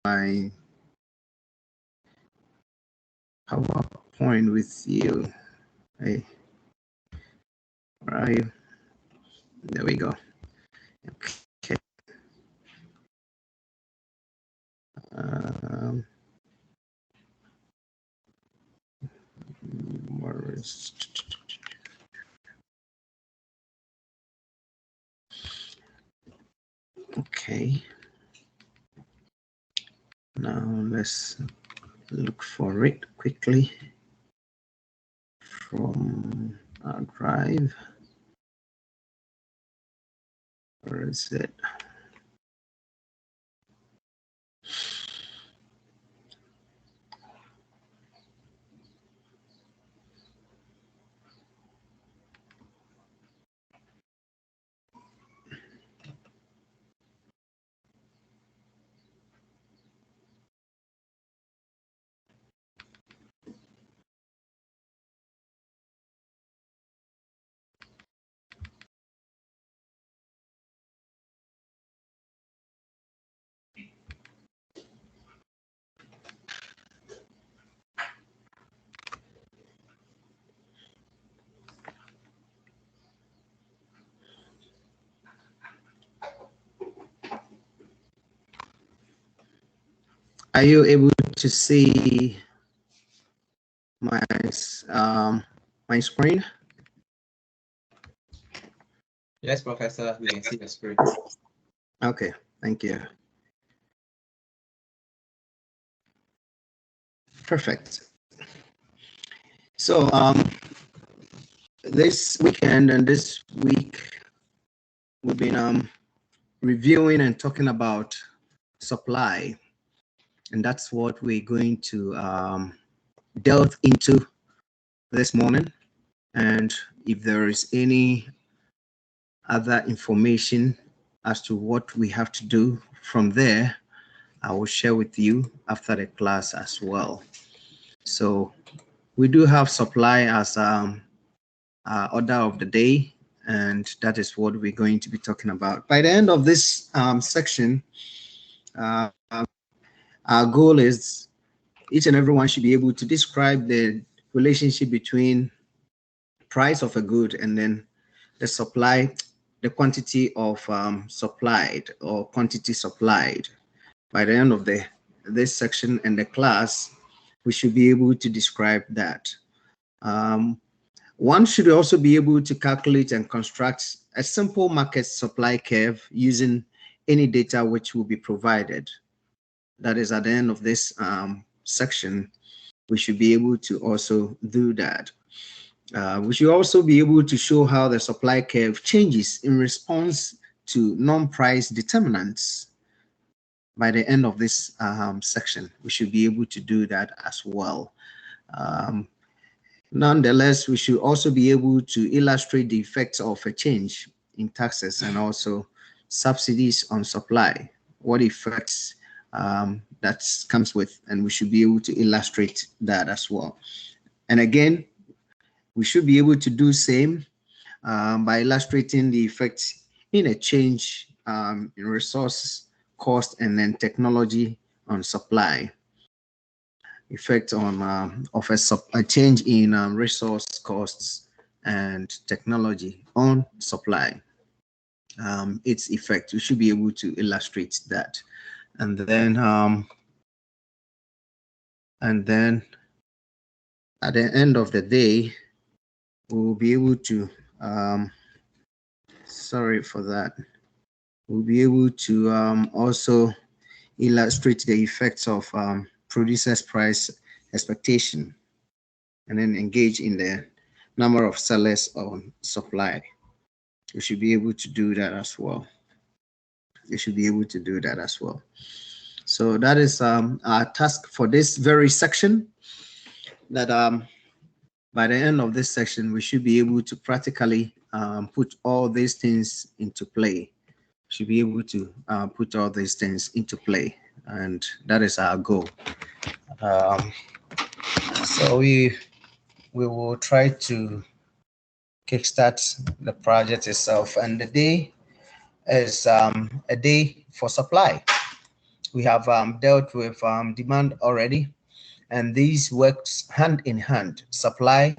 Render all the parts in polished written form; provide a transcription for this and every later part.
my PowerPoint with you. Hey, where are you? There we go. Okay. Where is... Okay. Now let's look for it quickly from our drive. Where is it? Are you able to see my my screen? Yes, Professor, we can see the screen. Okay, thank you. Perfect. So this weekend and this week we've been reviewing and talking about supply, and that's what we're going to delve into this morning. And if there is any other information as to what we have to do from there, I will share with you after the class as well. So we do have supply as order of the day, and that is what we're going to be talking about. By the end of this section, our goal is each and everyone should be able to describe the relationship between price of a good and then the supply, the quantity of supplied or quantity supplied. By the end of this section and the class, we should be able to describe that. One should also be able to calculate and construct a simple market supply curve using any data which will be provided. That is at the end of this section, we should be able to also do that. We should also be able to show how the supply curve changes in response to non-price determinants. By the end of this section, we should be able to do that as well. Nonetheless, we should also be able to illustrate the effects of a change in taxes and also subsidies on supply, what effects that comes with, and we should be able to illustrate that as well. And again, we should be able to do same by illustrating the effects in a change in resource cost and then technology on supply. Effect on of a change in resource costs and technology on supply. Its effect, we should be able to illustrate that. And then at the end of the day, we'll be able to sorry for that, we'll be able to also illustrate the effects of producers' price expectation and then engage in the number of sellers on supply. You should be able to do that as well. You should be able to do that as well. So that is our task for this very section, that by the end of this section, we should be able to practically put all these things into play. Should be able to put all these things into play, and that is our goal. So we will try to kickstart the project itself, and the day is a day for supply. we have dealt with demand already, and these works hand in hand. Supply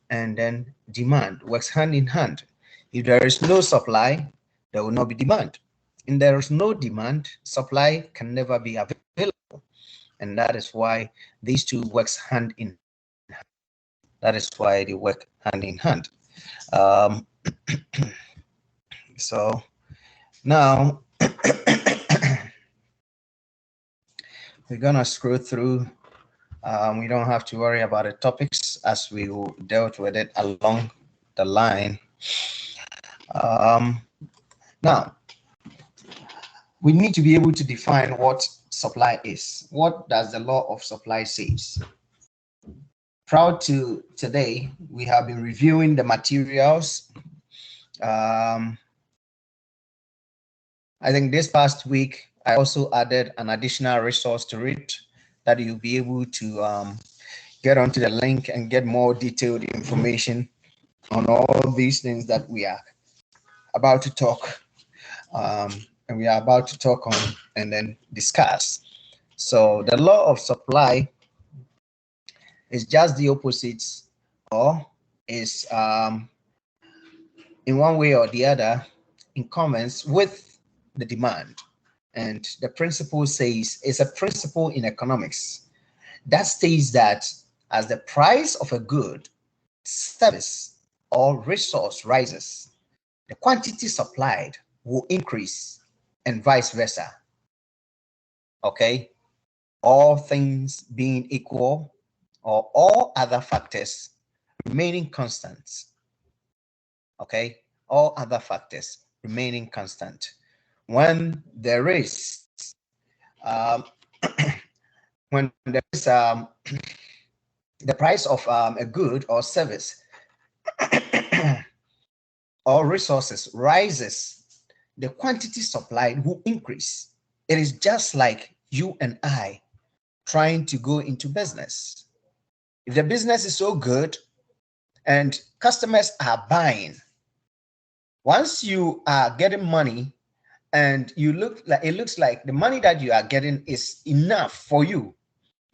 and then demand works hand in hand. If there is no supply, there will not be demand. And there is no demand, supply can never be available. And that is why these two works hand in hand. That is why they work hand in hand. So now we're gonna scroll through. We don't have to worry about the topics as we dealt with it along the line. Now, we need to be able to define what supply is. What does the law of supply says? Proud to today, we have been reviewing the materials. I think this past week, I also added an additional resource to it that you'll be able to get onto the link and get more detailed information on all these things that we are about to talk and we are about to talk on and then discuss. So the law of supply is just the opposite, or is in one way or the other in commons with the demand. And the principle says, it's a principle in economics that states that as the price of a good, service, or resource rises, the quantity supplied will increase and vice versa. Okay, all things being equal, or all other factors remaining constant. Okay, all other factors remaining constant. When there is when there is the price of a good or service or resources rises, the quantity supplied will increase. It is just like you and I trying to go into business. If the business is so good and customers are buying, once you are getting money and you look like it looks like the money that you are getting is enough for you,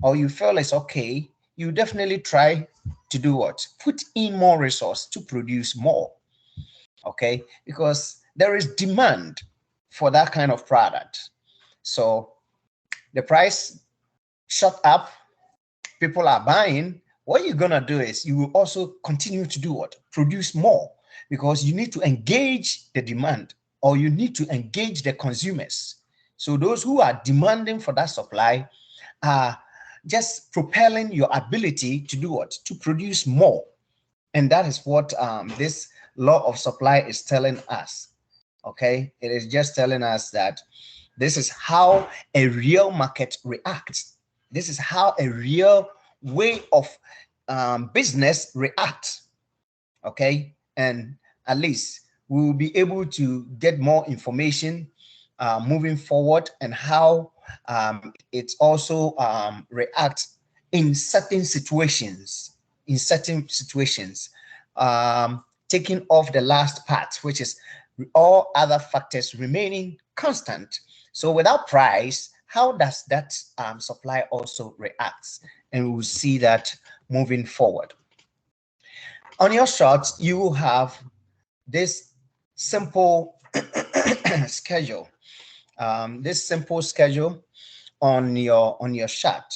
or you feel it's okay, you definitely try to do what? Put in more resource to produce more. Okay, because there is demand for that kind of product. So the price shot up, people are buying. What you're gonna do is you will also continue to do what? Produce more, because you need to engage the demand, or you need to engage the consumers. So those who are demanding for that supply are just propelling your ability to do what? To produce more. And that is what this law of supply is telling us. Okay, it is just telling us that this is how a real market reacts. This is how a real way of business reacts. Okay, and at least we will be able to get more information moving forward, and how it also reacts in certain situations. Taking off the last part, which is all other factors remaining constant. So without price, how does that supply also react? And we will see that moving forward. On your charts, you will have this simple schedule. This simple schedule on your chart,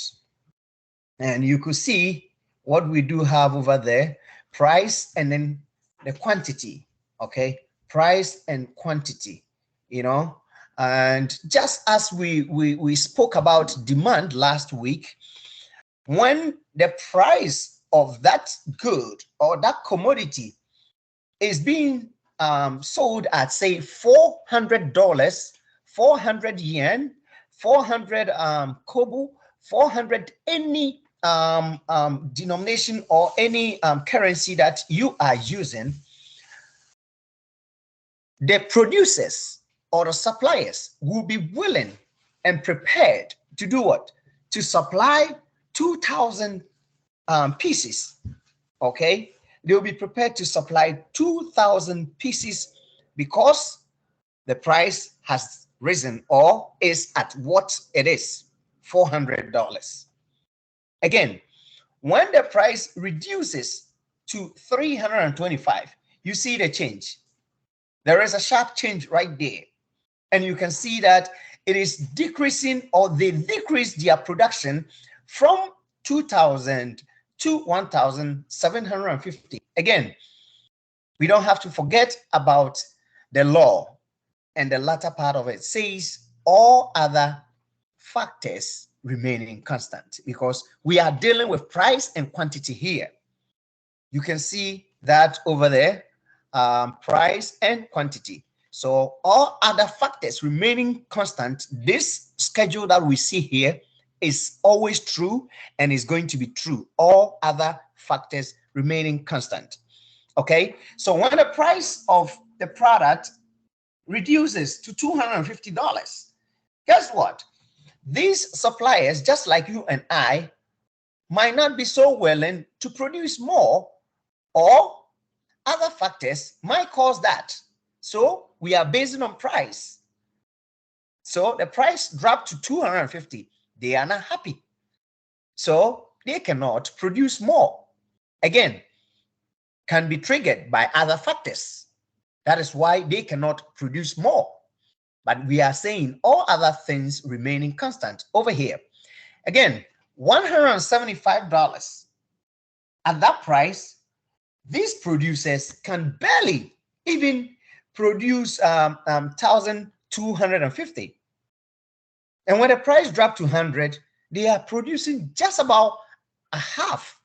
and you could see what we do have over there: price and then the quantity. Okay, price and quantity, you know. And just as we spoke about demand last week, when the price of that good or that commodity is being sold at, say, $400, 400 yen, 400 kobo, 400 any denomination or any currency that you are using, the producers or the suppliers will be willing and prepared to do what? To supply 2,000 pieces. Okay, they'll be prepared to supply 2,000 pieces because the price has risen or is at what it is, $400. Again, when the price reduces to 325, you see the change. There is a sharp change right there. And you can see that it is decreasing, or they decrease their production from 2,000 to 1,750. Again, we don't have to forget about the law, and the latter part of it says all other factors remaining constant, because we are dealing with price and quantity here. You can see that over there, price and quantity. So all other factors remaining constant, this schedule that we see here is always true and is going to be true. All other factors remaining constant. Okay, so when the price of the product reduces to $250, guess what? These suppliers, just like you and I, might not be so willing to produce more, or other factors might cause that. So we are basing on price. So the price dropped to 250. They are not happy. So they cannot produce more. Again, can be triggered by other factors. That is why they cannot produce more. But we are saying all other things remaining constant over here. Again, $175. At that price, these producers can barely even produce 1,250. And when the price dropped to 100, they are producing just about a half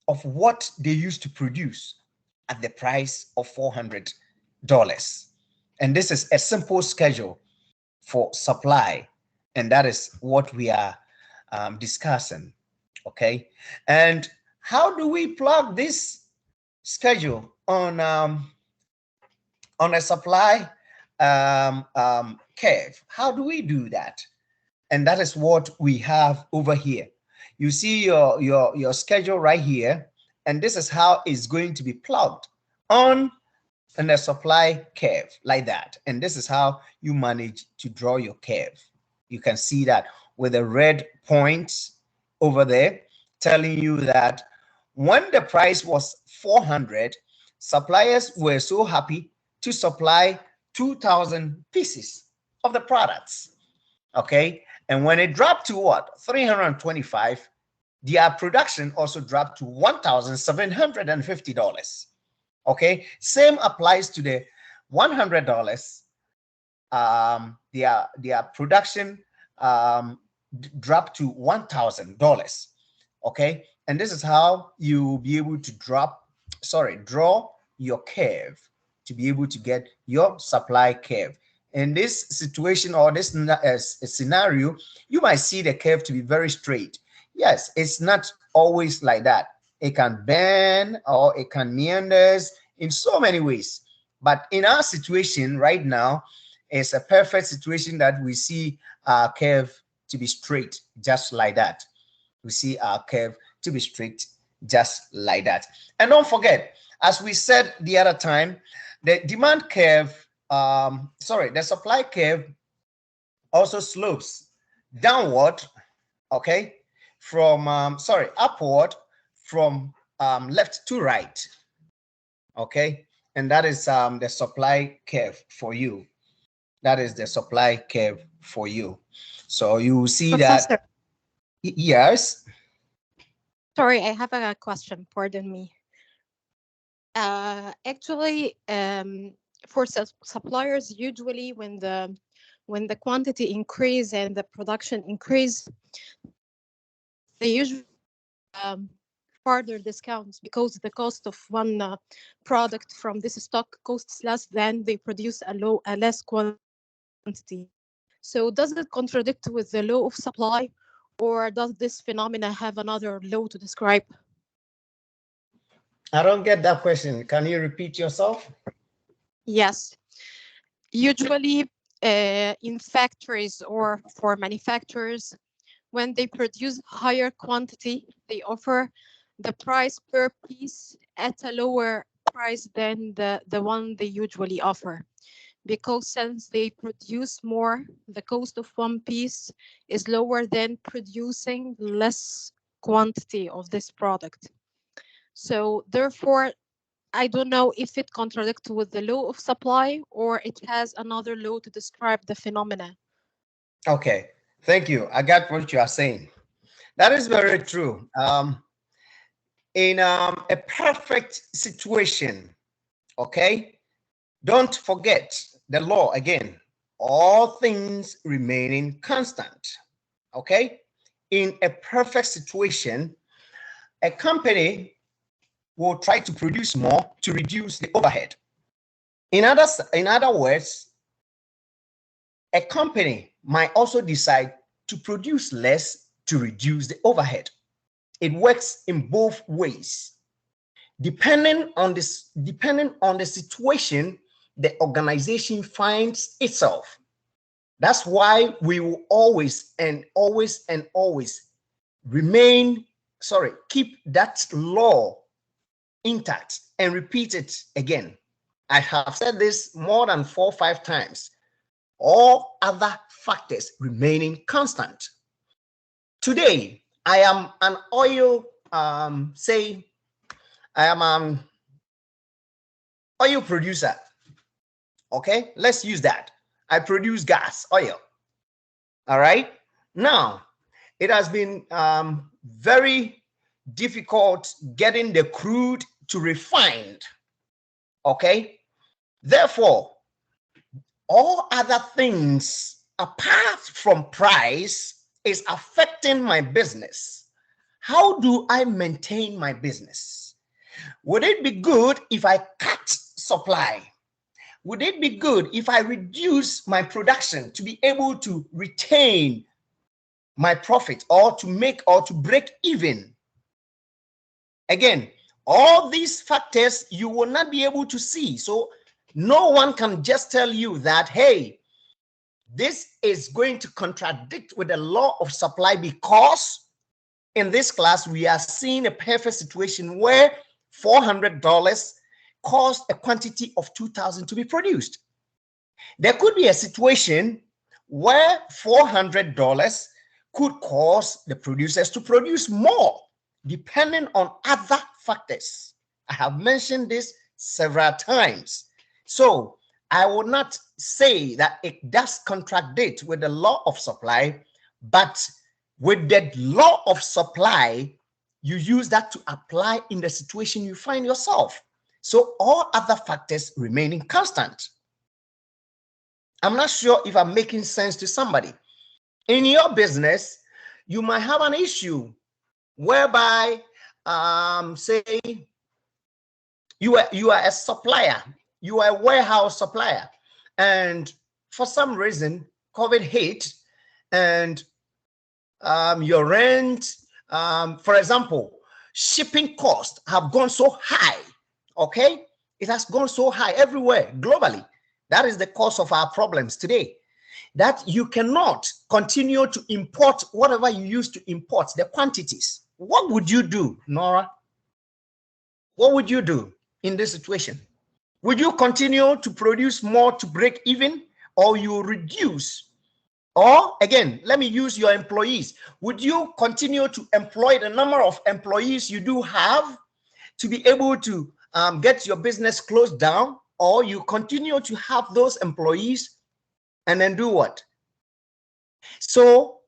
of what they used to produce at the price of $400. And this is a simple schedule for supply, and that is what we are discussing. Okay, and how do we plug this schedule on a supply curve? How do we do that? And that is what we have over here. You see your schedule right here, and this is how it's going to be plugged on a supply curve like that. And this is how you manage to draw your curve. You can see that with the red points over there telling you that when the price was 400, suppliers were so happy to supply 2,000 pieces of the products. Okay, and when it dropped to what, 325, their production also dropped to $1,750. Okay, same applies to the $100. Their production dropped to $1,000. Okay, and this is how you'll be able to draw your curve to be able to get your supply curve. In this situation, or this scenario, you might see the curve to be very straight. Yes, it's not always like that. It can bend or it can meanders in so many ways. But in our situation right now, it's a perfect situation that we see our curve to be straight, just like that. We see our curve to be straight, just like that. And don't forget, as we said the other time, the demand curve, the supply curve also slopes downward, okay, from, upward from left to right, okay, and that is the supply curve for you. That is the supply curve for you. So you see Professor, that. Yes. sorry, I have a question. Pardon me. Actually, for suppliers, usually when the quantity increase and the production increase, they usually further discounts because the cost of one product from this stock costs less than they produce a less quantity. So does it contradict with the law of supply, or does this phenomena have another law to describe? I don't get that question. Can you repeat yourself? Yes. Usually in factories or for manufacturers, when they produce higher quantity, they offer the price per piece at a lower price than the one they usually offer. because since they produce more, the cost of one piece is lower than producing less quantity of this product. So therefore, I don't know if it contradicts with the law of supply or it has another law to describe the phenomena. Okay, thank you. I got what you are saying. That is very true. In a perfect situation, okay, don't forget the law again. All things remaining constant. Okay, in a perfect situation, a company will try to produce more to reduce the overhead. In other words, a company might also decide to produce less to reduce the overhead. It works in both ways. Depending on the situation the organization finds itself. That's why we will always keep that law intact and repeat it again. I have said this more than 4 or 5 times. All other factors remaining constant. Today, I am an oil, I am an oil producer. Okay, let's use that. I produce gas, oil. All right. Now, it has been very difficult getting the crude to refined. Okay. Therefore, all other things apart from price is affecting my business. How do I maintain my business? Would it be good if I cut supply? Would it be good if I reduce my production to be able to retain my profit or to break even? Again, all these factors you will not be able to see. So no one can just tell you that, hey, this is going to contradict with the law of supply, because in this class we are seeing a perfect situation where $400 cost a quantity of 2,000 to be produced. There could be a situation where $400 could cause the producers to produce more, depending on other factors. I have mentioned this several times. So I will not say that it does contradict with the law of supply, but with the law of supply, you use that to apply in the situation you find yourself. So all other factors remaining constant. I'm not sure if I'm making sense to somebody. In your business, you might have an issue whereby, say, you are a supplier, you are a warehouse supplier, and for some reason, COVID hit, and your rent, for example, shipping costs have gone so high. Okay, it has gone so high everywhere globally. That is the cause of our problems today, that you cannot continue to import whatever you used to import, the quantities. What would you do, Nora? What would you do in this situation? Would you continue to produce more to break even, or you reduce? Or again, let me use your employees. Would you continue to employ the number of employees you do have to be able to get your business closed down, or you continue to have those employees and then do what? So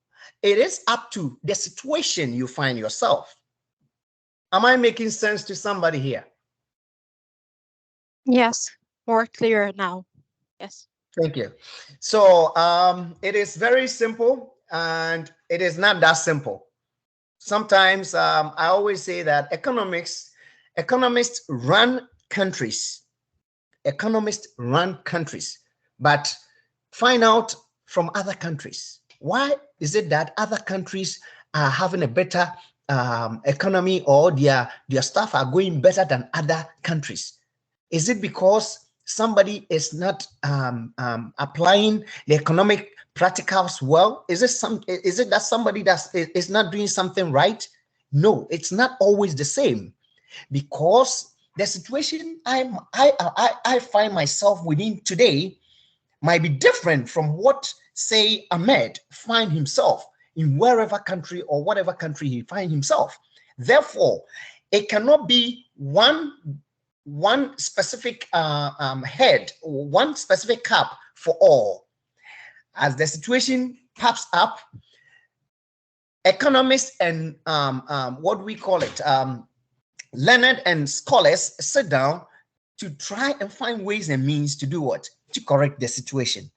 it is up to the situation you find yourself. Am I making sense to somebody here? Yes, more clear now. Yes. Thank you. So it is very simple, and it is not that simple. Sometimes I always say that economists run countries. Economists run countries, but find out from other countries. Why is it that other countries are having a better economy, or their staff are going better than other countries? Is it because somebody is not applying the economic practicals well? Is it that somebody is not doing something right? No, it's not always the same, because the situation I find myself within today might be different from what, say, Ahmed find himself in wherever country or whatever country he find himself. Therefore, it cannot be one specific head or one specific cap for all. As the situation pops up, economists and what we call it, learned and scholars sit down to try and find ways and means to do what? To correct the situation.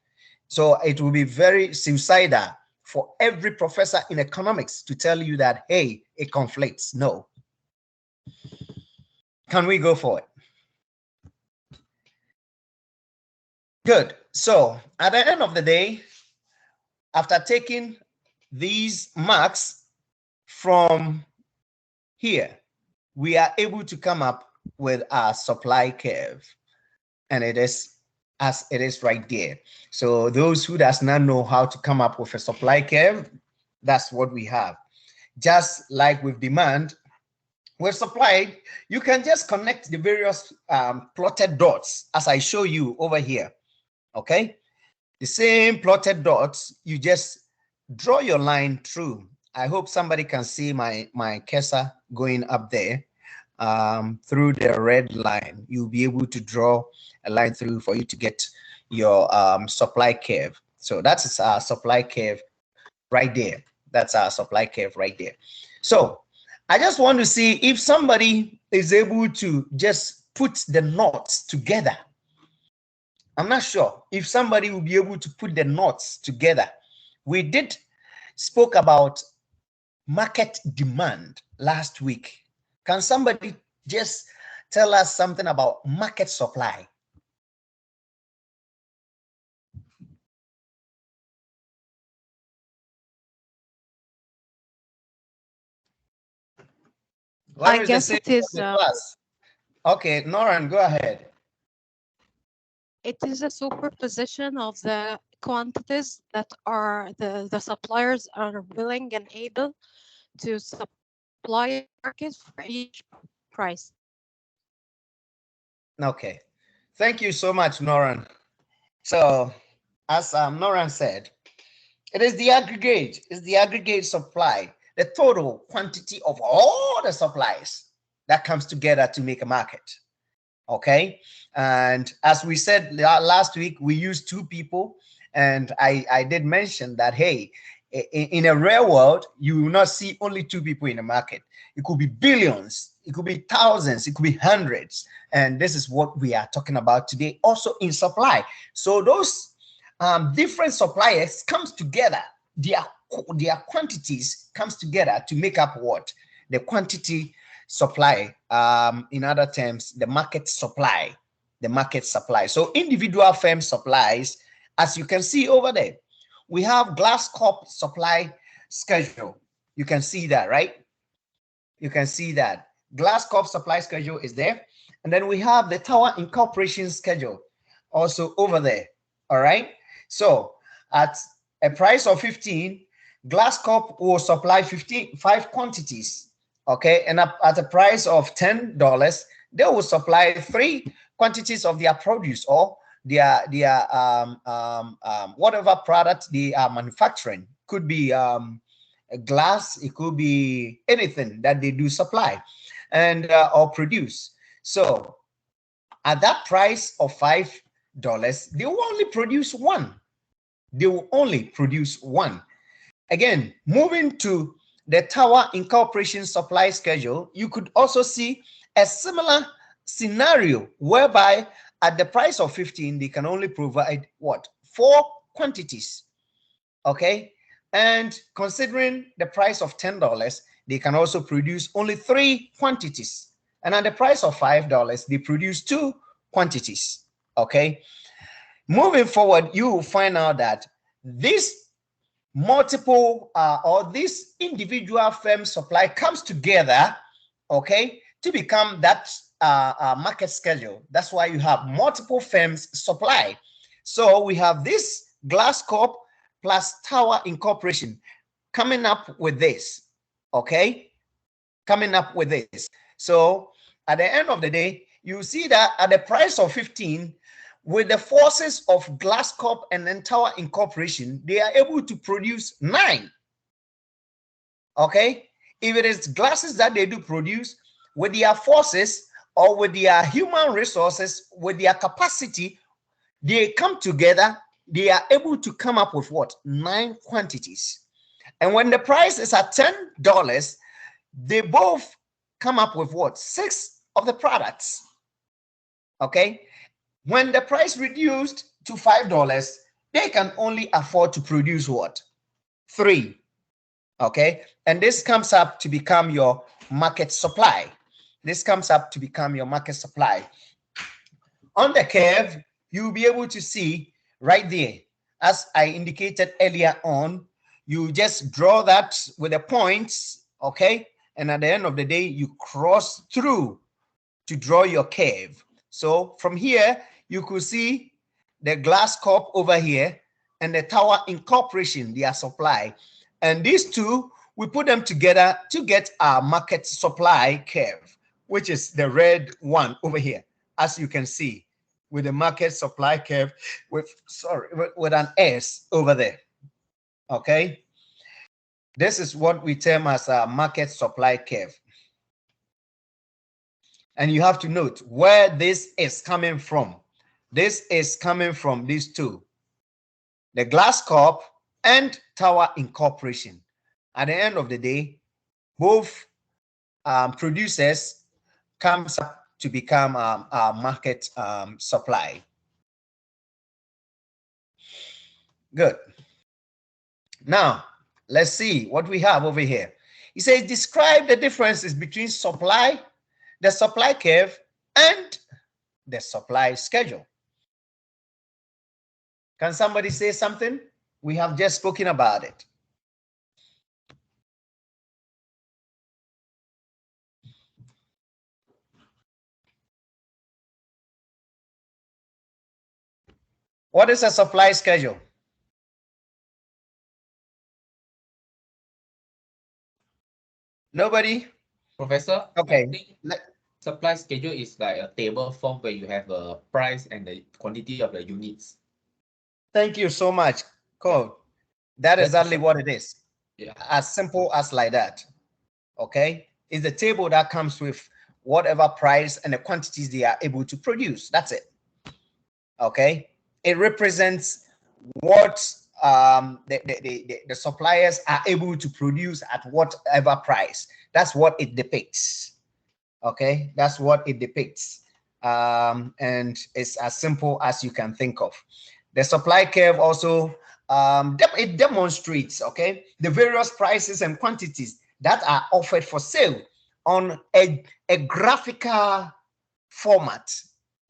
So it will be very suicidal for every professor in economics to tell you that, hey, it conflicts. No. Can we go for it? Good. So at the end of the day, after taking these marks from here, we are able to come up with our supply curve, and it is as it is right there. So those who does not know how to come up with a supply curve, that's what we have. Just like with demand, with supply, you can just connect the various plotted dots as I show you over here. Okay, the same plotted dots, you just draw your line through. I hope somebody can see my cursor going up there through the red line. You'll be able to draw a line through for you to get your supply curve. So that's our supply curve right there. That's our supply curve right there. So I just want to see if somebody is able to just put the knots together. I'm not sure if somebody will be able to put the knots together. We did spoke about market demand last week. Can somebody just tell us something about market supply? I guess it is. Okay, Noran, go ahead. It is a superposition of the quantities that are the suppliers are willing and able to supply market for each price. Okay, thank you so much, Noran. So as Noran said, it is the aggregate, supply, the total quantity of all the supplies that comes together to make a market. Okay, and as we said last week, we used two people, and I did mention that, hey, in a real world, you will not see only two people in the market. It could be billions, it could be thousands, it could be hundreds, and this is what we are talking about today, also in supply. So those different suppliers comes together, their quantities comes together to make up what? The quantity supply, in other terms, the market supply, So individual firm supplies, as you can see over there, we have glass cup supply schedule. You can see that, right? You can see that glass cup supply schedule is there. And then we have the tower incorporation schedule also over there. All right. So at a price of 15, glass cup will supply 5 quantities. Okay, and at a price of $10, they will supply 3 quantities of their produce or their whatever product they are manufacturing. Could be glass, it could be anything that they do supply and or produce. So at that price of $5, they will only produce 1. They will only produce 1. Again, moving to the tower incorporation supply schedule, you could also see a similar scenario whereby at the price of 15, they can only provide what? 4 quantities. Okay, and considering the price of $10, they can also produce only 3 quantities. And at the price of $5, they produce 2 quantities. Okay, moving forward, you will find out that this multiple or this individual firm supply comes together, okay, to become that market schedule. That's why you have multiple firms supply. So we have this glass cup plus tower incorporation coming up with this, okay, coming up with this. So at the end of the day, you see that at the price of 15, with the forces of Glasscorp and then Tower Incorporation, they are able to produce 9. Okay, if it is glasses that they do produce, with their forces or with their human resources, with their capacity, they come together, they are able to come up with what? 9 quantities. And when the price is at $10, they both come up with what? 6 of the products. Okay, when the price reduced to $5, they can only afford to produce what? 3. Okay, and this comes up to become your market supply. This comes up to become your market supply. On the curve, you'll be able to see right there, as I indicated earlier on, you just draw that with the points, okay? And at the end of the day, you cross through to draw your curve. So from here, you could see the Glasscorp over here and the Tower Incorporation, their supply. And these two, we put them together to get our market supply curve, which is the red one over here, as you can see, with the market supply curve with an S over there. Okay, this is what we term as a market supply curve. And you have to note where this is coming from. This is coming from these two, the Glasscorp and Tower Incorporation. At the end of the day, both producers comes up to become our market supply. Good. Now, let's see what we have over here. He says, describe the differences between supply, the supply curve, and the supply schedule. Can somebody say something? We have just spoken about it. What is a supply schedule? Nobody? Professor, Okay. I think supply schedule is like a table form where you have a price and the quantity of the units. Thank you so much, Cole. That is exactly what it is. Yeah. As simple as like that. Okay. It's the table that comes with whatever price and the quantities they are able to produce. That's it. Okay. It represents what the suppliers are able to produce at whatever price. That's what it depicts. Okay, that's what it depicts. And it's as simple as you can think of. The supply curve also it demonstrates, okay, the various prices and quantities that are offered for sale on a graphical format.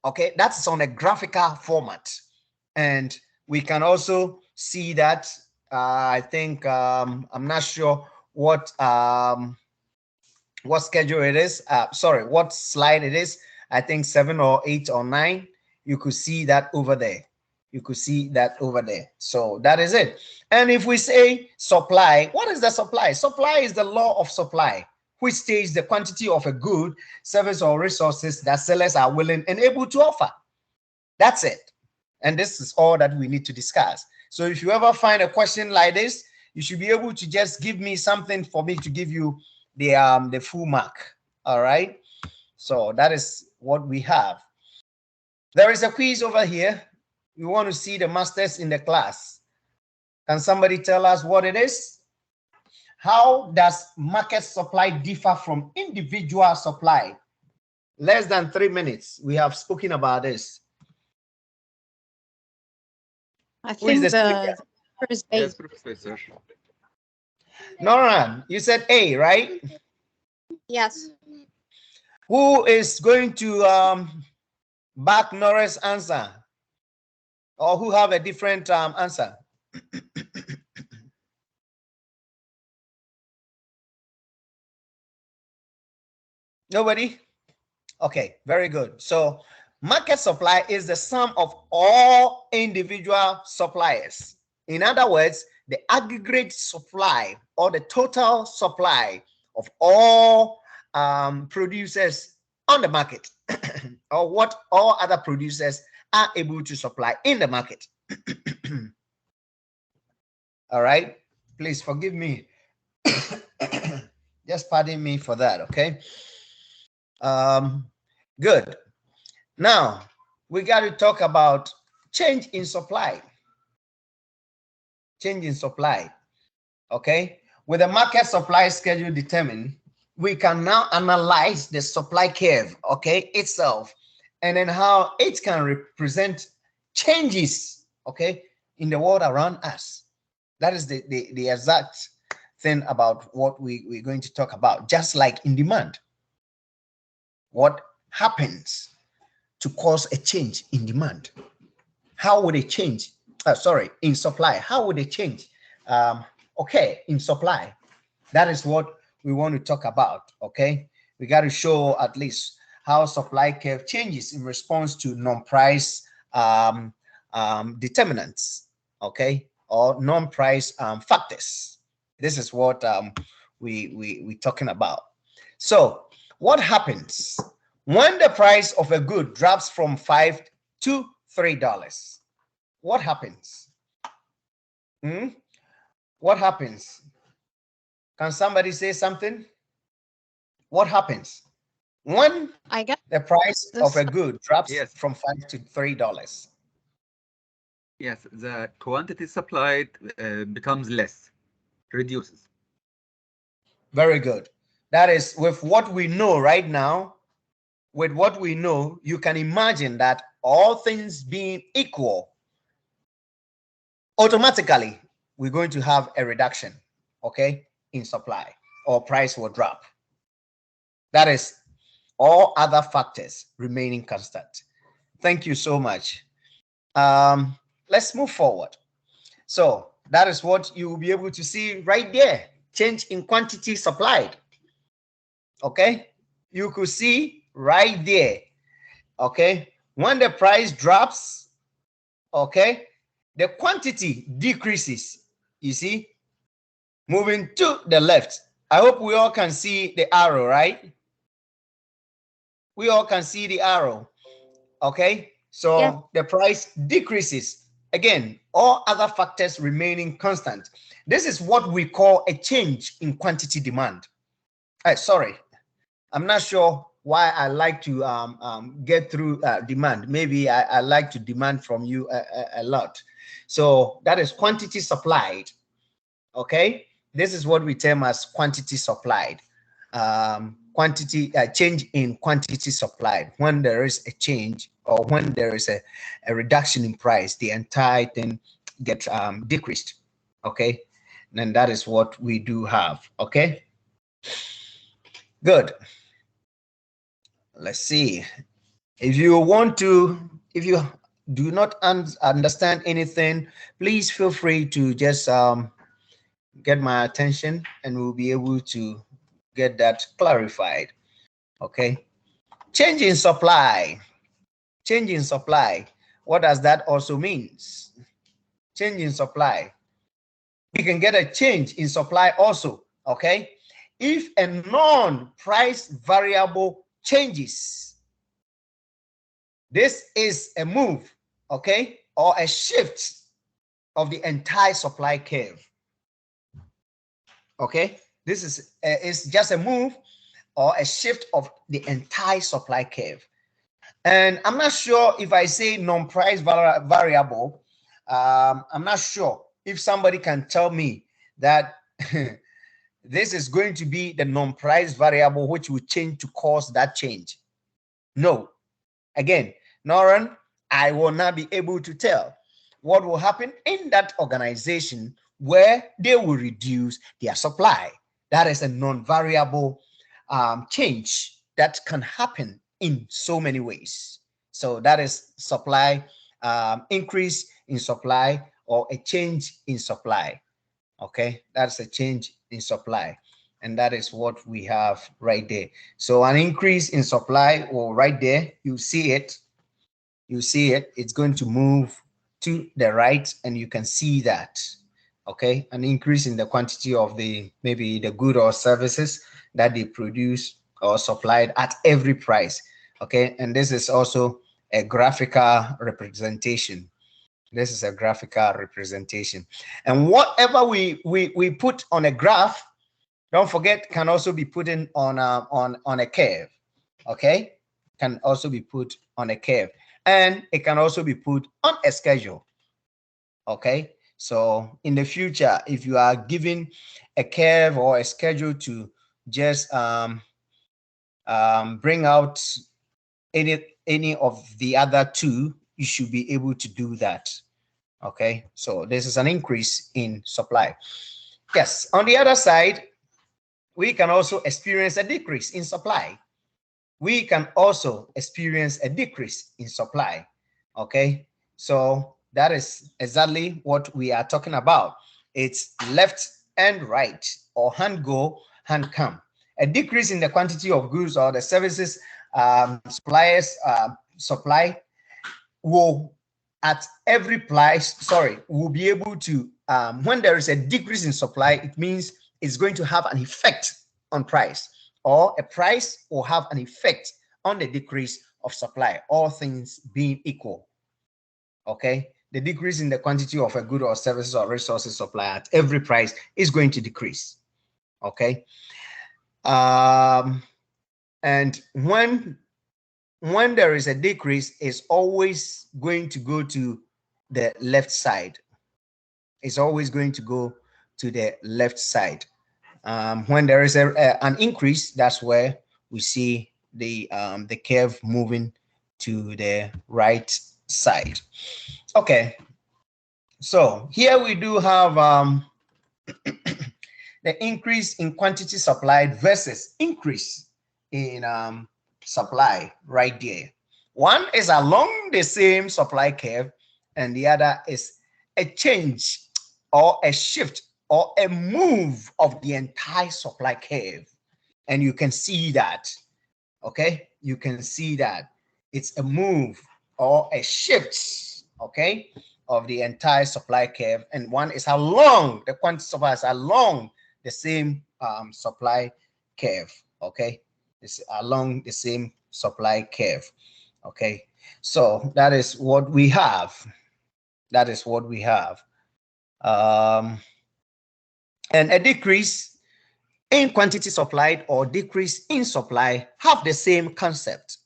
Okay, that's on a graphical format. And we can also see that I think I'm not sure what schedule it is. Sorry, what slide it is. I think 7 or 8 or 9. You could see that over there. You could see that over there. So that is it. And if we say supply, what is the supply? Supply is the law of supply, which states the quantity of a good, service, or resources that sellers are willing and able to offer. That's it. And this is all that we need to discuss. So if you ever find a question like this, you should be able to just give me something for me to give you the full mark. All right. So that is what we have. There is a quiz over here. We want to see the masters in the class. Can somebody tell us what it is? How does market supply differ from individual supply? Less than 3 minutes. We have spoken about this. I think the first A. Yes, Professor. Nora, you said A, right? Yes. Who is going to back Nora's answer? Or who have a different answer? Nobody? Okay, very good. So market supply is the sum of all individual suppliers. In other words, the aggregate supply or the total supply of all producers on the market or what all other producers are able to supply in the market. All right, please forgive me. Just pardon me for that, okay? Good. Now, we got to talk about change in supply. Change in supply, okay? With the market supply schedule determined, we can now analyze the supply curve, okay, itself, and then how it can represent changes, okay, in the world around us. That is the exact thing about what we're going to talk about. Just like in demand, what happens to cause a change in demand? How would it change? In supply, how would it change? Okay, in supply, that is what we want to talk about. Okay, we got to show at least how supply curve changes in response to non-price determinants, okay, or non-price factors. This is what we're talking about. So what happens when the price of a good drops from $5 to $3? What happens? What happens? Can somebody say something? What happens when the price of a good drops from $5 to $3? Yes, the quantity supplied becomes less, reduces. Very good. That is, with what we know right now, with what we know, you can imagine that all things being equal, automatically we're going to have a reduction, okay, in supply, or price will drop. That is, all other factors remaining constant. Thank you so much. Let's move forward. So that is what you will be able to see right there. Change in quantity supplied. Okay, you could see right there. Okay, when the price drops, okay, the quantity decreases. You see, moving to the left. I hope we all can see the arrow, right? We all can see the arrow. Okay, so the price decreases. Again, all other factors remaining constant. This is what we call a change in quantity demand. Sorry, I'm not sure why I like to get through demand. Maybe I like to demand from you a lot. So that is quantity supplied. Okay, this is what we term as quantity supplied. Change in quantity supplied. When there is a change, or when there is a reduction in price, the entire thing gets decreased. Okay, and that is what we do have. Okay, good. Let's see. If you do not understand anything, please feel free to just get my attention, and we'll be able to get that clarified. Okay, change in supply. Change in supply, what does that also mean? Change in supply, we can get a change in supply also. Okay, if a non-price variable changes, this is a move, okay, or a shift of the entire supply curve. Okay, this is just a move or a shift of the entire supply curve. And I'm not sure if I say non-price variable, I'm not sure if somebody can tell me that this is going to be the non-price variable which will change to cause that change. No. Again, Noran, I will not be able to tell what will happen in that organization where they will reduce their supply. That is a non-variable change that can happen in so many ways. So that is supply, increase in supply, or a change in supply. Okay, that's a change in supply, and that is what we have right there. So an increase in supply, or right there, you see it, it's going to move to the right, and you can see that. Okay, an increase in the quantity of maybe the good or services that they produce or supplied at every price. Okay, and this is also a graphical representation. This is a graphical representation. And whatever we put on a graph, don't forget, can also be put in on a curve. Okay, can also be put on a curve, and it can also be put on a schedule. Okay, so in the future, if you are given a curve or a schedule to just bring out any of the other two, you should be able to do that. Okay, so this is an increase in supply. Yes, on the other side, we can also experience a decrease in supply. We can also experience a decrease in supply. Okay, so that is exactly what we are talking about. It's left and right, or hand go, hand come. A decrease in the quantity of goods or the services suppliers supply will at every price, will be able to, when there is a decrease in supply, it means it's going to have an effect on price, or a price will have an effect on the decrease of supply, all things being equal. Okay, the decrease in the quantity of a good or services or resources supply at every price is going to decrease. Okay, and when there is a decrease, it's always going to go to the left side. It's always going to go to the left side. When there is an increase, that's where we see the curve moving to the right side. Okay, so here we do have the increase in quantity supplied versus increase in supply right there. One is along the same supply curve, and the other is a change or a shift or a move of the entire supply curve. And you can see that. Okay, you can see that it's a move or a shift, okay, of the entire supply curve. And one is along, the quantity supply is along the same supply curve. Okay, it's along the same supply curve. Okay, so that is what we have. That is what we have. And a decrease in quantity supplied or decrease in supply have the same concept.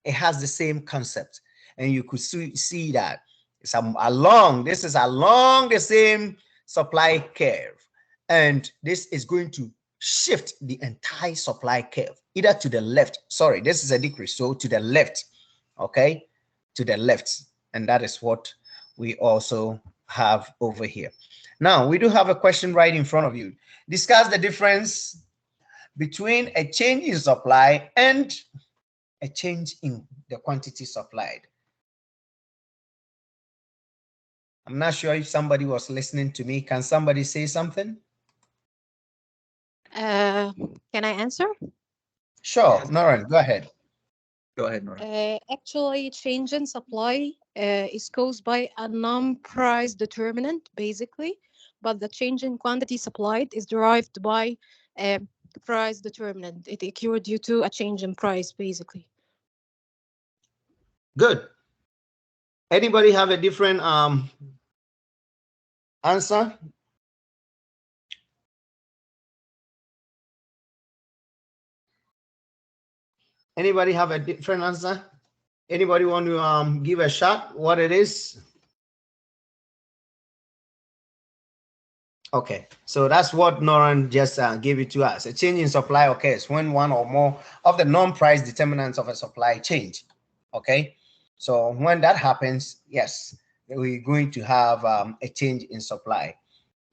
It has the same concept, and you could see that it's along. This is along the same supply curve, and this is going to shift the entire supply curve either to the left. Sorry, this is a decrease, so to the left. Okay, to the left, and that is what we also have over here. Now we do have a question right in front of you. Discuss the difference between a change in supply and a change in the quantity supplied. I'm not sure if somebody was listening to me. Can somebody say something? Can I answer? Sure, Noran, go ahead. Go ahead, Nora. Actually, change in supply is caused by a non-price determinant, basically, but the change in quantity supplied is derived by a price determinant. It occurred due to a change in price, basically. Good. Anybody have a different answer? Anybody have a different answer? Anybody want to give a shot what it is? Okay, so that's what Noran just gave it to us. A change in supply occurs when one or more of the non-price determinants of a supply change. Okay, so when that happens, yes, we're going to have a change in supply.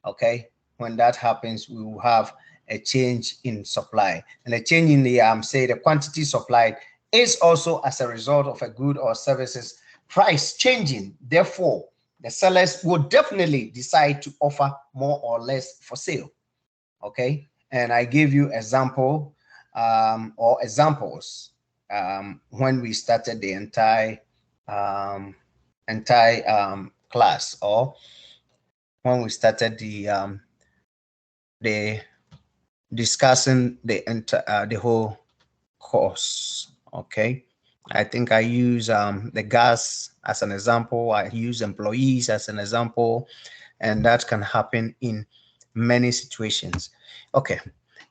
Okay, when that happens, we will have a change in supply, and a change in the say the quantity supplied is also as a result of a good or services price changing. Therefore, the sellers will definitely decide to offer more or less for sale. Okay, and I give you example or examples when we started the entire class, or when we started the discussing the whole course. Okay, I think I use the gas as an example. I use employees as an example, and that can happen in many situations. Okay,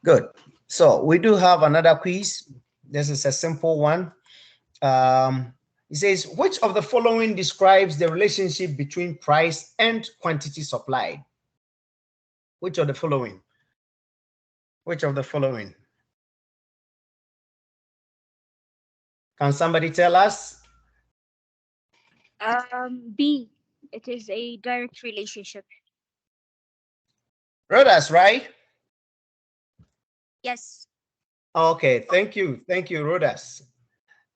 good. So we do have another quiz. This is a simple one. It says, which of the following describes the relationship between price and quantity supplied? Which of the following? Which of the following? Can somebody tell us? B. It is a direct relationship. Rodas, right? Yes. Okay, thank you. Thank you, Rodas.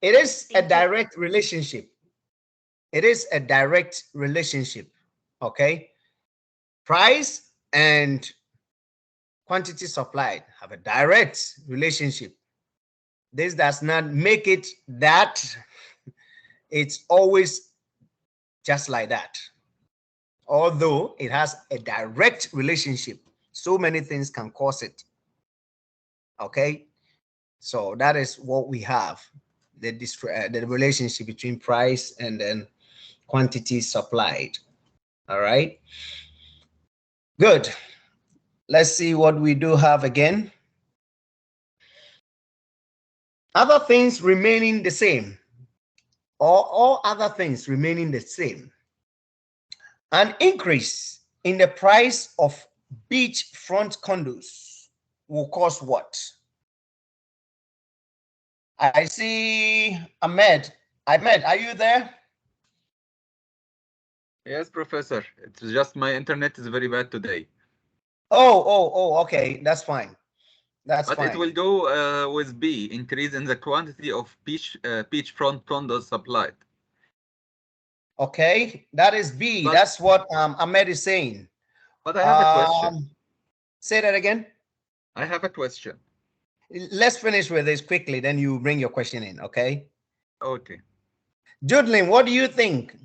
It is a direct relationship. It is a direct relationship. Okay. Price and quantity supplied have a direct relationship. This does not make it that it's always just like that. Although it has a direct relationship, so many things can cause it. Okay. So that is what we have, the relationship between price and then quantity supplied. All right. Good. Let's see what we do have again. Other things remaining the same, or all other things remaining the same. An increase in the price of beachfront condos will cause what? I see Ahmed. Ahmed, are you there? Yes, Professor. It's just my internet is very bad today. Oh, okay. That's fine. That's but fine. It will go with B, increase in the quantity of beachfront condos supplied. Okay, that is B. That's what Ahmed is saying. But I have a question. Say that again. I have a question. Let's finish with this quickly, then you bring your question in, okay? Okay. Judlin, what do you think?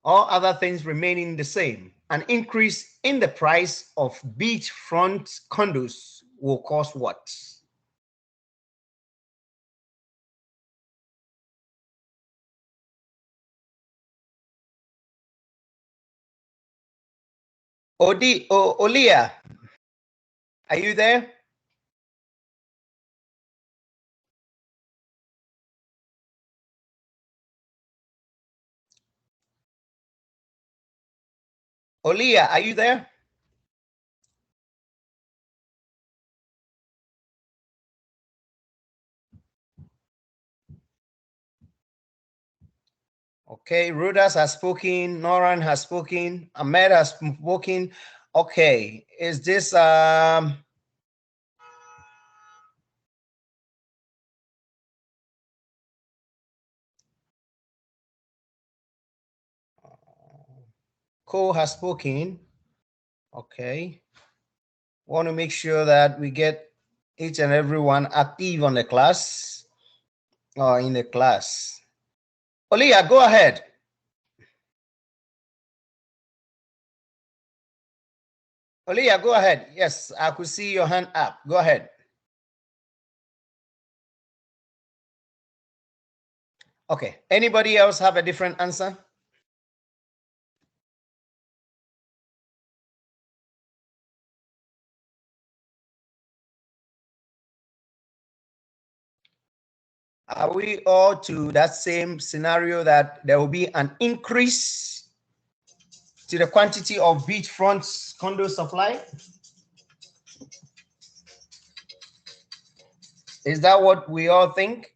All other things remaining the same, an increase in the price of beachfront condos will cause what? Olia, are you there? Olia, are you there? Okay, Rudas has spoken, Noran has spoken, Ahmed has spoken. Okay, is this Cole has spoken? Okay, want to make sure that we get each and everyone active on the class or in the class. Olia, go ahead. Olia, go ahead. Yes, I could see your hand up. Go ahead. Okay, anybody else have a different answer? Are we all to that same scenario that there will be an increase to the quantity of beachfront condo supply? Is that what we all think?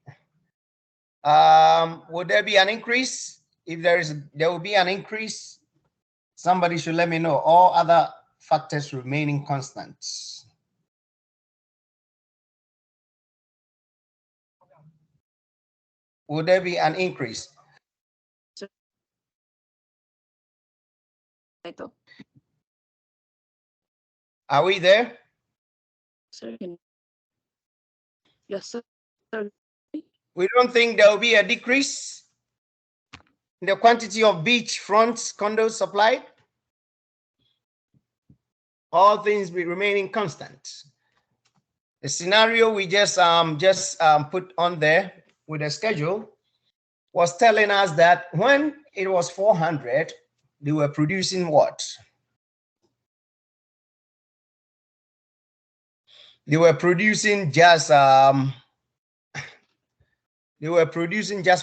Would there be an increase? If there will be an increase, somebody should let me know. All other factors remaining constant. Would there be an increase? Are we there? Yes, sir. We don't think there will be a decrease in the quantity of beachfront condos supplied? all things be remaining constant. The scenario we just put on there with the schedule was telling us that when it was 400, they were producing what? They were producing just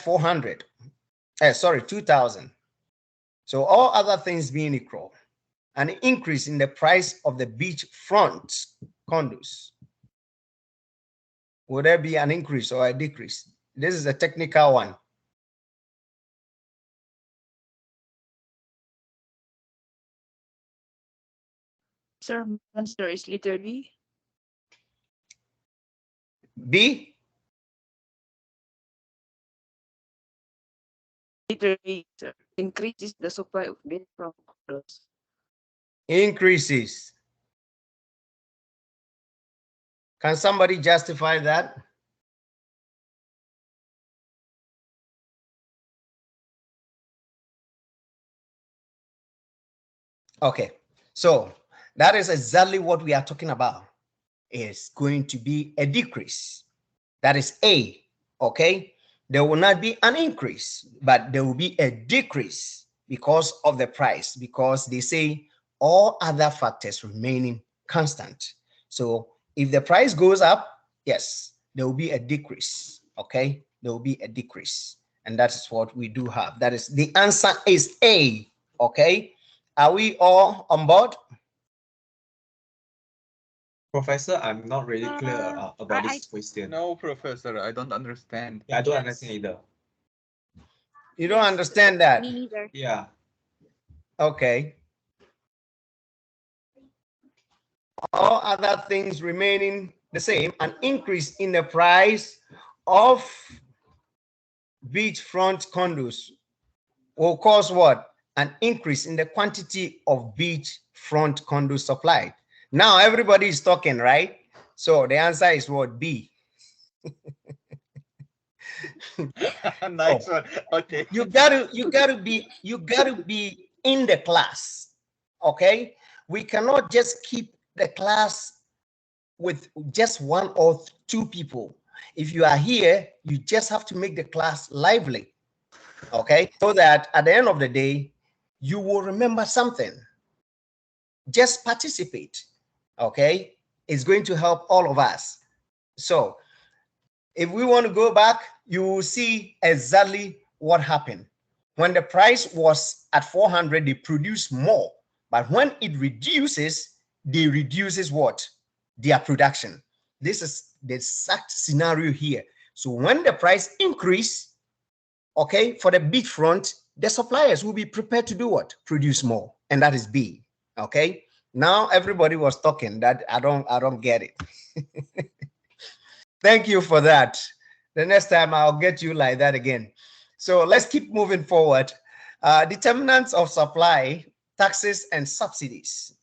400. Sorry, 2,000. So all other things being equal, an increase in the price of the beachfront condos. Would there be an increase or a decrease? This is a technical one. Sir, answer is letter B. B? Letter B, sir. Increases the supply of beachfront condos. Increases. Can somebody justify that? Okay, so that is exactly what we are talking about. Is going to be a decrease. That is A, okay? There will not be an increase, but there will be a decrease because of the price, because they say all other factors remaining constant. So if the price goes up, yes, there will be a decrease, okay? There will be a decrease, and that is what we do have. That is, the answer is A, okay? Are we all on board? Professor, I'm not really clear about I- this question. No, Professor, I don't understand. Yeah, I don't understand either. You don't understand that? Me neither. Yeah. Okay. All other things remaining the same, an increase in the price of beachfront condos will cause what? An increase in the quantity of beachfront condos supplied. Now everybody is talking, right? So the answer is what? B. Nice one. Okay. You gotta be in the class, okay? We cannot just keep the class with just one or two people. If you are here, you just have to make the class lively, okay? So that at the end of the day, you will remember something. Just participate, okay? It's going to help all of us. So if we want to go back, you will see exactly what happened. When the price was at 400, they produce more. But when it reduces, they reduces what? Their production. This is the exact scenario here. So when the price increase, okay, for the beachfront, the suppliers will be prepared to do what? Produce more. And that is B. Okay. Now everybody was talking that I don't get it. Thank you for that. The next time I'll get you like that again. So let's keep moving forward. Determinants of supply, taxes and subsidies.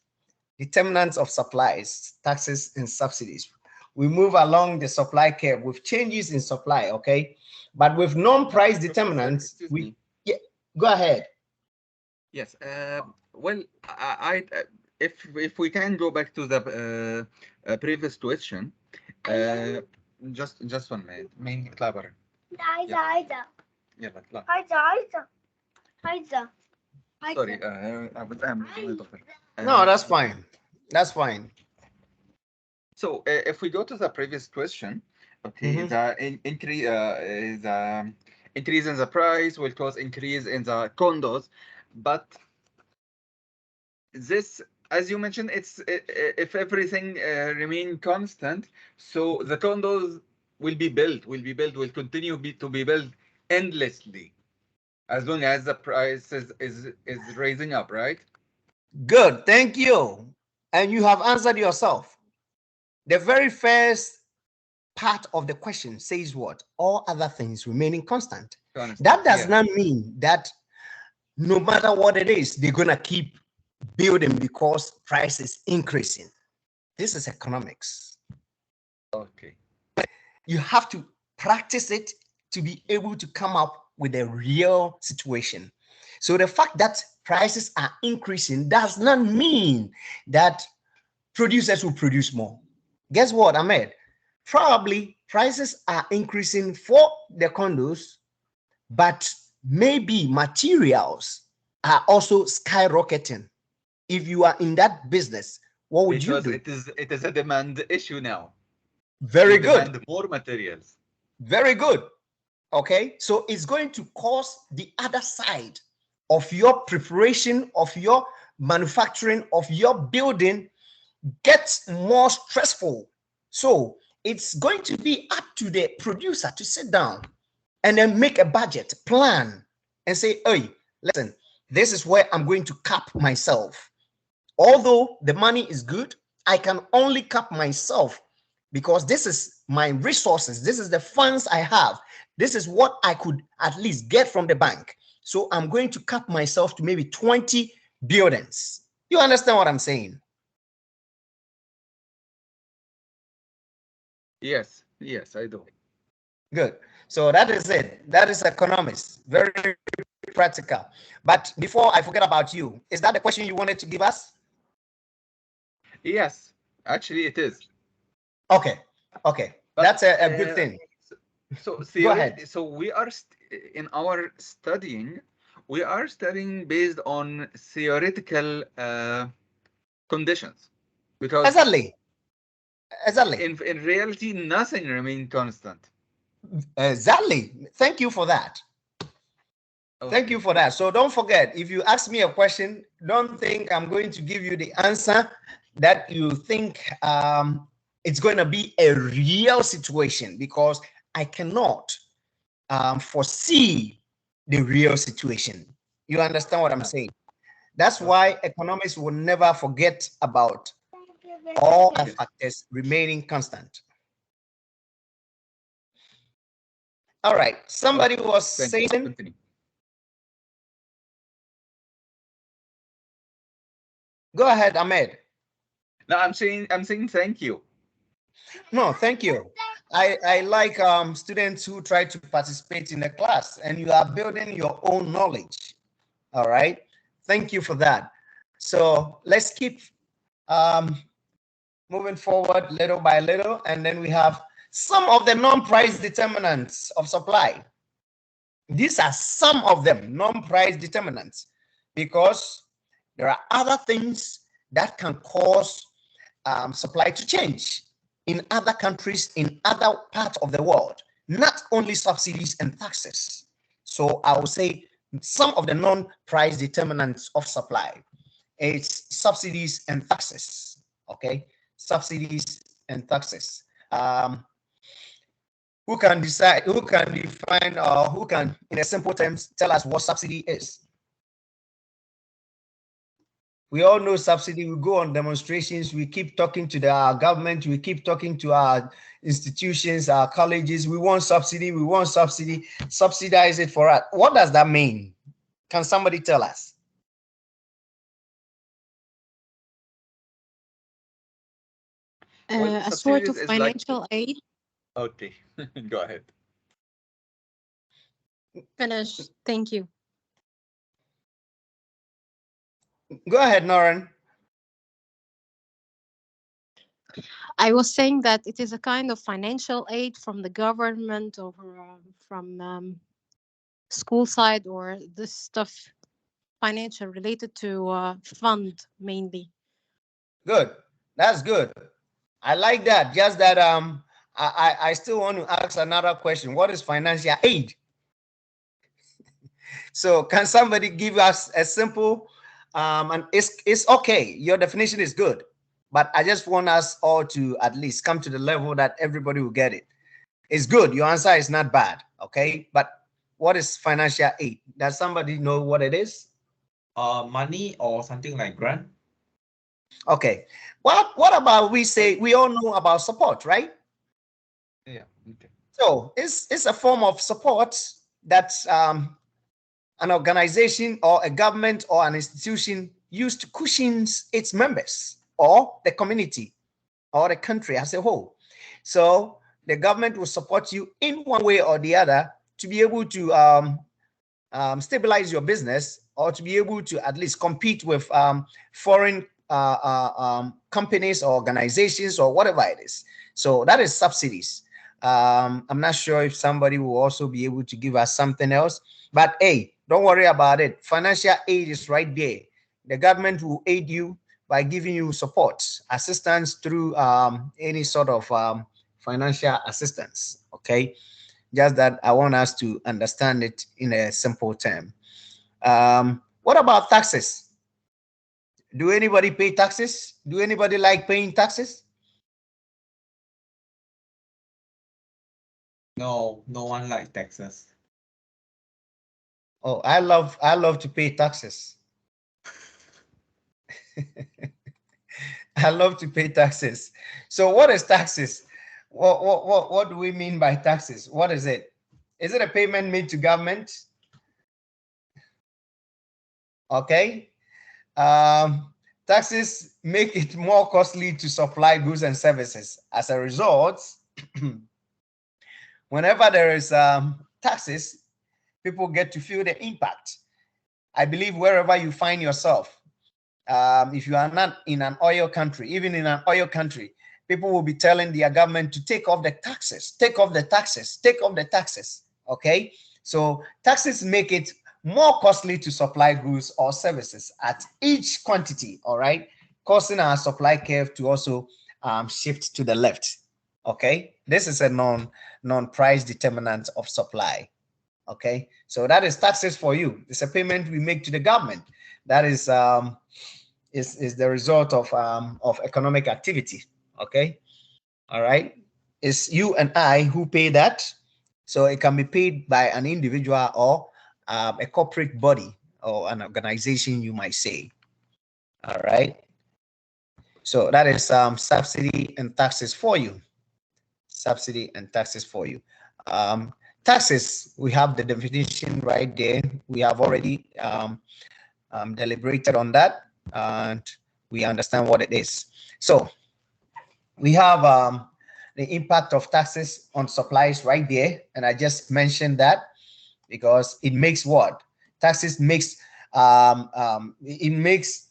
Determinants of supplies, taxes and subsidies. We move along the supply curve with changes in supply, okay? But with non-price determinants, go ahead. Yes. Well, if we can go back to the previous question, just 1 minute. مين كلابر؟ عايزة يلا اطلع. عايزة Sorry, I was No, that's fine. That's fine. So if we go to the previous question, okay, the increase in the price will cause increase in the condos, but this, as you mentioned, it's if everything remain constant, so the condos will continue to be built endlessly, as long as the price is raising up, right? Good, thank you. And you have answered yourself. The very first part of the question says what? All other things remaining constant. That does not mean that no matter what it is, they're gonna keep building because price is increasing. This is economics. Okay. You have to practice it to be able to come up with a real situation. So the fact that prices are increasing does not mean that producers will produce more. Guess what, Ahmed? Probably prices are increasing for the condos, but maybe materials are also skyrocketing. If you are in that business, what would you do? It is a demand issue now. Very We good. demand more materials. Very good. Okay, so it's going to cause the other side of your preparation, of your manufacturing, of your building gets more stressful. So it's going to be up to the producer to sit down and then make a budget plan and say, hey, listen, this is where I'm going to cap myself. Although the money is good, I can only cap myself because this is my resources. This is the funds I have. This is what I could at least get from the bank. So I'm going to cap myself to maybe 20 buildings. You understand what I'm saying? Yes, I do. Good. So that is it. That is economics. Very practical. But before I forget about you, is that the question you wanted to give us? Yes, actually it is. Okay. Okay. But, that's a good thing. So Go ahead. So we are in our studying, we are studying based on theoretical conditions, because Exactly. in reality nothing remains constant. Exactly. Thank you for that. Okay. Thank you for that. So don't forget, if you ask me a question, don't think I'm going to give you the answer that you think it's going to be a real situation, because I cannot foresee the real situation. You understand what I'm saying? That's why economists will never forget about all factors remaining constant. All right. Somebody was saying. Continue. Go ahead, Ahmed. No, I'm saying thank you. No, thank you. I like students who try to participate in the class, and you are building your own knowledge. All right. Thank you for that. So let's keep moving forward little by little, and then we have some of the non-price determinants of supply. These are some of them, non-price determinants, because there are other things that can cause supply to change in other countries, in other parts of the world, not only subsidies and taxes. So I will say some of the non-price determinants of supply is subsidies and taxes. Okay, subsidies and taxes. Who can decide, who can define, or who can, in a simple terms, tell us what subsidy is? We all know subsidy. We go on demonstrations. We keep talking to the government. We keep talking to our institutions, our colleges. We want subsidy. We want subsidy. Subsidize it for us. What does that mean? Can somebody tell us? A sort of financial aid. Okay, go ahead. Finish. Thank you. Go ahead, Noran. I was saying that it is a kind of financial aid from the government or from school side, or this stuff financial related to fund mainly. Good. That's good. I like that. Just that I still want to ask another question. What is financial aid? So can somebody give us a simple and it's okay. Your definition is good, but I just want us all to at least come to the level that everybody will get it. It's good. Your answer is not bad. Okay. But what is financial aid? Does somebody know what it is? Money or something like grant. Okay. What about we say we all know about support, right? Yeah. Okay. So it's a form of support that an organization or a government or an institution used to cushion its members or the community or the country as a whole. So the government will support you in one way or the other to be able to stabilize your business, or to be able to at least compete with foreign companies or organizations or whatever it is. So that is subsidies. I'm not sure if somebody will also be able to give us something else, but hey, don't worry about it. Financial aid is right there. The government will aid you by giving you support, assistance through any sort of financial assistance. Okay, just that I want us to understand it in a simple term. What about taxes? Do anybody pay taxes? Do anybody like paying taxes? No, no one likes taxes. Oh, I love to pay taxes. I love to pay taxes. So what is taxes? What do we mean by taxes? What is it? Is it a payment made to government? Okay. Taxes make it more costly to supply goods and services. As a result, whenever there is taxes, people get to feel the impact. I believe wherever you find yourself, if you are not in an oil country, even in an oil country, people will be telling their government to take off the taxes, take off the taxes, take off the taxes. Okay, so taxes make it more costly to supply goods or services at each quantity. All right, causing our supply curve to also shift to the left. Okay, this is a non-price determinant of supply. Okay, so that is taxes for you. It's a payment we make to the government. That is the result of economic activity. Okay, all right. It's you and I who pay that. So it can be paid by an individual or a corporate body or an organization, you might say. All right. So that is subsidy and taxes for you. Subsidy and taxes for you. Taxes, we have the definition right there. We have already deliberated on that, and we understand what it is. So we have the impact of taxes on supplies right there, and I just mentioned that because it makes what? Taxes makes it makes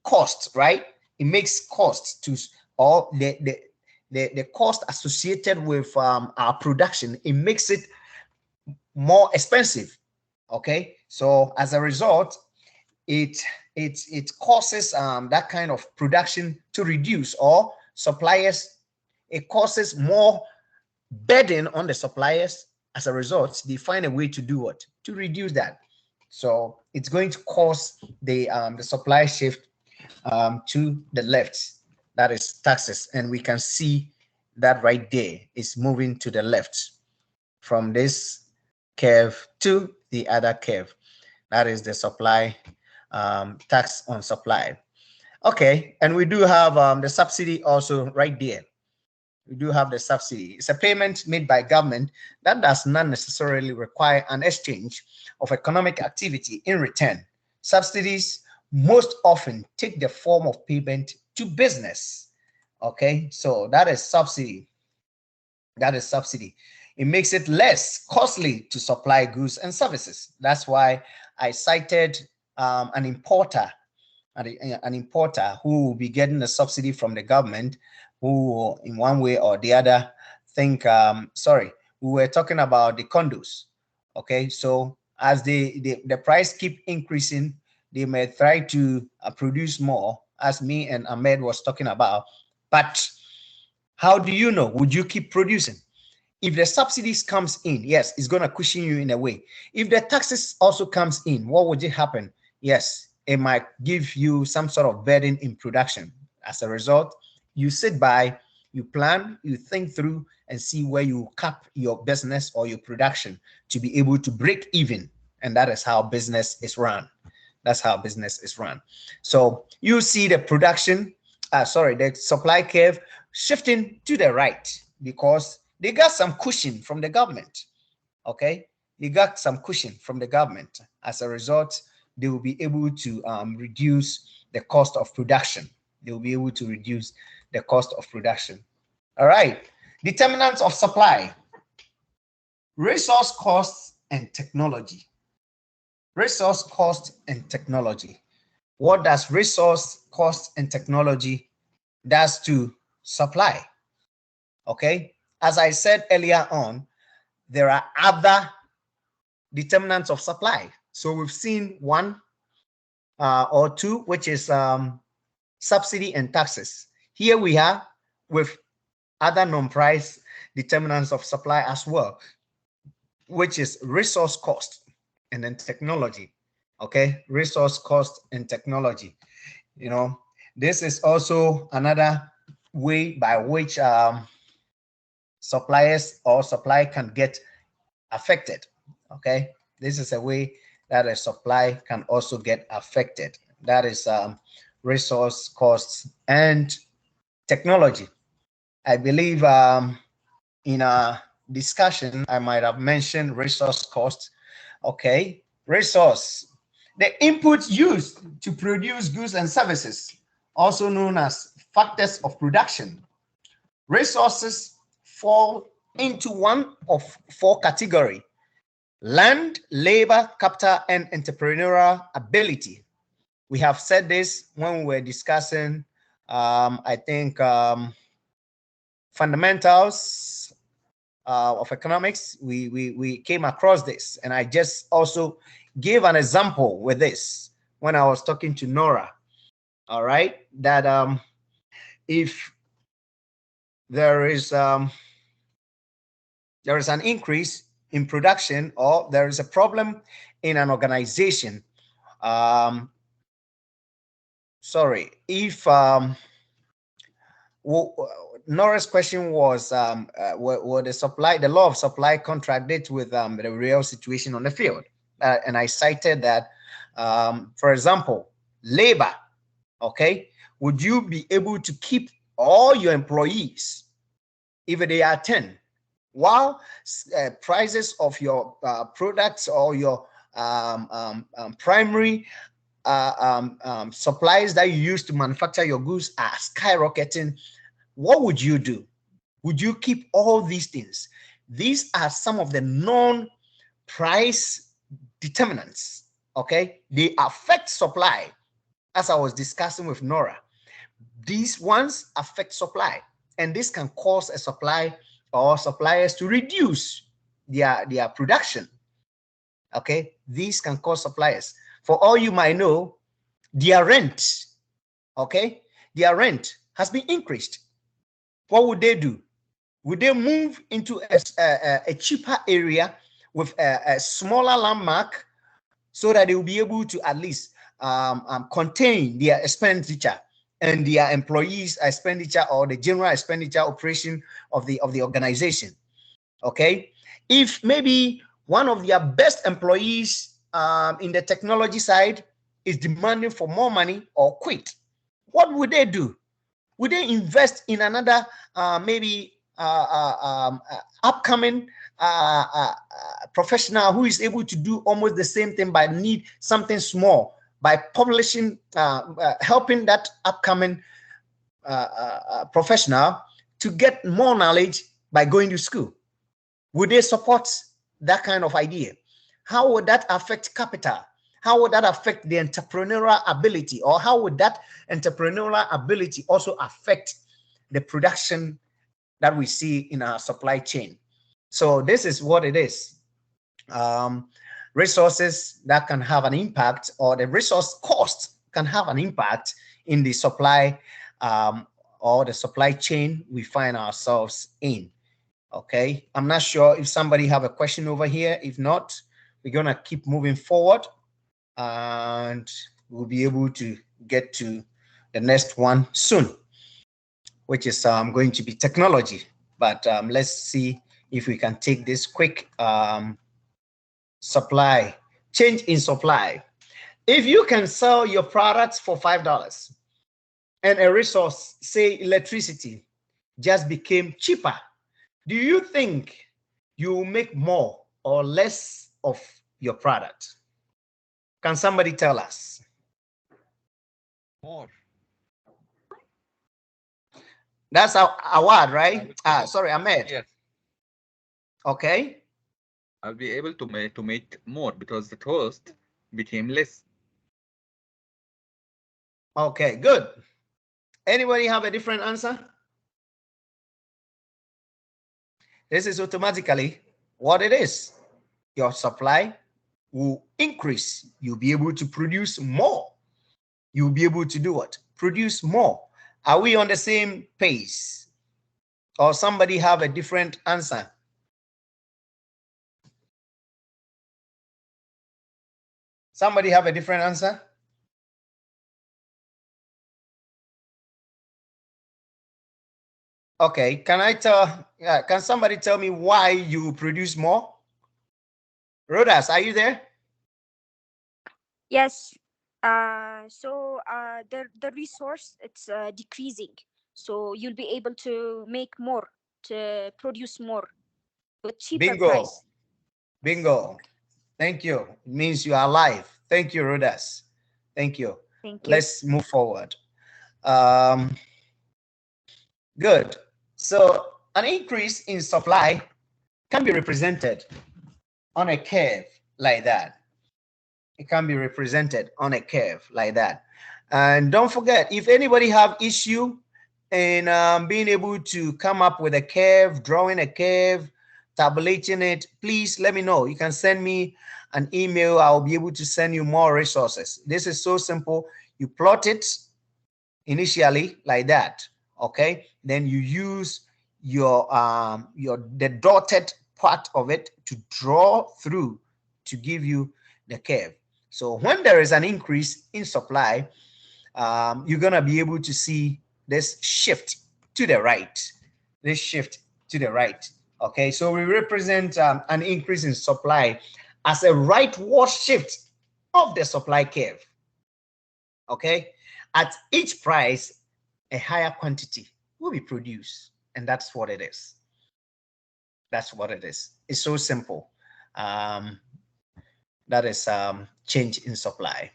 cost, right? It makes cost to all the cost associated with our production. It makes it more expensive. Okay, so as a result, it causes that kind of production to reduce, or suppliers, it causes more burden on the suppliers. As a result, they find a way to do what? To reduce that. So it's going to cause the supply shift to the left. That is taxes, and we can see that right there is moving to the left from this curve to the other curve. That is the supply tax on supply. Okay, and we do have the subsidy also right there. We do have the subsidy. It's a payment made by government that does not necessarily require an exchange of economic activity in return. Subsidies most often take the form of payment to business. Okay, so that is subsidy. That is subsidy. It makes it less costly to supply goods and services. That's why I cited an importer who will be getting a subsidy from the government, who in one way or the other think, sorry, we were talking about the condos. Okay, so as the price keep increasing, they may try to produce more, as me and Ahmed was talking about. But how do you know? Would you keep producing? If the subsidies comes in, yes, it's going to cushion you in a way. If the taxes also comes in, what would it happen? Yes, it might give you some sort of burden in production. As a result, you sit by, you plan, you think through, and see where you cap your business or your production to be able to break even. And that is how business is run. That's how business is run. So you see the production, the supply curve shifting to the right because they got some cushion from the government. Okay, they got some cushion from the government. As a result, they will be able to reduce the cost of production. They will be able to reduce the cost of production. All right, determinants of supply: resource costs and technology. Resource cost and technology. what does resource, cost, and technology does to supply. Okay, as I said earlier on, there are other determinants of supply. So we've seen one or two, which is subsidy and taxes. Here we are with other non-price determinants of supply as well, which is resource cost and then technology. Okay, resource cost and technology. You know, this is also another way by which suppliers or supply can get affected. Okay, this is a way that a supply can also get affected. That is resource costs and technology. I believe in a discussion I might have mentioned resource cost. Okay, resource, the inputs used to produce goods and services, also known as factors of production. Resources fall into one of four categories: land, labor, capital, and entrepreneurial ability. We have said this when we were discussing, I think, fundamentals of economics. We came across this, and I just also gave an example with this when I was talking to Nora. All right, that if there is an increase in production, or there is a problem in an organization, if Nora's question was will the law of supply contradict with the real situation on the field? And I cited that, for example, labor. Okay, would you be able to keep all your employees if they are 10, while prices of your products or your primary supplies that you use to manufacture your goods are skyrocketing? What would you do? Would you keep all these things? These are some of the non-price determinants. Okay, they affect supply, as I was discussing with Nora. These ones affect supply, and this can cause a supply or suppliers to reduce their production. Okay, these can cause suppliers. For all you might know, their rent, okay, their rent has been increased. What would they do? Would they move into a cheaper area with a smaller landmark so that they will be able to at least contain their expenditure and their employees' expenditure, or the general expenditure operation of the organization? Okay, if maybe one of their best employees in the technology side is demanding for more money or quit, what would they do? Would they invest in another maybe upcoming professional who is able to do almost the same thing but need something small, by publishing, helping that upcoming professional to get more knowledge by going to school? Would they support that kind of idea? How would that affect capital? How would that affect the entrepreneurial ability? Or how would that entrepreneurial ability also affect the production that we see in our supply chain? So this is what it is. Resources that can have an impact, or the resource cost can have an impact in the supply or the supply chain we find ourselves in. Okay, I'm not sure if somebody have a question over here. If not, we're gonna keep moving forward, and we'll be able to get to the next one soon, which is going to be technology. But let's see if we can take this quick. Supply, change in supply. If you can sell your products for $5 and a resource, say electricity, just became cheaper, do you think you will make more or less of your product? Can somebody tell us? More. That's our Awad, right? Sorry, Ahmed. Yes, Okay. I'll be able to make more because the cost became less. Okay, good. Anybody have a different answer? This is automatically what it is. Your supply will increase. You'll be able to produce more. You'll be able to do what? Produce more. Are we on the same pace? Or somebody have a different answer? Somebody have a different answer? Okay, can somebody tell me why you produce more? Rodas, are you there? Yes. The resource, it's decreasing. So you'll be able to make more, to produce more with cheaper Bingo. price. Bingo. Thank you. It means you are alive. Thank you, Rodas. Thank you. Thank you. Let's move forward. Good. So an increase in supply can be represented on a curve like that. It can be represented on a curve like that. And don't forget, if anybody have issue in being able to come up with a curve, drawing a curve, tabulating it, please let me know. You can send me an email. I'll be able to send you more resources. This is so simple. You plot it initially like that, okay? Then you use the dotted part of it to draw through to give you the curve. So when there is an increase in supply, you're gonna be able to see this shift to the right, this shift to the right. Okay, so we represent an increase in supply as a rightward shift of the supply curve. Okay, at each price, a higher quantity will be produced, and that's what it is. That's what it is. It's so simple. That is change in supply.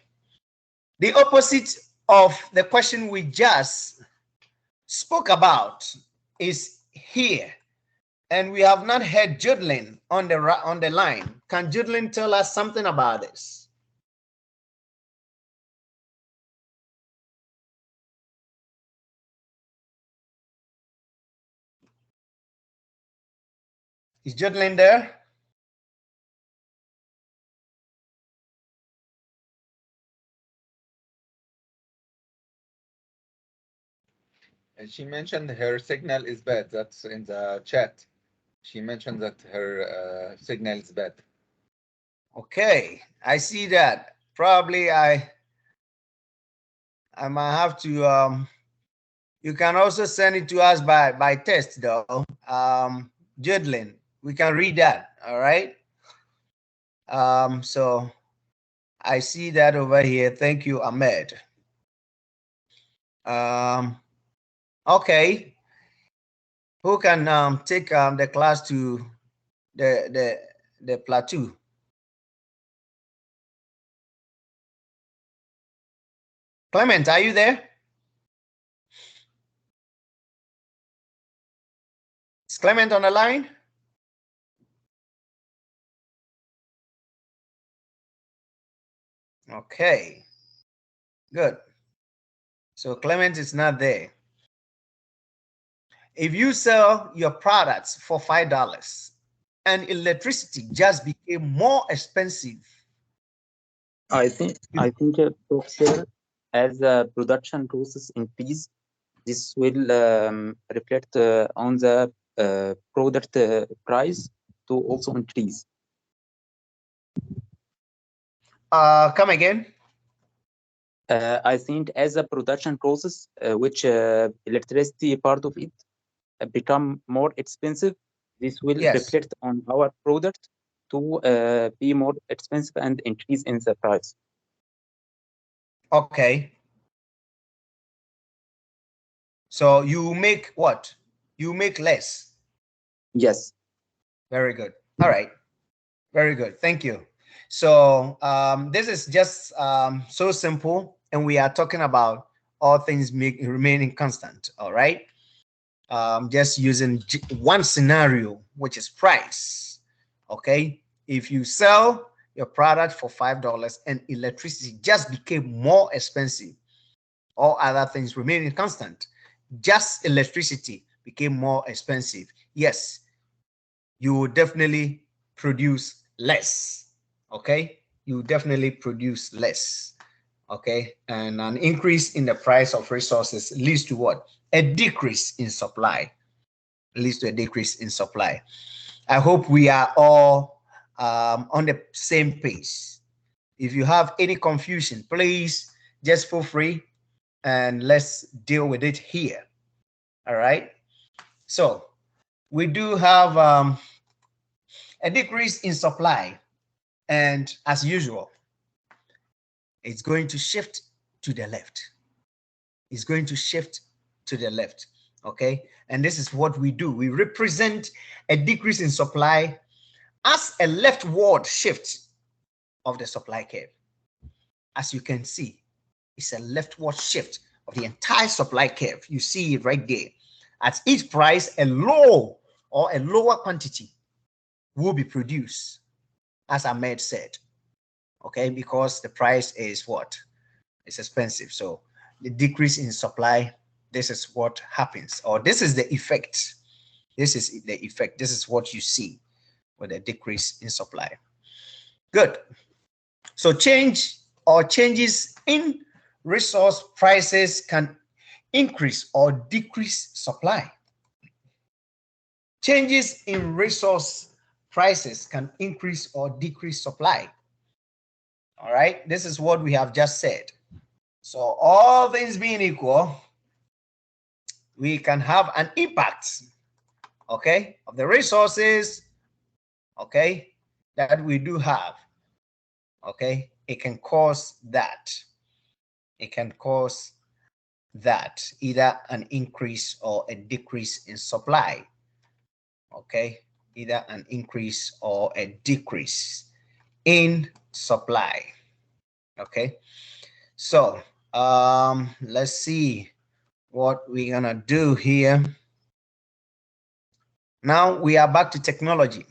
The opposite of the question we just spoke about is here, and we have not heard Judlin on the line. Can Judlin tell us something about this? Is Judlin there? And she mentioned her signal is bad. That's in the chat. She mentioned that her signal is bad. Okay, I see that. Probably I might have to you can also send it to us by text though. Judlin, we can read that. All right. So I see that over here. Thank you, Ahmed. Okay. Who can take the class to the plateau? Clement, are you there? Is Clement on the line? Okay, good. So Clement is not there. If you sell your products for $5 and electricity just became more expensive, I think Prof, as the production process increase, this will reflect on the product price to also increase. come again? I think as a production process, which electricity part of it become more expensive, this will reflect on our product to be more expensive and increase in the price. Okay. So you make what? You make less. Yes. Very good. All right. Very good. Thank you. So this is just so simple, and we are talking about all things remaining constant. All right. Just using one scenario, which is price. Okay. If you sell your product for $5 and electricity just became more expensive, all other things remaining constant, just electricity became more expensive, yes, you will definitely produce less. Okay, you definitely produce less. Okay, and an increase in the price of resources leads to what? A decrease in supply. Leads to a decrease in supply. I hope we are all on the same page. If you have any confusion, please just feel free and let's deal with it here. All right. So we do have a decrease in supply, and as usual, it's going to shift to the left. It's going to shift to the left. Okay. And this is what we do. We represent a decrease in supply as a leftward shift of the supply curve. As you can see, it's a leftward shift of the entire supply curve. You see it right there. At each price, a low or a lower quantity will be produced, as Ahmed said. Okay, because the price is what? It's expensive. So the decrease in supply, this is what happens, or this is the effect. This is the effect. This is what you see with a decrease in supply. Good. So changes in resource prices can increase or decrease supply. Changes in resource prices can increase or decrease supply. All right, this is what we have just said. So all things being equal, we can have an impact, okay, of the resources, okay, that we do have. Okay, it can cause that. It can cause that, either an increase or a decrease in supply. Okay, either an increase or a decrease in supply. Okay, so let's see what we're gonna do here. Now we are back to technology.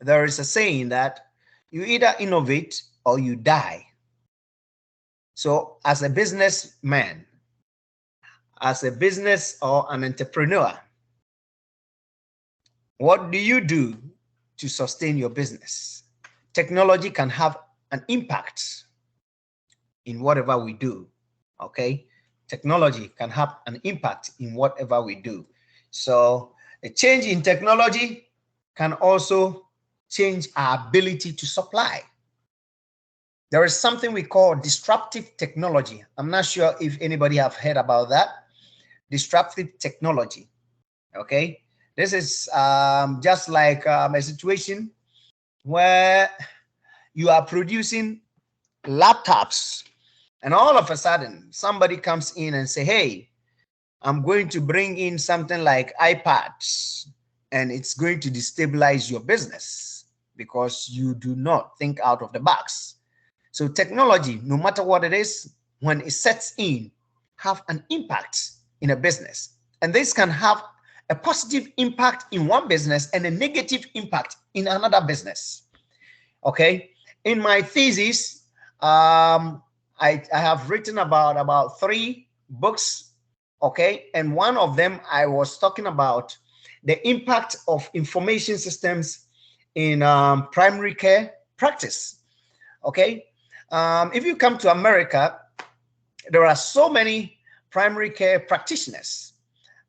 There is a saying that you either innovate or you die. So as a businessman, as a business or an entrepreneur, what do you do to sustain your business? Technology can have an impact in whatever we do. Okay, technology can have an impact in whatever we do. So a change in technology can also change our ability to supply. There is something we call disruptive technology. I'm not sure if anybody have heard about that. Disruptive technology. Okay, this is just like a situation where you are producing laptops, and all of a sudden somebody comes in and say, hey, I'm going to bring in something like iPads, and it's going to destabilize your business because you do not think out of the box. So technology, no matter what it is, when it sets in, have an impact in a business. And this can have a positive impact in one business and a negative impact in another business. Okay, in my thesis, I have written about 3 books. Okay, and one of them I was talking about the impact of information systems in primary care practice. Okay, if you come to America, there are so many primary care practitioners.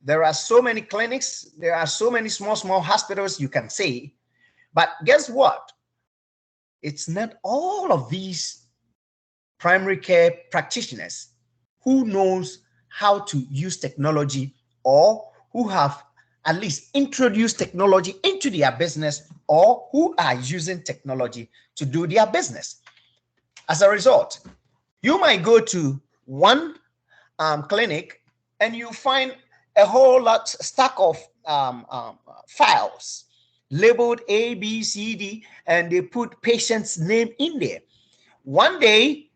There are so many clinics. There are so many small hospitals, you can say. But guess what? It's not all of these primary care practitioners who knows how to use technology, or who have at least introduced technology into their business, or who are using technology to do their business. As a result, you might go to one clinic and you find a whole stack of files labeled A, B, C, D, and they put patient's name in there. One day,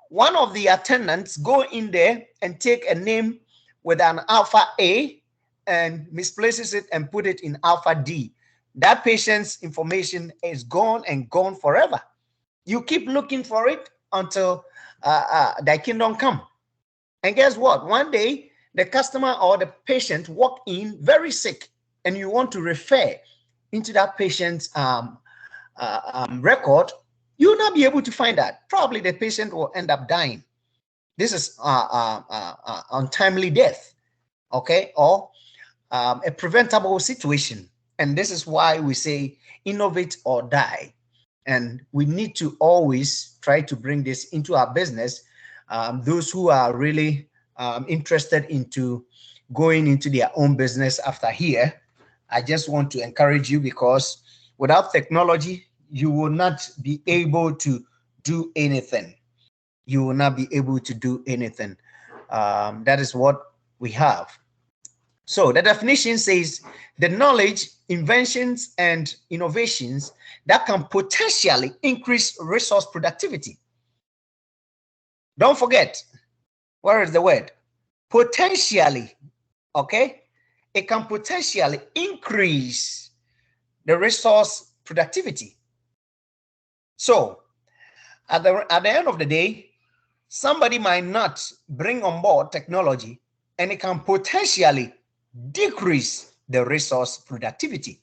one of the attendants go in there and take a name with an alpha A and misplaces it and put it in alpha D. That patient's information is gone and gone forever. You keep looking for it until thy kingdom come. And guess what? One day, the customer or the patient walk in very sick, and you want to refer into that patient's record, you will not be able to find that. Probably the patient will end up dying. This is untimely death, okay, or a preventable situation. And this is why we say innovate or die. And we need to always try to bring this into our business. Those who are really interested into going into their own business after here, I just want to encourage you, because without technology, you will not be able to do anything. You will not be able to do anything. That is what we have. So the definition says the knowledge, inventions, and innovations that can potentially increase resource productivity. Don't forget, where is the word? Potentially, okay? It can potentially increase the resource productivity. So at the end of the day, somebody might not bring on board technology, and it can potentially decrease the resource productivity.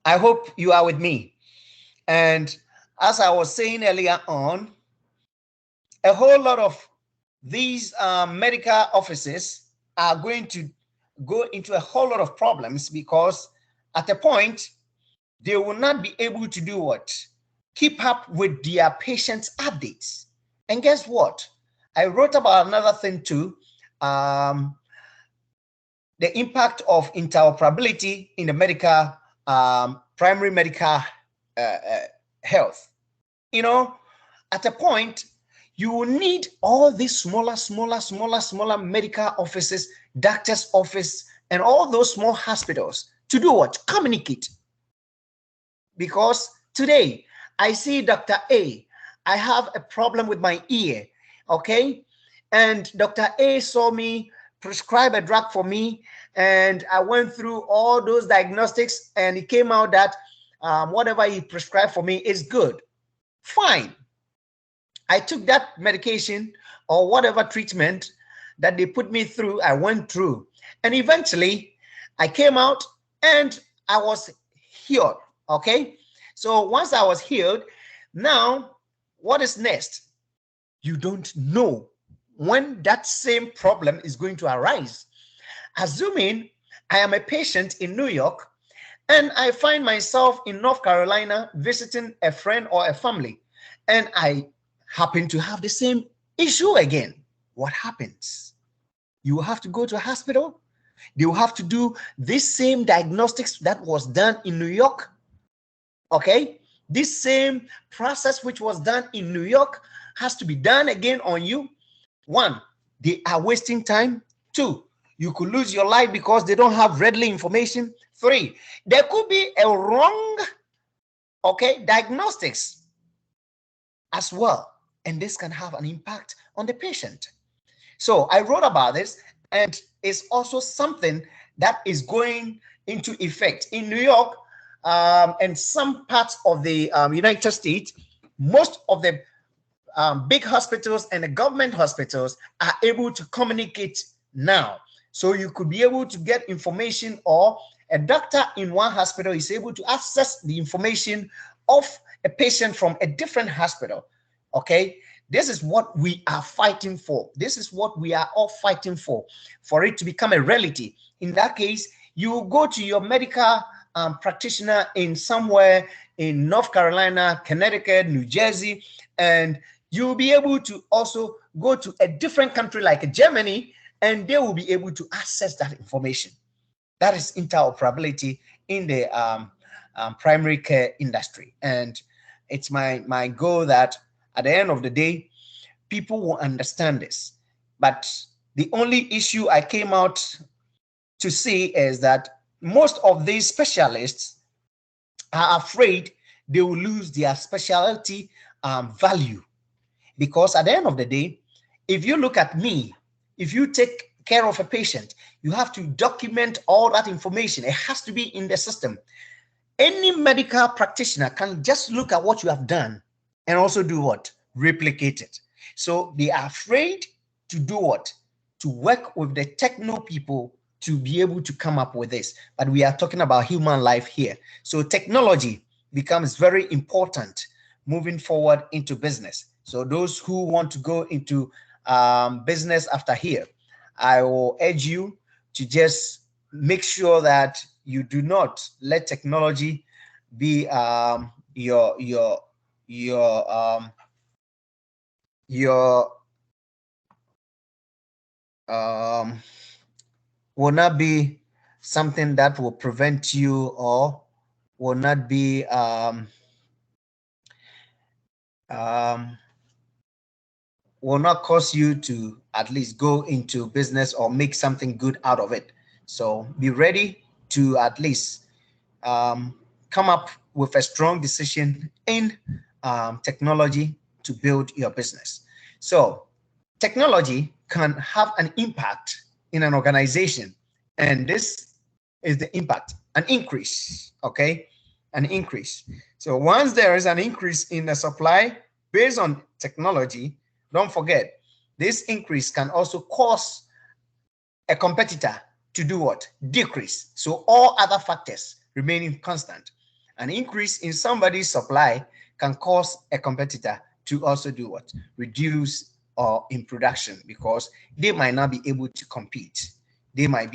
I hope you are with me. And as I was saying earlier on, a whole lot of these medical offices are going to go into a whole lot of problems, because at a point, they will not be able to do what? Keep up with their patients' updates. And guess what? I wrote about another thing too, the impact of interoperability in the medical, primary medical health. You know, at a point, you will need all these smaller medical offices, doctor's office, and all those small hospitals to do what? Communicate. Because today, I see Dr. A, I have a problem with my ear, okay? And Dr. A saw me, prescribe a drug for me, and I went through all those diagnostics, and it came out that whatever he prescribed for me is good. Fine. I took that medication or whatever treatment that they put me through, I went through. And eventually, I came out and I was healed, okay? So once I was healed, now what is next? You don't know when that same problem is going to arise. Assuming I am a patient in New York and I find myself in North Carolina visiting a friend or a family, and I happen to have the same issue again, what happens? You will have to go to a hospital. They will have to do this same diagnostics that was done in New York. Okay, this same process which was done in New York has to be done again on you. One, they are wasting time. Two, you could lose your life because they don't have readily information. Three, there could be a wrong, okay, diagnostics as well. And this can have an impact on the patient. So I wrote about this, and it's also something that is going into effect in New York and some parts of the United States. Most of the big hospitals and the government hospitals are able to communicate now. So you could be able to get information, or a doctor in one hospital is able to access the information of a patient from a different hospital. Okay, this is what we are fighting for. This is what we are all fighting for it to become a reality. In that case, you go to your medical practitioner in somewhere in North Carolina, Connecticut, New Jersey, and you'll be able to also go to a different country like Germany, and they will be able to access that information. That is interoperability in the primary care industry. And it's my goal that at the end of the day, people will understand this. But the only issue I came out to see is that most of these specialists are afraid they will lose their specialty value. Because at the end of the day, if you look at me, if you take care of a patient, you have to document all that information. It has to be in the system. Any medical practitioner can just look at what you have done and also do what? replicate it. So they are afraid to do what? To work with the techno people to be able to come up with this. But we are talking about human life here. So technology becomes very important moving forward into business. So those who want to go into business after here, I will urge you to just make sure that you do not let technology be will not be something that will prevent you or will not be will not cause you to at least go into business or make something good out of it. So be ready to at least come up with a strong decision in technology to build your business. So technology can have an impact in an organization, and this is the impact, an increase, okay? An increase. So once there is an increase in the supply based on technology, don't forget, this increase can also cause a competitor to do what? Decrease. So all other factors remaining constant. An increase in somebody's supply can cause a competitor to also do what? Reduce or in production, because they might not be able to compete. They might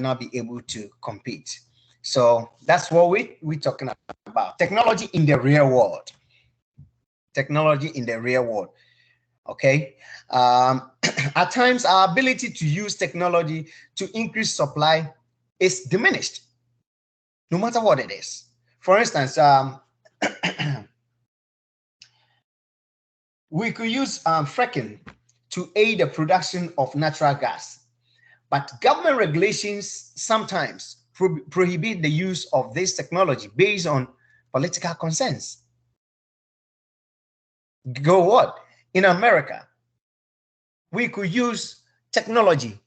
not be able to compete. So that's what we're talking about. Technology in the real world. Technology in the real world. Okay. At times, our ability to use technology to increase supply is diminished, no matter what it is. For instance, we could use fracking to aid the production of natural gas, but government regulations sometimes prohibit the use of this technology based on political concerns. Go what? In America, we could use technology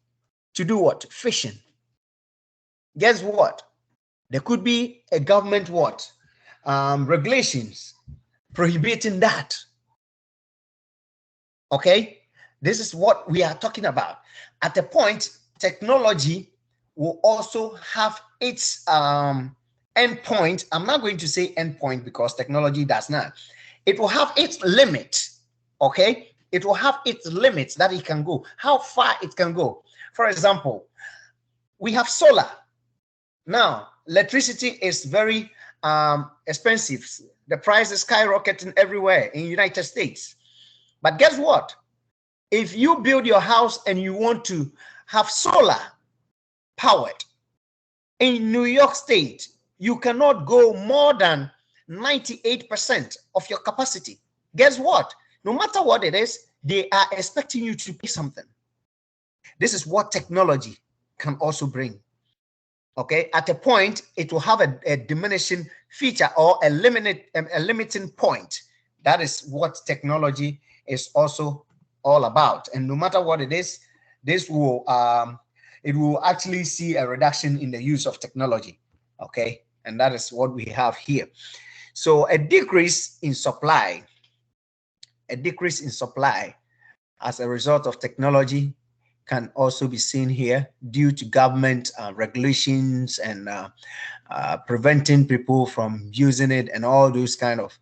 to do what? Fishing. Guess what? There could be a government what? Regulations prohibiting that. Okay, this is what we are talking about. At a point, technology will also have its endpoint. I'm not going to say endpoint because technology does not. It will have its limit. Okay, it will have its limits that it can go, how far it can go. For example, we have solar. Now, electricity is very expensive. The price is skyrocketing everywhere in the United States. But guess what? If you build your house and you want to have solar powered, in New York State, you cannot go more than 98% of your capacity. Guess what? No matter what it is, they are expecting you to pay something. This is what technology can also bring. Okay, at a point, it will have a diminishing feature or a limiting point. That is what technology is also all about. And no matter what it is, this will it will actually see a reduction in the use of technology. Okay, and that is what we have here. So a decrease in supply as a result of technology can also be seen here due to government regulations and preventing people from using it and all those kind of,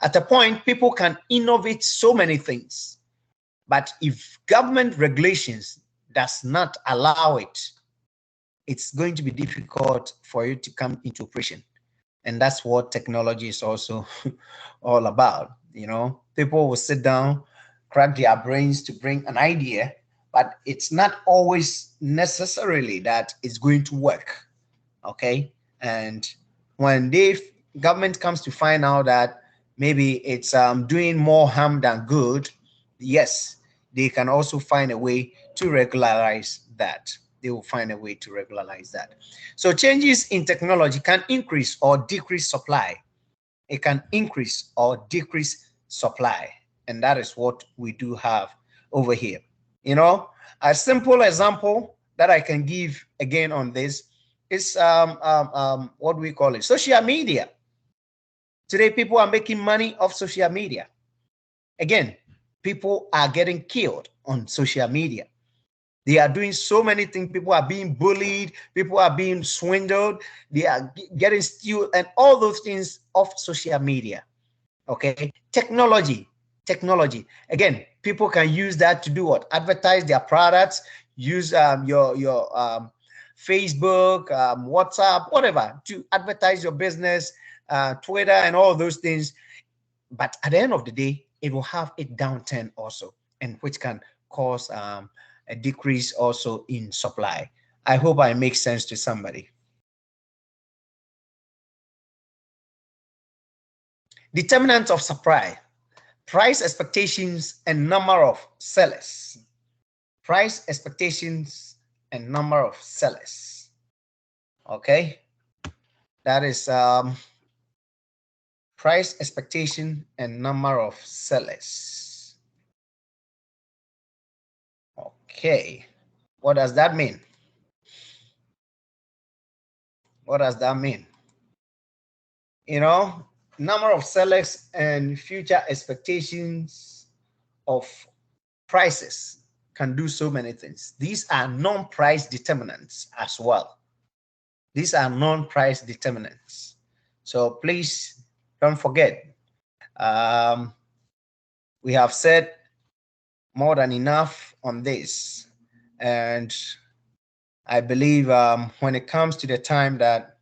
at a point, people can innovate so many things. But if government regulations does not allow it, it's going to be difficult for you to come into operation. And that's what technology is also all about. People will sit down, crack their brains to bring an idea, but it's not always necessarily that it's going to work. Okay. And when government comes to find out that maybe it's doing more harm than good, yes, they can also find a way to regularize that. They will find a way to regularize that. So changes in technology can increase or decrease supply. It can increase or decrease supply. And that is what we do have over here. A simple example that I can give again on this is what we call it, social media. Today, people are making money off social media. Again, people are getting killed on social media. They are doing so many things. People are being bullied. People are being swindled. They are getting steal and all those things off social media. Okay, technology. Again, people can use that to do what? Advertise their products. Use your Facebook, WhatsApp, whatever, to advertise your business, Twitter, and all those things. But at the end of the day, it will have a downturn also, and which can cause a decrease also in supply. I hope I make sense to somebody. Determinants of supply: price expectations and number of sellers. Price expectations and number of sellers. Okay, that is price expectation and number of sellers. Okay, what does that mean? What does that mean? You know, number of sellers and future expectations of prices can do so many things. These are non-price determinants as well. These are non-price determinants. So please don't forget, we have said more than enough on this. And I believe when it comes to the time that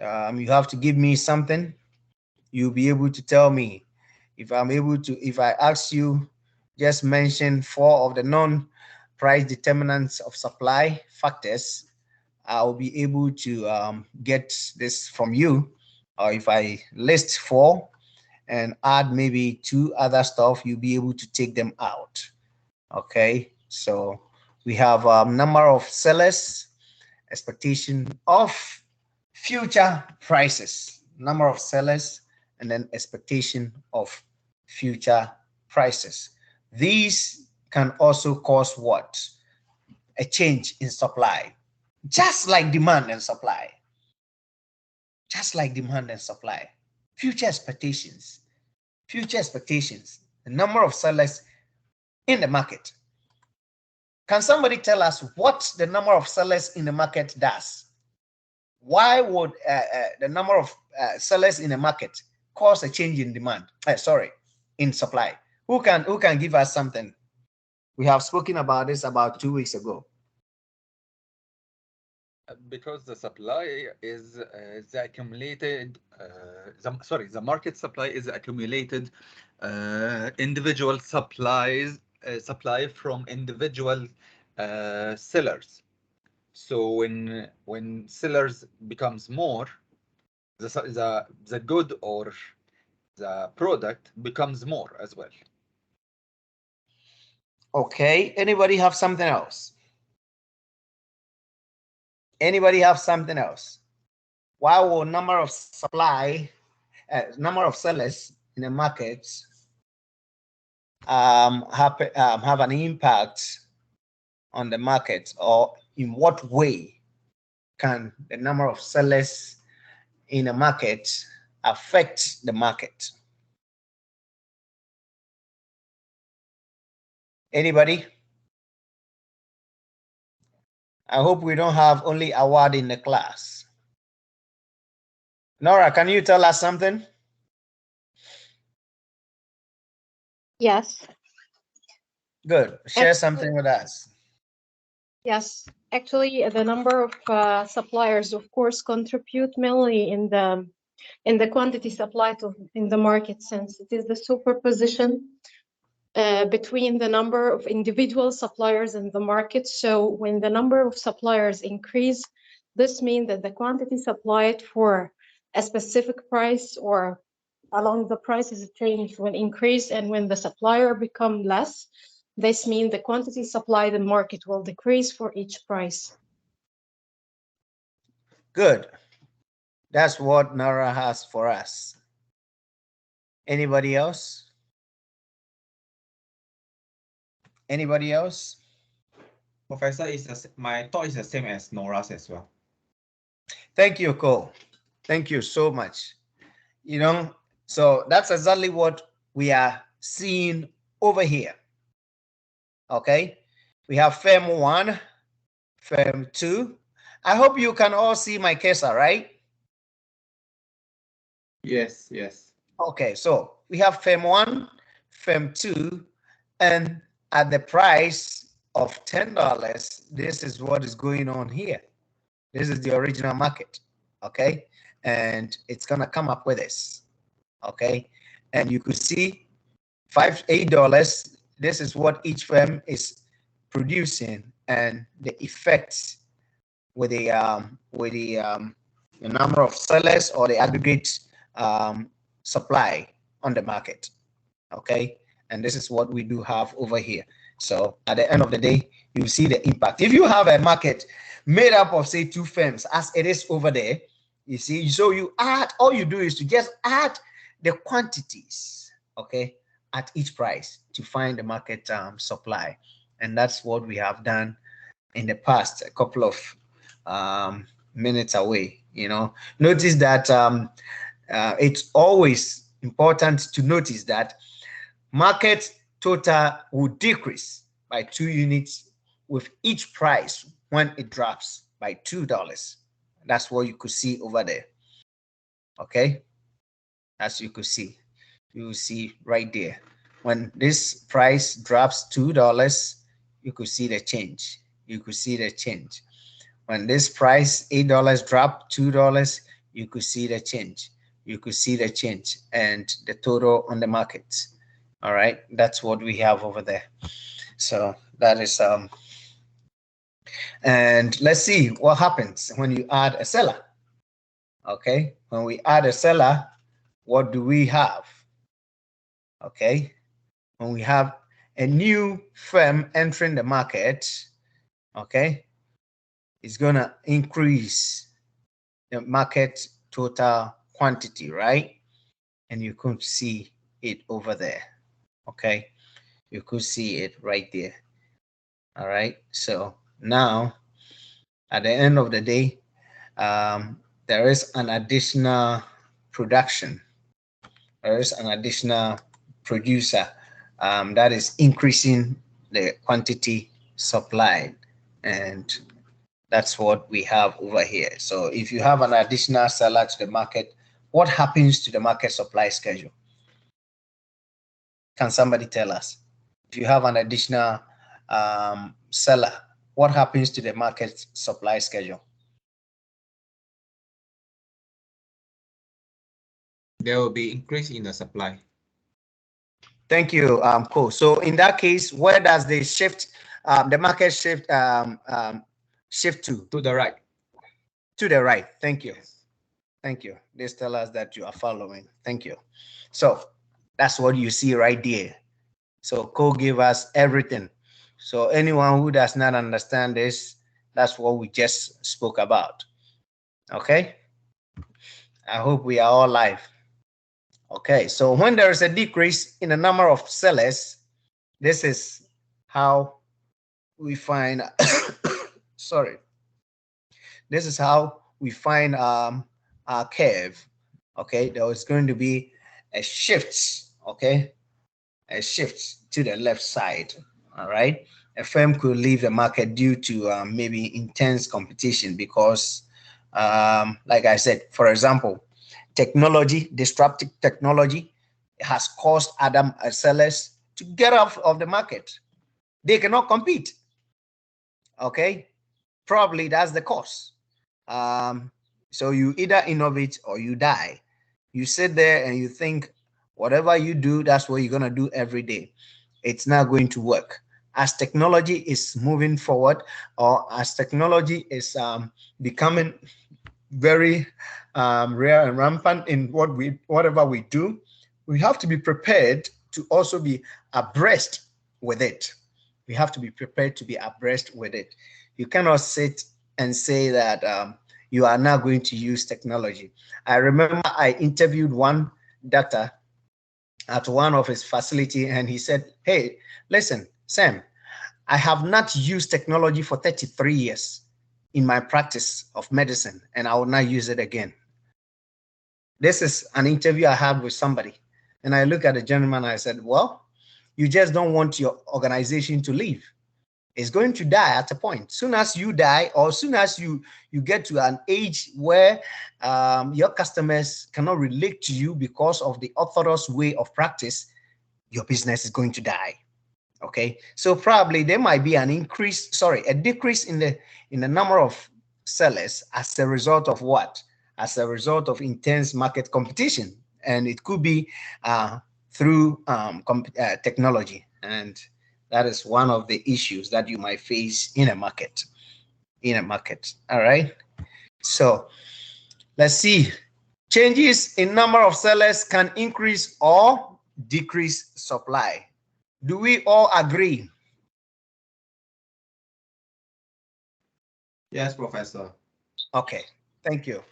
you have to give me something, you'll be able to tell me. If I'm able to, if I ask you, just mention 4 of the non-price determinants of supply factors, I'll be able to get this from you. Or if I list 4 and add maybe 2 other stuff, you'll be able to take them out. Okay, so we have number of sellers, expectation of future prices, number of sellers, and then expectation of future prices. These can also cause what? A change in supply, just like demand and supply. Just like demand and supply. Future expectations, the number of sellers in the market. Can somebody tell us what the number of sellers in the market does? Why would the number of sellers in the market cause a change in demand? In supply. Who can give us something? We have spoken about this about 2 weeks ago. Because the supply is the accumulated, the market supply is accumulated individual supplies, supply from individual sellers. So when sellers becomes more, the good or the product becomes more as well. Okay, anybody have something else? Anybody have something else? Why will number of supply, number of sellers in the market have an impact on the market, or in what way can the number of sellers in a market affect the market? Anybody? I hope we don't have only award in the class. Nora, can you tell us something? Yes. Good. Share something with us. Yes, actually, the number of suppliers, of course, contribute mainly in the quantity supply in the market, since it is the superposition between the number of individual suppliers in the market. So when the number of suppliers increase, this means that the quantity supplied for a specific price or along the prices change will increase, and when the supplier become less, this means the quantity supplied in the market will decrease for each price. Good. That's what Nora has for us. Anybody else? Anybody else? Professor, my thought is the same as Nora's as well. Thank you, Cole. Thank you so much. You know, so that's exactly what we are seen over here. Okay, we have firm 1, firm 2. I hope you can all see my cursor, right? Yes, yes. Okay, so we have firm 1, firm 2, and at the price of $10, this is what is going on here. This is the original market, okay? And it's gonna come up with this, okay? And you could see $8. This is what each firm is producing, and the effects with the number of sellers or the aggregate supply on the market. Okay, and this is what we do have over here. So at the end of the day, you see the impact. If you have a market made up of say 2 firms, as it is over there, you see, so you add, all you do is to just add the quantities, okay, at each price to find the market supply. And that's what we have done in the past, a couple of minutes away. You know, notice that it's always important to notice that market total will decrease by 2 units with each price when it drops by $2. That's what you could see over there. Okay, as you could see, you will see right there. When this price drops $2, you could see the change. You could see the change. When this price $8 drop $2, you could see the change. You could see the change and the total on the market. All right, that's what we have over there. So that is and let's see what happens when you add a seller. Okay, when we add a seller, what do we have? Okay, when we have a new firm entering the market, okay, it's gonna increase the market total quantity, right? And you could see it over there. Okay, you could see it right there. All right, so now at the end of the day, there is an additional production. There is an additional producer that is increasing the quantity supplied, and that's what we have over here. So if you have an additional seller to the market, what happens to the market supply schedule? Can somebody tell us? If you have an additional seller, what happens to the market supply schedule? There will be increase in the supply. Thank you, Cole. So in that case, where does the shift, the market shift, shift to? To the right. To the right. Thank you. Thank you. This tells us that you are following. Thank you. So that's what you see right there. So Cole gave us everything. So anyone who does not understand this, that's what we just spoke about. Okay. I hope we are all live. Okay, so when there is a decrease in the number of sellers, this is how we find, sorry, this is how we find our curve. Okay, there is going to be a shift, okay, a shift to the left side. All right, a firm could leave the market due to maybe intense competition because, like I said, for example, technology, disruptive technology has caused other sellers to get off of the market. They cannot compete. Okay, probably that's the cause. So you either innovate or you die. You sit there and you think whatever you do, that's what you're gonna do every day. It's not going to work. As technology is moving forward, or as technology is becoming very rare and rampant in whatever we do, we have to be prepared to also be abreast with it. We have to be prepared to be abreast with it. You cannot sit and say that you are not going to use technology. I remember I interviewed one doctor at one of his facility, and he said, "Hey, listen, Sam, I have not used technology for 33 years in my practice of medicine, and I will not use it again." This is an interview I had with somebody. And I look at the gentleman, I said, well, you just don't want your organization to leave. It's going to die at a point. Soon as you die, or soon as you get to an age where your customers cannot relate to you because of the orthodox way of practice, your business is going to die. Okay, so probably there might be a decrease in the number of sellers as a result of what? As a result of intense market competition, and it could be through technology, and that is one of the issues that you might face in a market. All right. So let's see. Changes in number of sellers can increase or decrease supply. Do we all agree? Yes, Professor. Okay, thank you.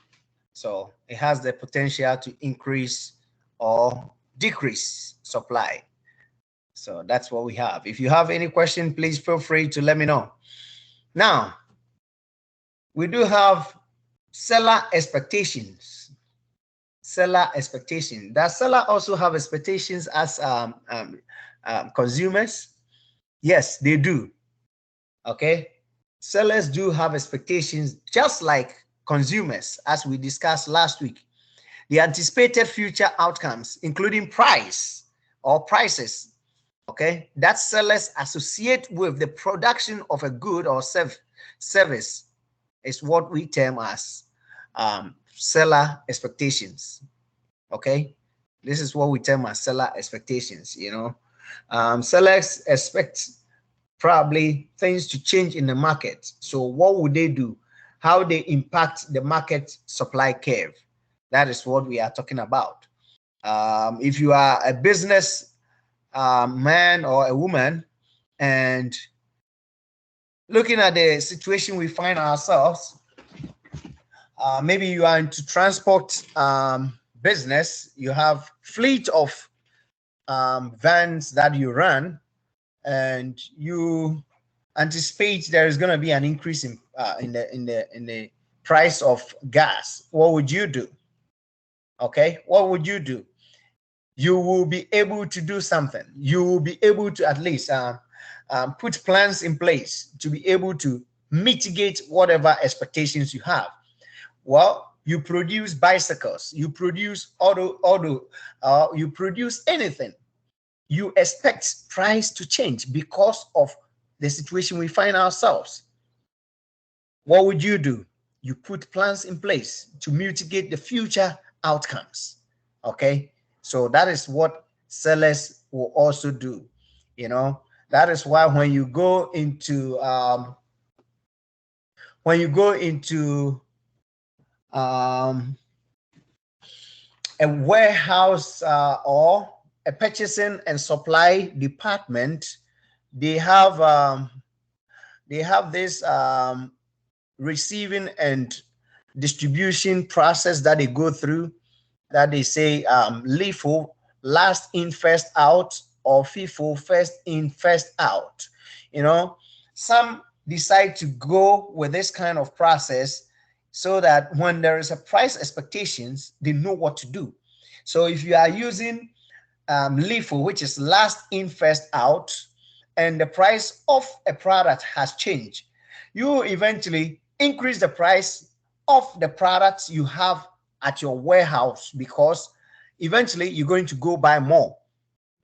So it has the potential to increase or decrease supply. So that's what we have. If you have any question, please feel free to let me know. Now, we do have seller expectations. Seller expectation. Does seller also have expectations as consumers? Yes, they do. Okay. Sellers do have expectations just like consumers, as we discussed last week. The anticipated future outcomes, including price or prices, okay, that sellers associate with the production of a good or service is what we term as seller expectations. Okay, this is what we term as seller expectations. You know, sellers expect probably things to change in the market. So what would they do? How they impact the market supply curve? That is what we are talking about. If you are a business man or a woman and looking at the situation we find ourselves, maybe you are into transport business, you have fleet of vans that you run, and you anticipate there is going to be an increase in the price of gas. What would you do? Okay, what would you do? You will be able to do something. You will be able to at least put plans in place to be able to mitigate whatever expectations you have. Well, you produce bicycles, you produce you produce anything. You expect price to change because of the situation we find ourselves. What would you do? You put plans in place to mitigate the future outcomes. Okay, so that is what sellers will also do. You know, that is why when you go into a warehouse or a purchasing and supply department, they have this receiving and distribution process that they go through, that they say LIFO, last in first out, or FIFO, first in first out. You know, some decide to go with this kind of process so that when there is a price expectations, they know what to do. So if you are using LIFO, which is last in first out, and the price of a product has changed, you eventually increase the price of the products you have at your warehouse, because eventually you're going to go buy more.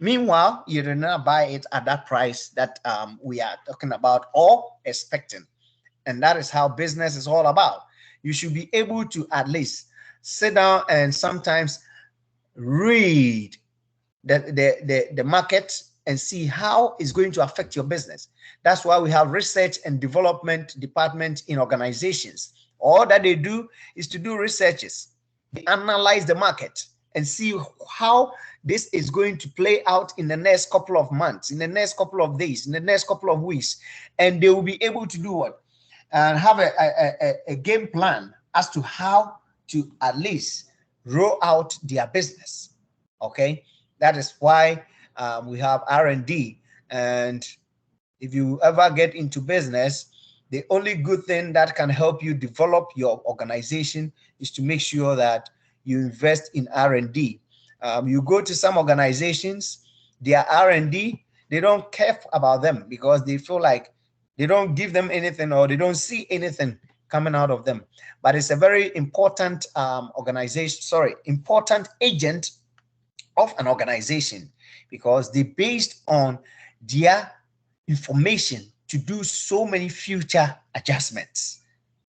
Meanwhile, you did not buy it at that price that we are talking about or expecting. And that is how business is all about. You should be able to at least sit down and sometimes read the market and see how it's going to affect your business. That's why we have research and development departments in organizations. All that they do is to do researches. They analyze the market and see how this is going to play out in the next couple of months, in the next couple of days, in the next couple of weeks. And they will be able to do what? And have a game plan as to how to at least roll out their business. Okay, that is why we have R&D. And if you ever get into business, the only good thing that can help you develop your organization is to make sure that you invest in R&D. You go to some organizations, their R&D, they don't care about them because they feel like they don't give them anything or they don't see anything coming out of them. But it's a very important important agent of an organization because they based on their information to do so many future adjustments.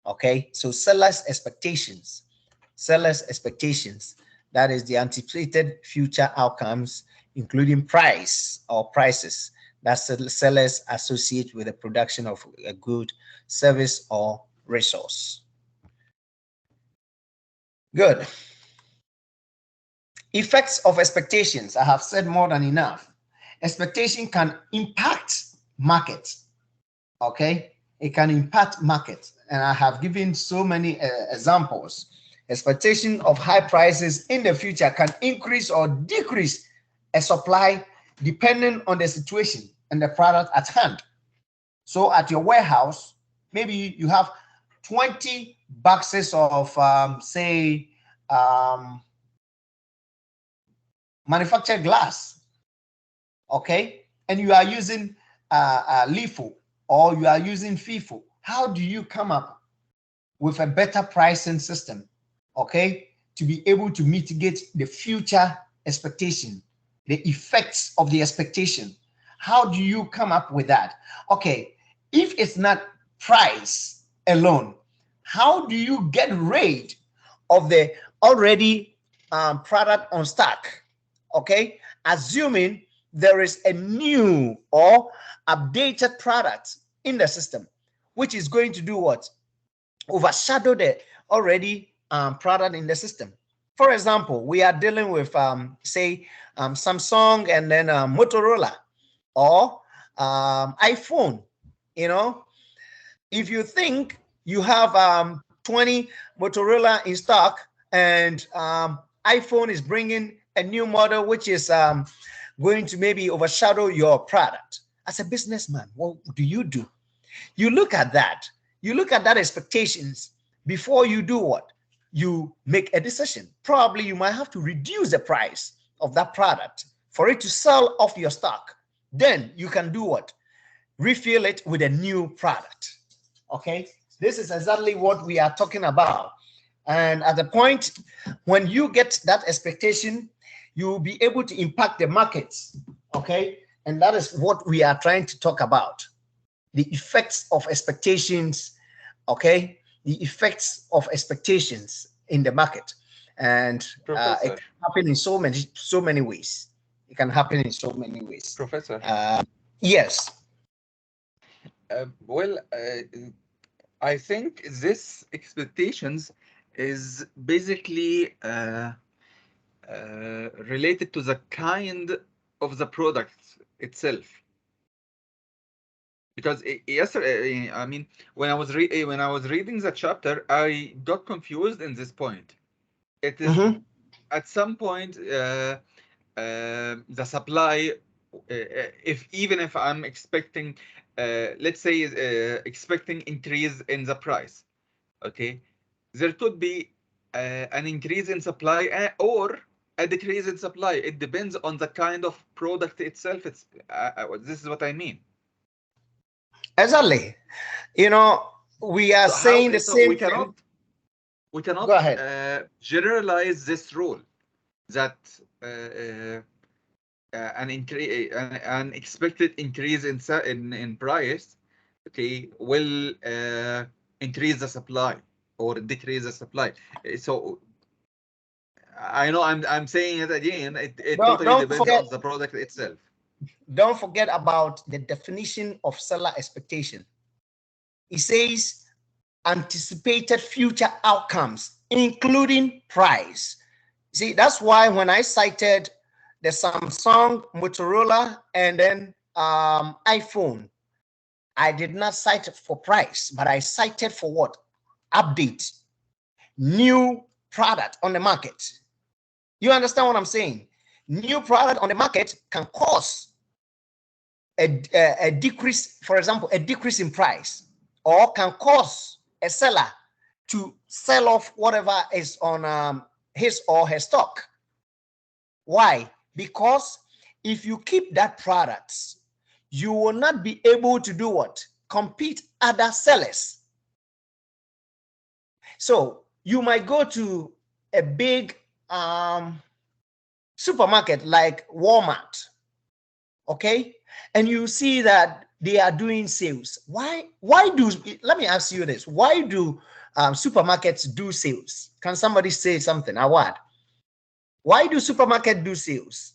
Okay, so sellers' expectations, that is the anticipated future outcomes, including price or prices that sellers associate with the production of a good, service, or resource. Good. Effects of expectations. I have said more than enough. Expectation can impact markets. Okay, it can impact markets, and I have given so many examples. Expectation of high prices in the future can increase or decrease a supply depending on the situation and the product at hand. So at your warehouse, maybe you have 20 boxes of manufactured glass, okay, and you are using LIFO or you are using FIFO. How do you come up with a better pricing system, okay, to be able to mitigate the future expectation, the effects of the expectation? How do you come up with that? Okay, if it's not price alone, how do you get rid of the already product on stock? Okay, assuming there is a new or updated product in the system, which is going to do what? Overshadow the already product in the system. For example, we are dealing with Samsung and then Motorola or iPhone. You know, if you think you have 20 Motorola in stock and iPhone is bringing a new model which is going to maybe overshadow your product, as a businessman, what do? You look at that. You look at that expectations before you do what? You make a decision. Probably you might have to reduce the price of that product for it to sell off your stock. Then you can do what? Refill it with a new product. Okay, this is exactly what we are talking about. And at the point when you get that expectation, you will be able to impact the markets. Okay, and that is what we are trying to talk about. The effects of expectations, okay? The effects of expectations in the market. And it can happen in so many ways. It can happen in so many ways. Professor. Yes. Well, I think this expectations is basically related to the kind of the product itself. Because yesterday, I mean, when I was reading the chapter, I got confused in this point. It is at some point the supply, even if I'm expecting, let's say, expecting increase in the price, okay, there could be an increase in supply or a decrease in supply. It depends on the kind of product itself. It's this is what I mean. Exactly. You know, we are saying the same we cannot, thing. We cannot Go ahead. Generalize this rule that an expected increase in price, okay, will increase the supply or decrease the supply. So I know I'm saying it again. It totally depends on the product itself. Don't forget about the definition of seller expectation. It says anticipated future outcomes, including price. See, that's why when I cited the Samsung, Motorola, and then iPhone, I did not cite it for price, but I cited for what? Update, new product on the market. You understand what I'm saying? New product on the market can cause a decrease, for example, a decrease in price, or can cause a seller to sell off whatever is on his or her stock. Why? Because if you keep that products, you will not be able to do what? Compete other sellers. So you might go to a big supermarket like Walmart, okay, and you see that they are doing sales. Why do, let me ask you this, why do supermarkets do sales? Can somebody say something? Awad, why do supermarkets do sales?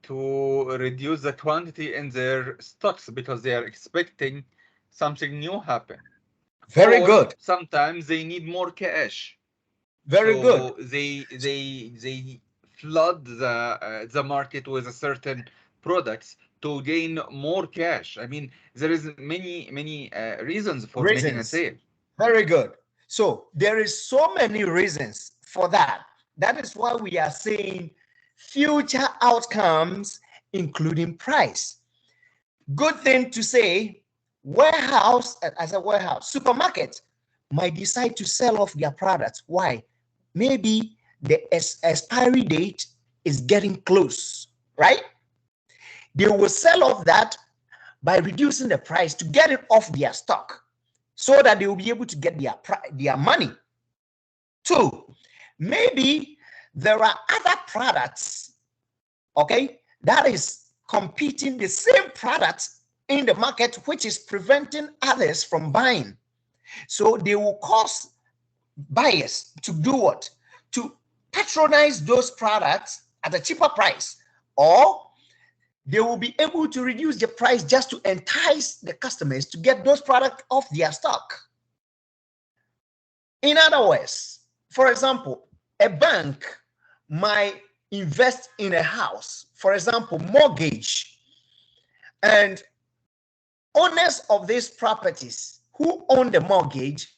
To reduce the quantity in their stocks because they are expecting something new happen. Very Or good. sometimes they need more cash. Very So good. they flood the market with a certain products to gain more cash. I mean, there is many reasons for making a sale. Very good. So there is so many reasons for that. That is why we are saying future outcomes, including price. Good thing to say, warehouse, as a warehouse, supermarket might decide to sell off their products. Why? Maybe the expiry date is getting close, right? They will sell off that by reducing the price to get it off their stock so that they will be able to get their money. Two, maybe there are other products, okay, that is competing the same products in the market, which is preventing others from buying. So they will cause buyers to do what? To patronize those products at a cheaper price, or they will be able to reduce the price just to entice the customers to get those products off their stock. In other words, for example, a bank might invest in a house, for example, mortgage, and owners of these properties who own the mortgage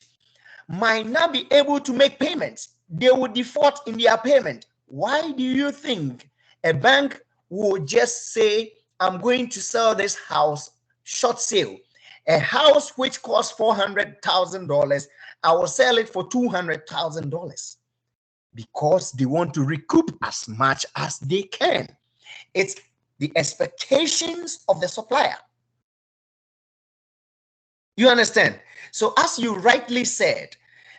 might not be able to make payments. They will default in their payment. Why do you think a bank will just say, I'm going to sell this house short sale? A house which costs $400,000, I will sell it for $200,000 because they want to recoup as much as they can. It's the expectations of the supplier. You understand? So as you rightly said,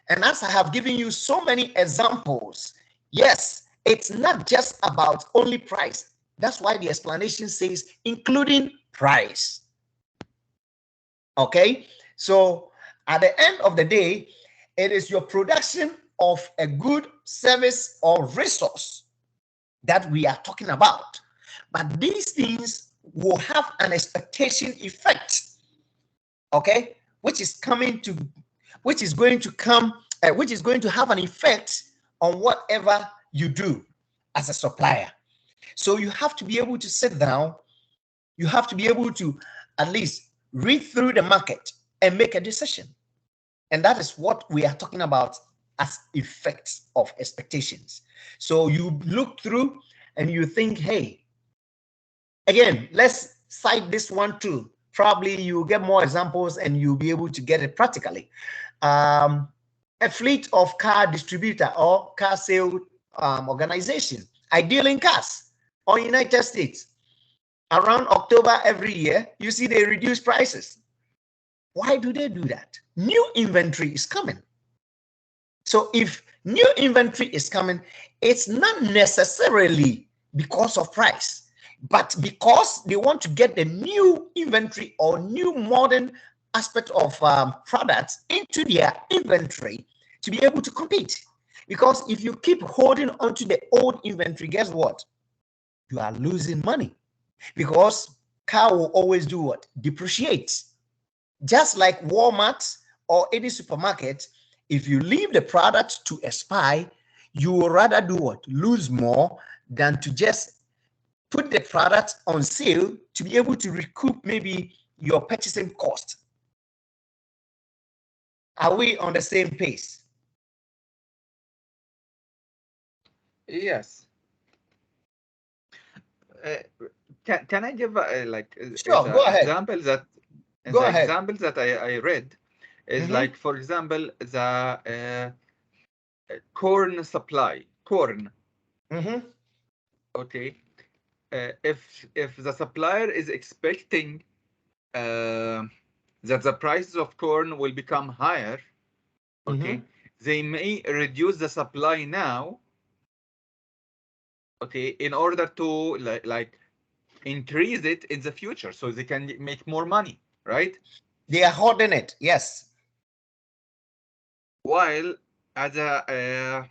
and as I have given you so many examples, yes, it's not just about only price. That's why the explanation says including price. Okay, so at the end of the day, it is your production of a good service or resource that we are talking about. But these things will have an expectation effect, okay, which is going to have an effect on whatever you do as a supplier. So you have to be able to sit down, you have to be able to at least read through the market and make a decision. And that is what we are talking about as effects of expectations. So you look through and you think, hey, again, let's cite this one too. Probably you'll get more examples and you'll be able to get it practically. A fleet of car distributor or car sale organization. I deal in cars on United States. Around October every year, you see they reduce prices. Why do they do that? New inventory is coming. So if new inventory is coming, it's not necessarily because of price, but because they want to get the new inventory or new modern aspect of products into their inventory to be able to compete. Because if you keep holding onto the old inventory, guess what? You are losing money, because car will always do what? Depreciate. Just like Walmart or any supermarket, if you leave the product to expire, you will rather do what? Lose more than to just put the product on sale to be able to recoup maybe your purchasing cost. Are we on the same pace? Yes. Can I give Sure, go ahead. examples that examples that I read is like, for example, the corn supply. Corn Mm-hmm. Okay, if the supplier is expecting that the prices of corn will become higher, okay, they may reduce the supply now, okay, in order to like increase it in the future so they can make more money, right? They are holding it, yes. While as the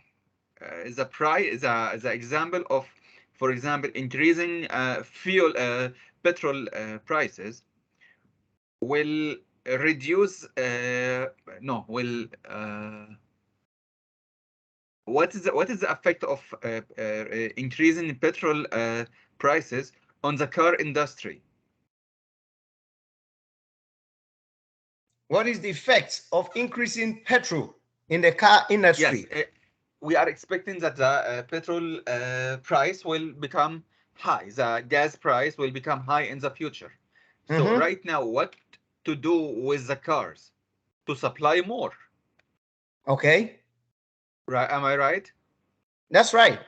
price, the example of, for example, increasing fuel, petrol prices will reduce, no, will, what is the effect of increasing petrol prices on the car industry? What is the effect of increasing petrol in the car industry? Yes, we are expecting that the petrol price will become high, the gas price will become high in the future. So right now, what to do with the cars? To supply more. Okay. Right? Am I right? That's right.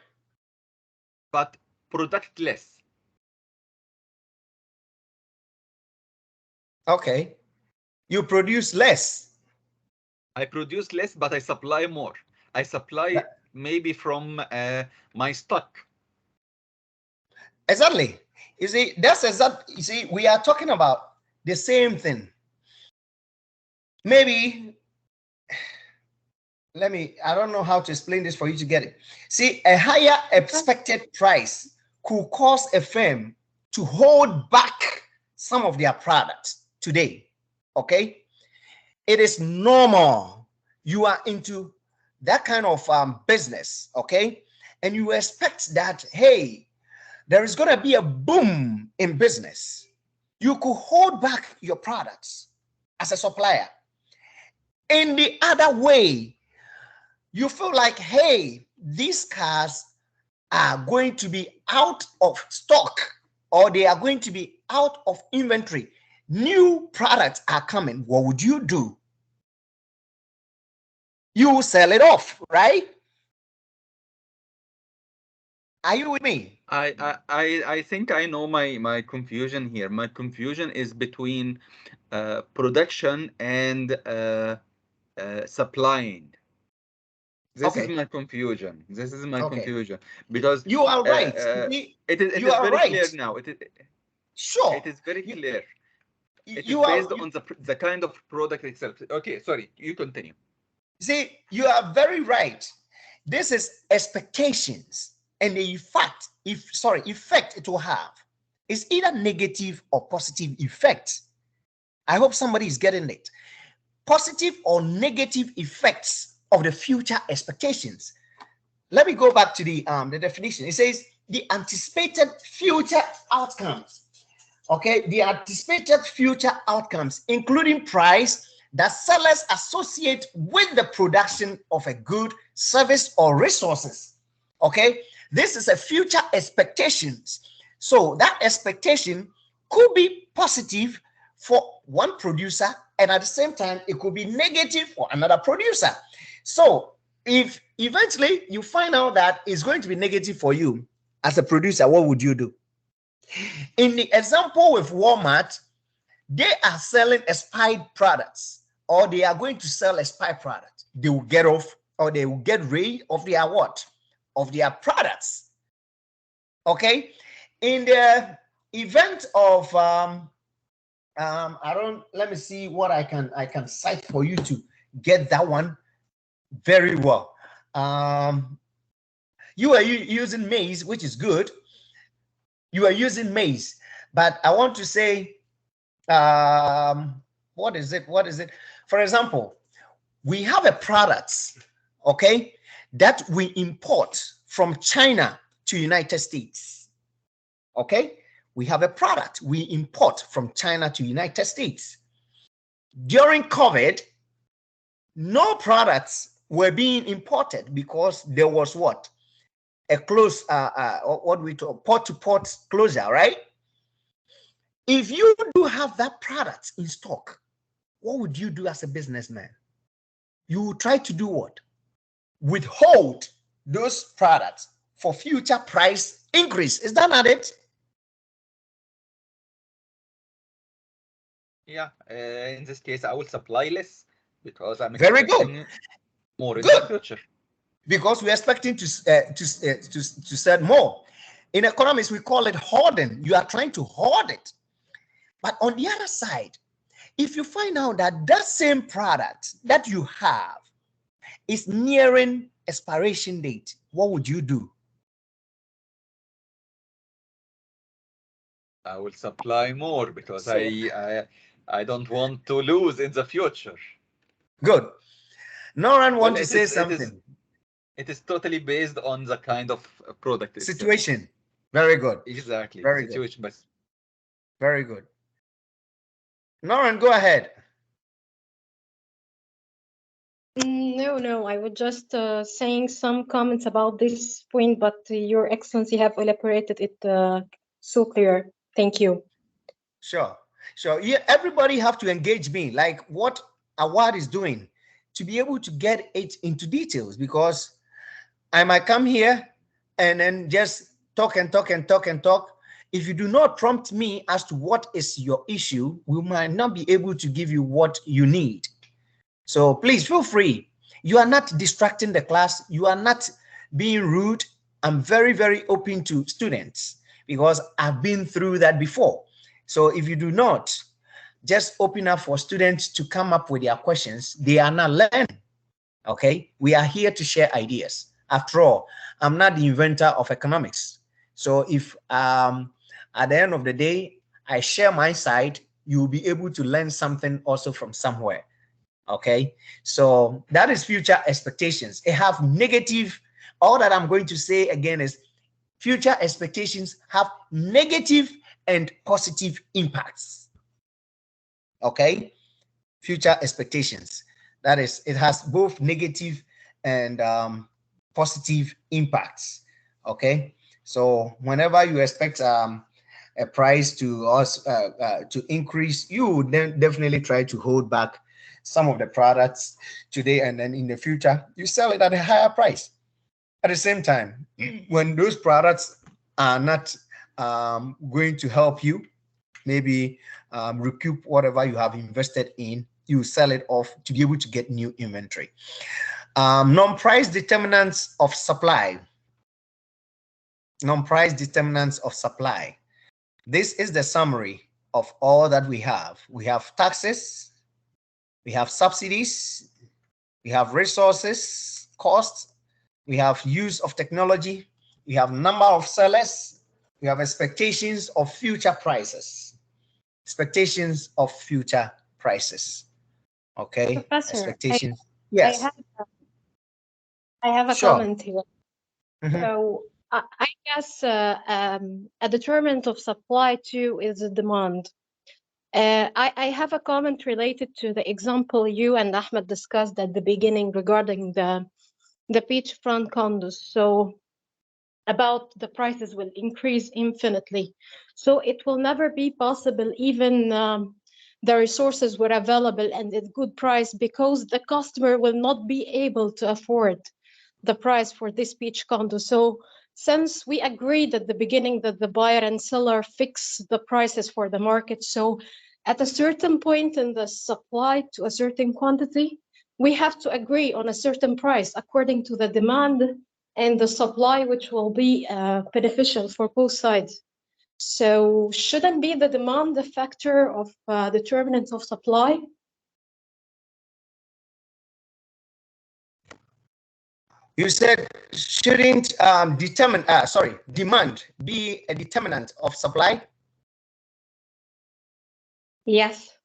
But product less. Okay. You produce less. I produce less, but I supply more. I supply maybe from my stock. Exactly. You see, that's exactly, you see, we are talking about the same thing. Maybe, I don't know how to explain this for you to get it. See, a higher expected price could cause a firm to hold back some of their products today. Okay. It is normal. You are into that kind of business. Okay. And you expect that, hey, there is going to be a boom in business. You could hold back your products as a supplier. In the other way, you feel like, hey, these cars are going to be out of stock or they are going to be out of inventory. New products are coming. What would you do? You sell it off, right? Are you with me? I think I know my confusion here. My confusion is between production and supplying. This is my confusion. This is my confusion because you are right. It is very clear now. Sure. It is very clear. It is You are based on the kind of product itself. Okay, sorry, you continue. See, you are very right. This is expectations and the effect it will have is either negative or positive effect. I hope somebody is getting it. Positive or negative effects of the future expectations. Let me go back to the definition. It says the anticipated future outcomes. Okay, the anticipated future outcomes, including price that sellers associate with the production of a good, service, or resources. Okay, this is a future expectations. So that expectation could be positive for one producer, and at the same time, it could be negative for another producer. So if eventually you find out that it's going to be negative for you as a producer, what would you do? In the example with Walmart, they are selling expired products, or they are going to sell expired products. They will get off, or they will get rid of their what? Of their products. Okay. In the event of let me see what I can cite for you to get that one very well. You are using maize, which is good. You are using maize, but I want to say, what is it? For example, we have a product, okay, that we import from China to United States. Okay, we have a product we import from China to United States. During COVID, no products were being imported because there was what? A close, what we call port-to-port closure, right? If you do have that product in stock, what would you do as a businessman? You will try to do what? Withhold those products for future price increase. Is that not it? Yeah, in this case, I will supply less because I'm Very good. expecting more in Good. the future. Because we're expecting to sell more. In economics, we call it hoarding. You are trying to hoard it. But on the other side, if you find out that that same product that you have is nearing expiration date, what would you do? I will supply more because I don't want to lose in the future. Good. Noran Well, wants to say something. It is totally based on the kind of product itself. Situation. Very good. Exactly. Very situation, good. but Very good. Noran, go ahead. No, I was just saying some comments about this point, but Your Excellency have elaborated it so clear. Thank you. Sure. Yeah, everybody have to engage me, like what Awad is doing, to be able to get it into details, because I might come here and then just talk and talk and talk and talk. If you do not prompt me as to what is your issue, we might not be able to give you what you need. So please feel free. You are not distracting the class. You are not being rude. I'm very, very open to students because I've been through that before. So if you do not just open up for students to come up with their questions, they are not learning. Okay, we are here to share ideas. After all, I'm not the inventor of economics. So if at the end of the day, I share my side, you'll be able to learn something also from somewhere. Okay, so that is future expectations. It have negative, all that I'm going to say again is future expectations have negative and positive impacts. Okay, future expectations. That is, it has both negative and positive impacts. Okay, so whenever you expect a price to increase, you would then definitely try to hold back some of the products today, and then in the future you sell it at a higher price. At the same time, when those products are not going to help you maybe recoup whatever you have invested in, you sell it off to be able to get new inventory. Non-price determinants of supply. Non-price determinants of supply. This is the summary of all that we have. We have taxes, we have subsidies, we have resources, costs, we have use of technology, we have number of sellers, we have expectations of future prices. Expectations of future prices. Okay. Professor, expectations. Yes. I have a Sure. comment here. So I guess a determinant of supply too is the demand. I have a comment related to the example you and Ahmed discussed at the beginning regarding the beachfront condos. So about the prices will increase infinitely. So it will never be possible, even the resources were available and at good price, because the customer will not be able to afford the price for this beach condo. So since we agreed at the beginning that the buyer and seller fix the prices for the market, so at a certain point in the supply to a certain quantity, we have to agree on a certain price according to the demand and the supply, which will be beneficial for both sides. So shouldn't be the demand the factor of determinants of supply? You said shouldn't demand be a determinant of supply? Yes.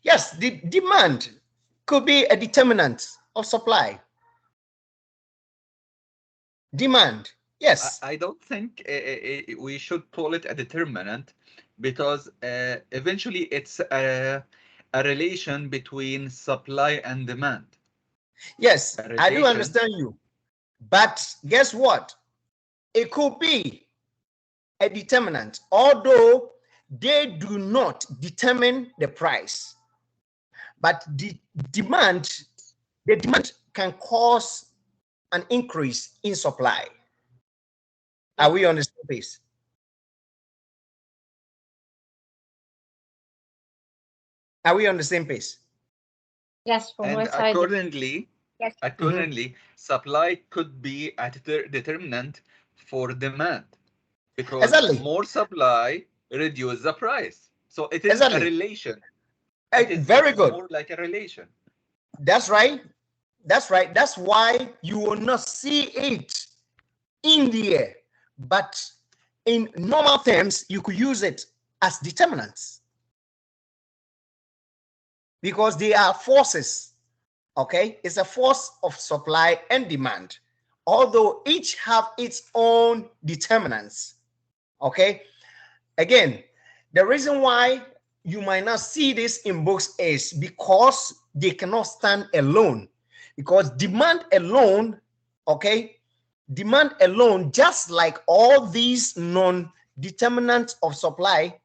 Yes, the demand could be a determinant of supply. Demand, yes. I don't think we should call it a determinant, because eventually it's a relation between supply and demand. Yes, I do understand you. But guess what? It could be a determinant, although they do not determine the price. But the demand can cause an increase in supply. Are we on the same page? Are we on the same page? Yes, from my And side. accordingly, Yes. supply could be a determinant for demand, because Exactly. more supply reduce the price. So it is Exactly. a relation. It is Very good. more like a relation. That's right. That's right. That's why you will not see it in the air, but in normal terms, you could use it as determinants because they are forces. Okay, it's a force of supply and demand, although each have its own determinants. Okay, again, the reason why you might not see this in books is because they cannot stand alone, because demand alone, okay, demand alone, just like all these non-determinants of supply,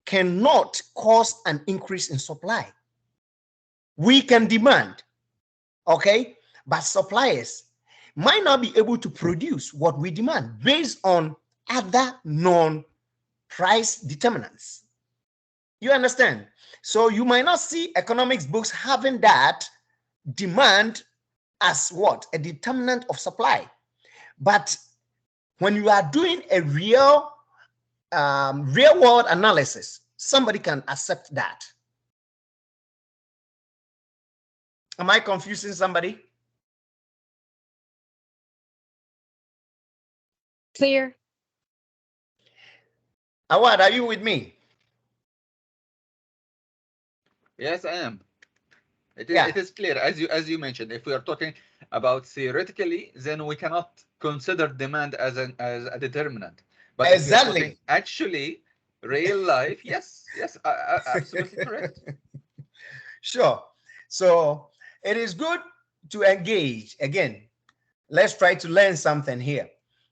cannot cause an increase in supply. We can demand, okay, but suppliers might not be able to produce what we demand based on other non-price determinants. You understand? So you might not see economics books having that demand as what? A determinant of supply. But when you are doing a real world analysis, somebody can accept that. Am I confusing somebody? Clear. Awad, are you with me? Yes, I am. It Yeah. is clear, as you mentioned. If we are talking about theoretically, then we cannot consider demand as a determinant. But if we are talking actually real life, yes, absolutely correct. Sure. So it is good to engage. Again, let's try to learn something here.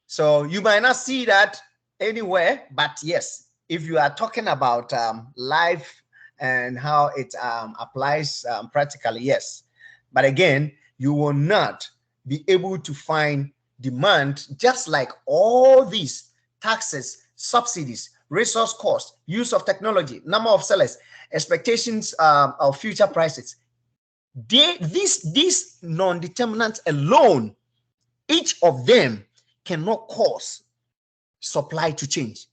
So you might not see that anywhere, but yes, if you are talking about life and how it applies practically, yes. But again, you will not be able to find demand just like all these taxes, subsidies, resource cost, use of technology, number of sellers, expectations of future prices. These non-determinants alone, each of them cannot cause supply to change.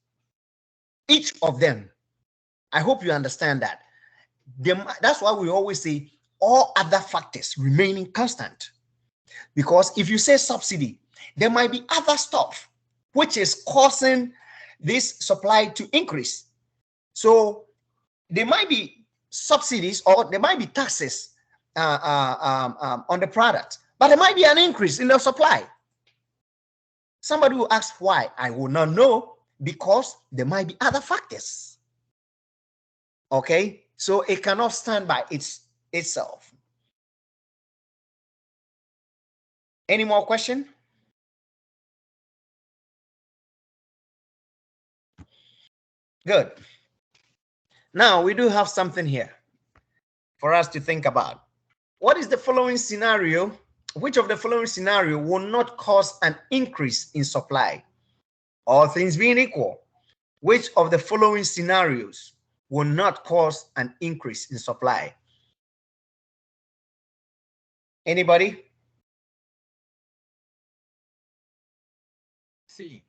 Each of them. I hope you understand that. That's why we always say all other factors remaining constant. Because if you say subsidy, there might be other stuff which is causing this supply to increase. So there might be subsidies or there might be taxes on the product, but there might be an increase in the supply. Somebody will ask why. I will not know, because there might be other factors. Okay, so it cannot stand by itself. Any more question? Good. Now we do have something here for us to think about. What is the following scenario? Which of the following scenario will not cause an increase in supply? All things being equal, which of the following scenarios will not cause an increase in supply? Anybody? C.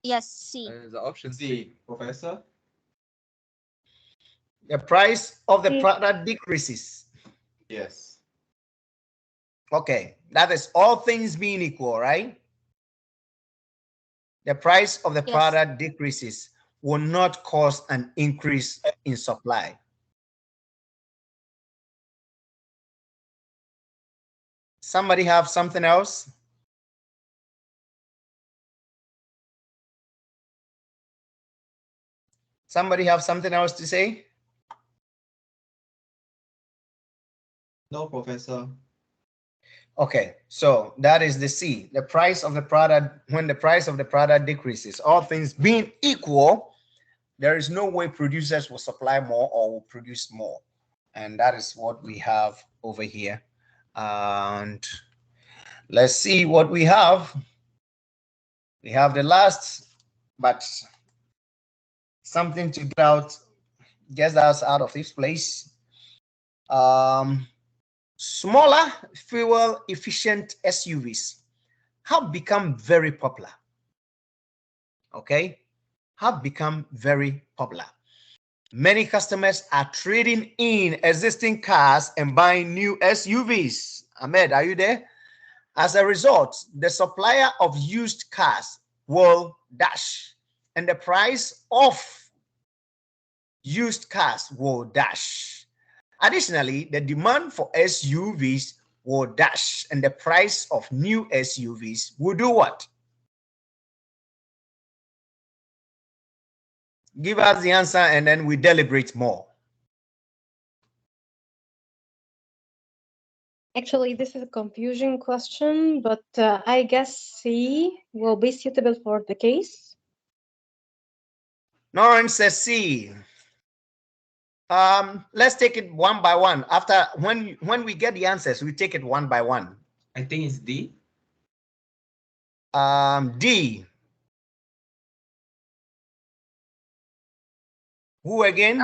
Yes, C. The option C, Professor. The price of the product decreases. Yes. Okay, that is all things being equal, right? The price of the product decreases will not cause an increase in supply. Somebody have something else? Somebody have something else to say? No, Professor. Okay, so that is the C. The price of the product, when the price of the product decreases, all things being equal, there is no way producers will supply more or will produce more. And that is what we have over here. And Let's see what we have. We have the last, but something to get us out of this place. Smaller, fuel efficient SUVs have become very popular. Okay, have become very popular. Many customers are trading in existing cars and buying new SUVs. Ahmed, are you there? As a result, the supplier of used cars will dash, and the price of used cars will dash. Additionally, the demand for SUVs will dash, and the price of new SUVs will do what? Give us the answer and then we deliberate more. Actually, this is a confusion question, but I guess C will be suitable for the case. Noreen says C. Let's take it one by one. After when we get the answers, we take it one by one. I think it's D. D. Who again?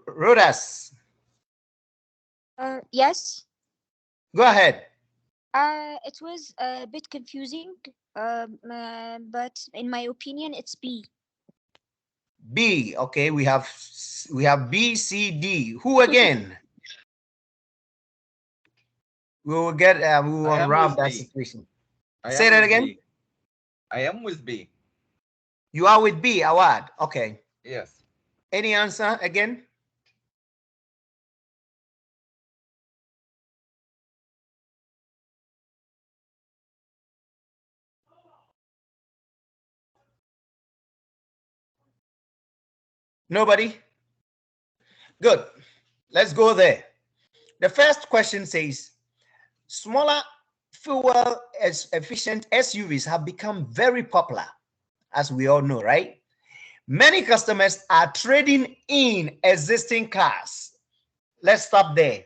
Rodas. Yes. Go ahead. It was a bit confusing, but in my opinion, it's B. B. Okay, we have B, C, D. Who again? We will get we will unwrap that situation. Say that again. B. I am with B. You are with B, Awad. Okay. Yes. Any answer again? Nobody? Good. Let's go there. The first question says, smaller fuel efficient SUVs have become very popular, as we all know, right? Many customers are trading in existing cars. Let's stop there.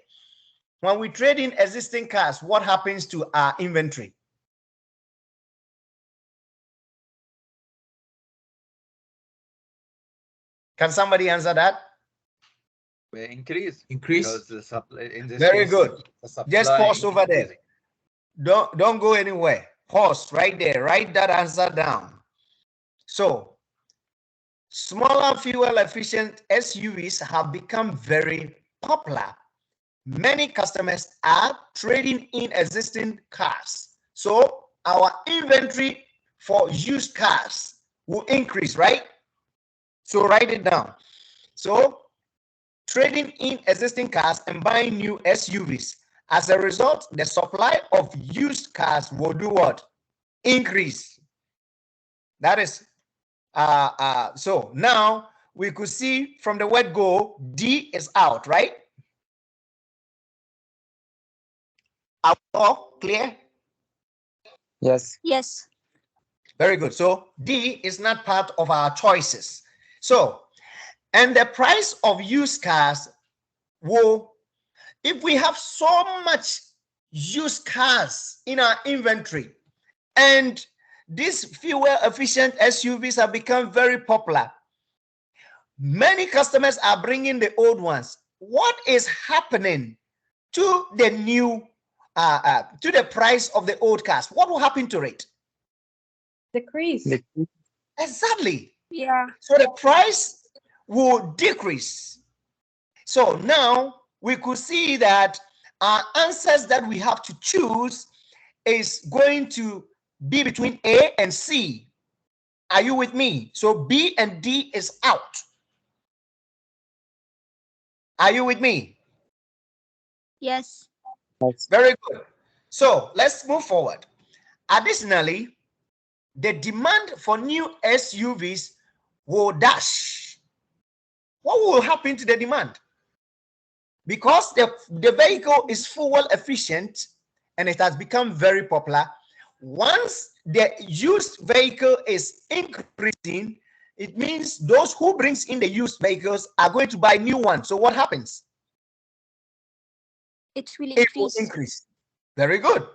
When we trade in existing cars, what happens to our inventory? Can somebody answer that? Increase. Increase. The supply, in this Very case, good. Just pause over there. increasing. Don't go anywhere. Pause right there. Write that answer down. So, smaller fuel efficient SUVs have become very popular. Many customers are trading in existing cars. So, our inventory for used cars will increase, right? So, write it down. So, trading in existing cars and buying new SUVs. As a result, the supply of used cars will do what? Increase. That is, so now we could see from the word go, D is out, right? Are we all clear? Yes. Yes. Very good. So D is not part of our choices. So, and the price of used cars will, if we have so much used cars in our inventory and these fuel efficient SUVs have become very popular, many customers are bringing the old ones. What is happening to the new, to the price of the old cars? What will happen to it? Decrease. Exactly. Yeah. So the price will decrease. So now we could see that our answers that we have to choose is going to be between A and C. Are you with me? So B and D is out. Are you with me? Yes. Very good. So let's move forward. Additionally, the demand for new SUVs will dash. What will happen to the demand? Because the vehicle is fuel efficient and it has become very popular. Once the used vehicle is increasing, it means those who brings in the used vehicles are going to buy new ones. So what happens? It will It will increase. increase. Very good.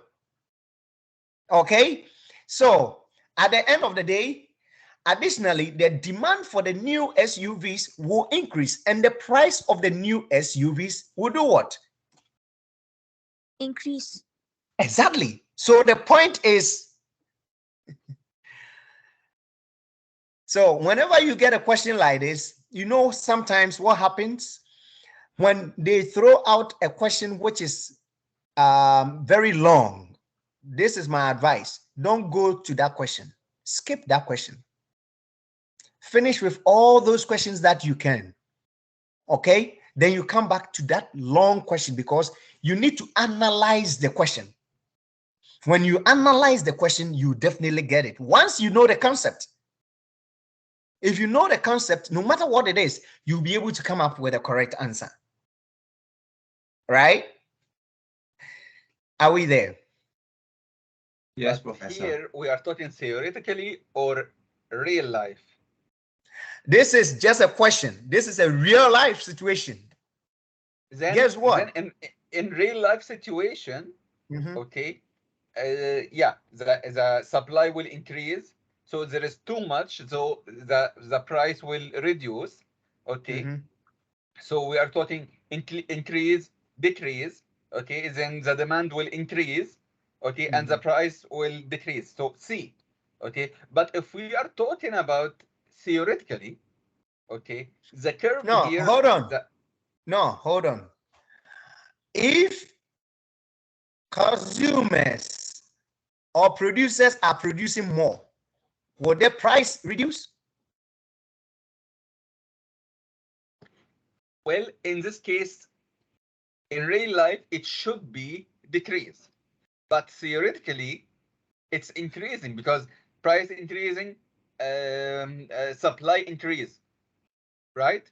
Okay, so at the end of the day, additionally, the demand for the new SUVs will increase, and the price of the new SUVs will do what? Increase. Exactly. So the point is, so whenever you get a question like this, you know, sometimes what happens when they throw out a question which is very long. This is my advice. Don't go to that question. Skip that question. Finish with all those questions that you can. Okay? Then you come back to that long question because you need to analyze the question. When you analyze the question, you definitely get it. Once you know the concept, if you know the concept, no matter what it is, you'll be able to come up with a correct answer. Right? Are we there? Yes, But Professor. here we are talking theoretically or real life. This is just a question. This is a real life situation. Then, guess what? Then in real life situation, okay, yeah, the supply will increase. So there is too much, so the price will reduce. Okay. So we are talking increase, decrease. Okay, then the demand will increase. Okay, and the price will decrease. So C. Okay, but if we are talking about theoretically, okay, the curve No, here. hold on. No, hold on. If consumers or producers are producing more, will their price reduce? Well, in this case, in real life, it should be decrease. But theoretically, it's increasing because price increasing, supply increase, right?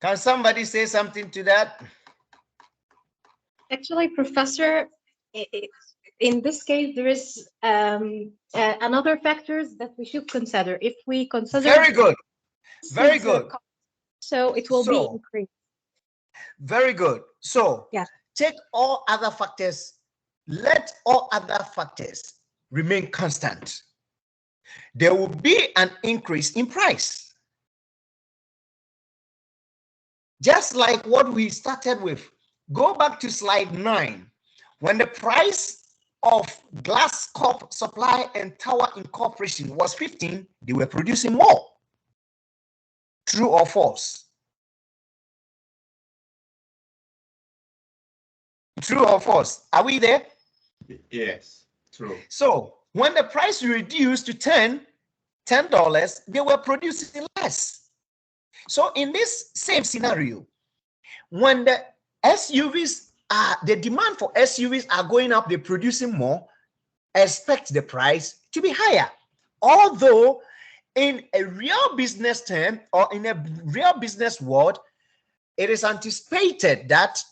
Can somebody say something to that? Actually, Professor, in this case, there is another factors that we should consider. If we consider very good, very good. So it will be increased. Very good. So yeah, take all other factors. Let all other factors remain constant. There will be an increase in price. Just like what we started with. Go back to slide 9. When the price of glass cup supply and tower incorporation was 15, they were producing more. True or false? True or false? Are we there? Yes, true. So when the price reduced to $10, they were producing less. So in this same scenario, when the SUVs are, the demand for SUVs are going up, they're producing more, expect the price to be higher. Although in a real business term or in a real business world, it is anticipated that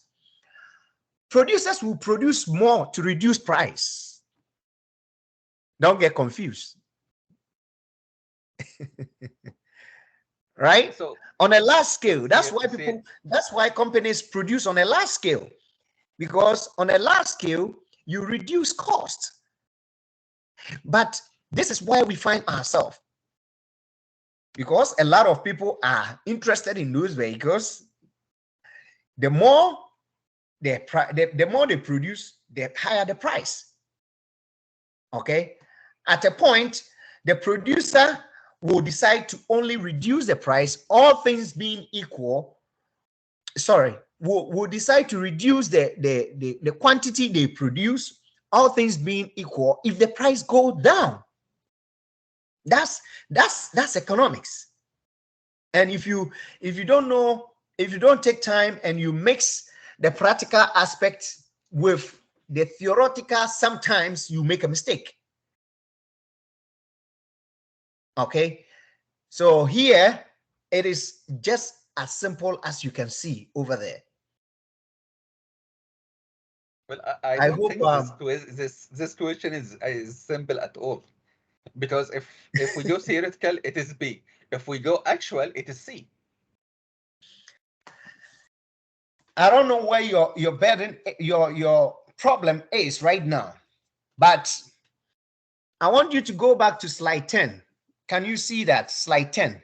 producers will produce more to reduce price. Don't get confused. Right? So on a large scale, that's why companies produce on a large scale, because on a large scale you reduce cost. But this is where we find ourselves, because a lot of people are interested in those vehicles. The more they produce, the higher the price. Okay, at a point the producer will decide to only reduce the price, all things being equal. Sorry, will decide to reduce the quantity they produce, all things being equal, if the price goes down. That's economics. And if you don't know, if you don't take time and you mix the practical aspect with the theoretical, sometimes you make a mistake. Okay, so here it is just as simple as you can see over there. Well, I don't think this question is simple at all, because if we go theoretical, it is B. If we go actual, it is C. I don't know where your burden, your problem is right now, but I want you to go back to slide 10. Can you see that slide 10?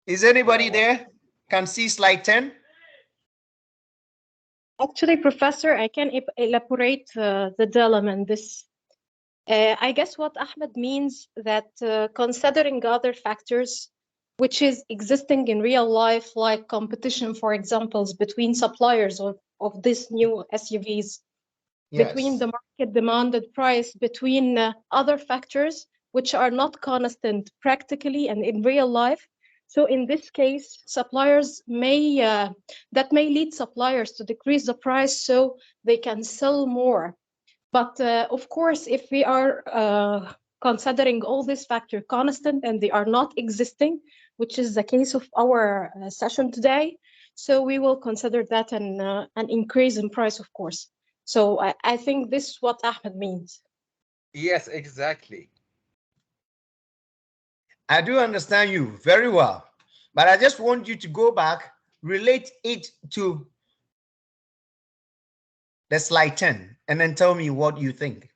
Is anybody there? Can see slide 10? Actually, Professor, I can elaborate the dilemma in this. I guess what Ahmed means that considering other factors which is existing in real life, like competition, for example, between suppliers of these new SUVs, Yes. between the market demanded price, between other factors which are not constant practically and in real life. So in this case, suppliers may, that may lead suppliers to decrease the price so they can sell more. But of course, if we are considering all these factors constant and they are not existing, which is the case of our session today, so we will consider that an increase in price, of course. So I think this is what Ahmed means. Yes, exactly. I do understand you very well, but I just want you to go back, relate it to the slide 10, and then tell me what you think.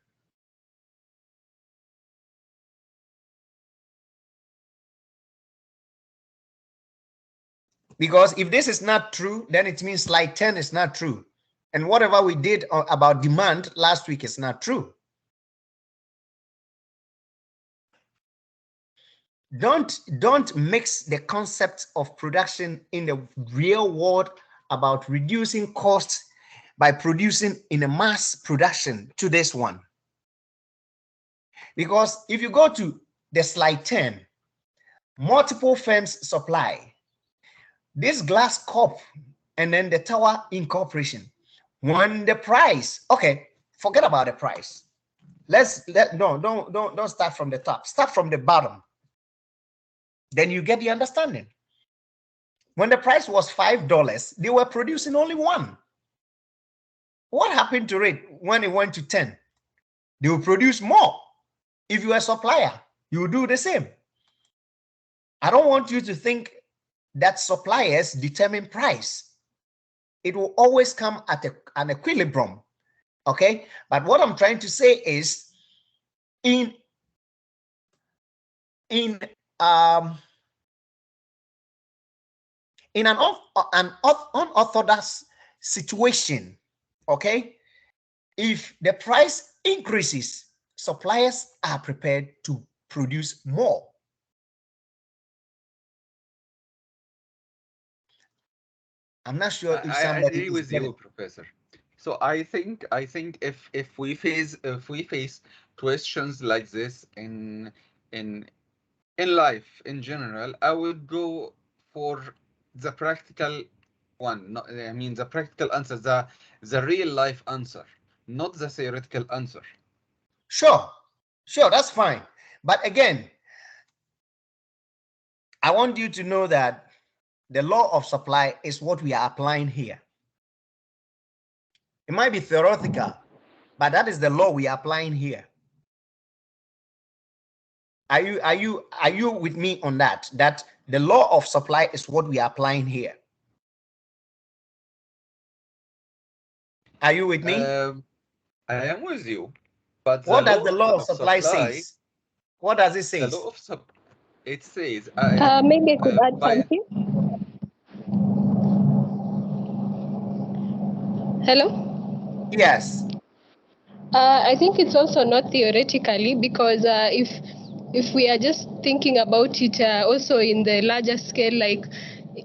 Because if this is not true, then it means slide 10 is not true. And whatever we did about demand last week is not true. Don't mix the concept of production in the real world about reducing costs by producing in a mass production to this one. Because if you go to the slide 10, multiple firms supply this glass cup and then the tower incorporation. When the price, okay, forget about the price. Don't start from the top. Start from the bottom. Then you get the understanding. When the price was $5, they were producing only one. What happened to it when it went to 10? They will produce more. If you're a supplier, you will do the same. I don't want you to think that suppliers determine price. It will always come at an equilibrium, okay? But what I'm trying to say is in an unorthodox situation, okay, if the price increases, suppliers are prepared to produce more. I'm not sure if I somebody agree with you, Professor. So I think if we face questions like this in life in general, I would go for the practical one. I mean the practical answer, the real life answer, not the theoretical answer. Sure, that's fine. But again, I want you to know that the law of supply is what we are applying here. It might be theoretical, but that is the law we are applying here. Are you with me on that? That the law of supply is what we are applying here. Are you with me? I am with you. But what does the law of supply say? What does it say? The law of supply, it says. Maybe I could add something. Hello? Yes. I think it's also not theoretically, because if we are just thinking about it also in the larger scale, like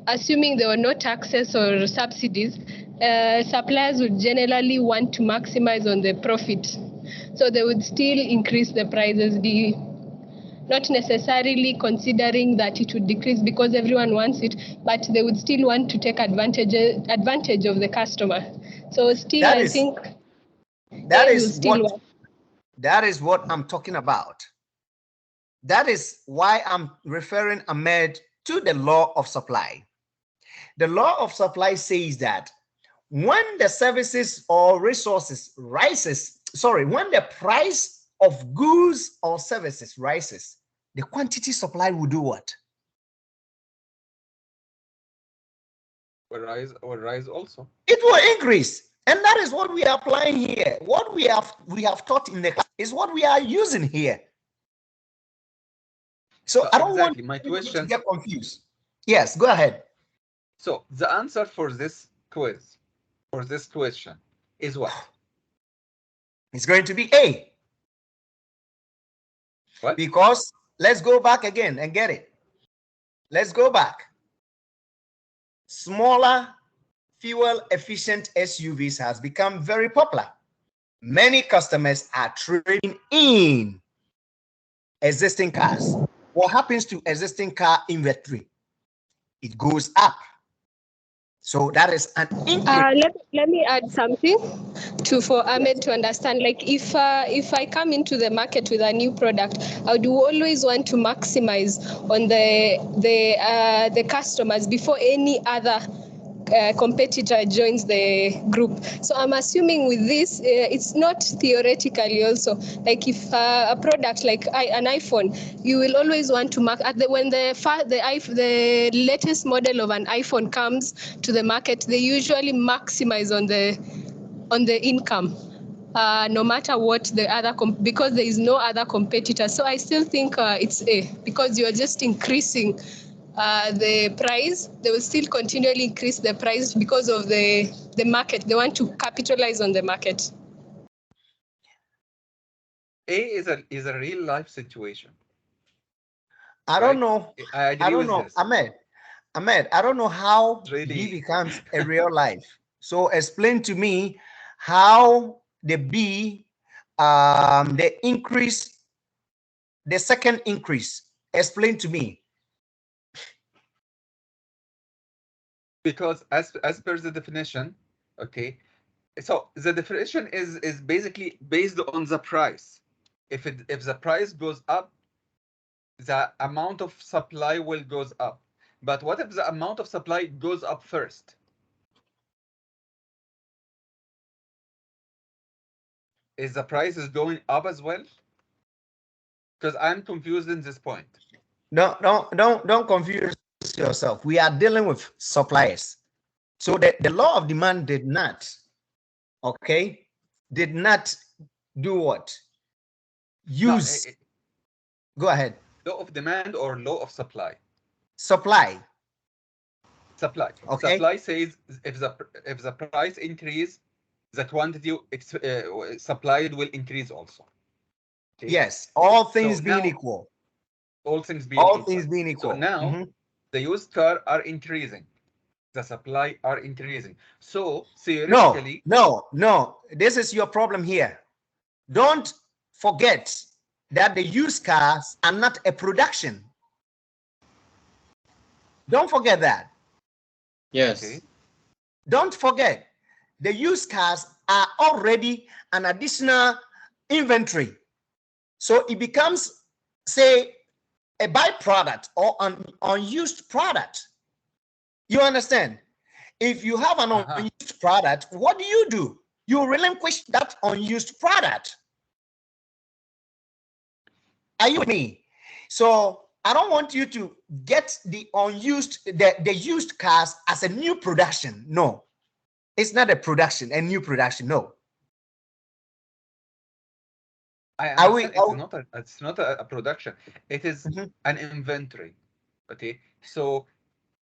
assuming there were no taxes or subsidies, suppliers would generally want to maximize on the profit. So they would still increase the prices, not necessarily considering that it would decrease because everyone wants it, but they would still want to take advantage of the customer. So still, I think that is what I'm talking about. That is why I'm referring Ahmed to the law of supply. The law of supply says that when the services or resources rises, when the price of goods or services rises, the quantity supply will do what? will rise also. It will increase. And that is what we are applying here. What we have taught in the class is what we are using here. So I don't want my question question to get confused. Yes, go ahead. So the answer for this quiz, for this question, is what? It's going to be A. What? Because let's go back again and get it. Let's go back. Smaller, fuel-efficient SUVs has become very popular. Many customers are trading in existing cars. What happens to existing car inventory? It goes up. So that is an increase. Let me add something for Ahmed to understand. Like if I come into the market with a new product, I would always want to maximize on the customers before any other competitor joins the group. So I'm assuming with this, it's not theoretically also. Like if a product like an iPhone, you will always want to mark when the latest model of an iPhone comes to the market, they usually maximize on the income. No matter what the other, because there is no other competitor. So I still think it's A, because you're just increasing the price. They will still continually increase the price because of the market. They want to capitalize on the market. A is a real life situation. I don't know. I agree with this. Ahmed, I don't know how he becomes a real life. So explain to me how the B, the increase, the second increase. Explain to me. Because as per the definition, okay, so the definition is basically based on the price. If the price goes up, the amount of supply will goes up. But what if the amount of supply goes up first? Is the price is going up as well? Because I'm confused in this point. Don't confuse yourself. We are dealing with suppliers. So the law of demand did not do what? Use. Go ahead. Law of demand or law of supply? Supply. Supply. Okay. Supply says if the price increase, the quantity supplied will increase also. Okay. Yes, all things being equal. All things being equal. Things being equal. So now the used car are increasing. The supply are increasing. So theoretically, no. This is your problem here. Don't forget that the used cars are not a production. Don't forget that. Yes. Okay. Don't forget the used cars are already an additional inventory. So it becomes, say, a byproduct or an unused product. You understand? If you have an unused product, what do? You relinquish that unused product. Are you with me? So I don't want you to get the used cars as a new production. No, it's not a production, a new production. No. I understand it's not a production. It is an inventory. Okay, so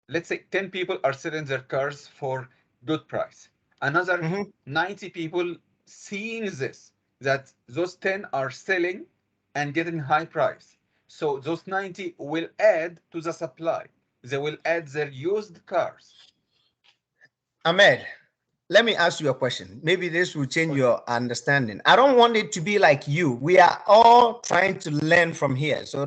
let's say 10 people are selling their cars for good price. Another 90 people seeing this, that those 10 are selling and getting high price. So those 90 will add to the supply. They will add their used cars. Ahmed, let me ask you a question. Maybe this will change your understanding. I don't want it to be like you. We are all trying to learn from here. So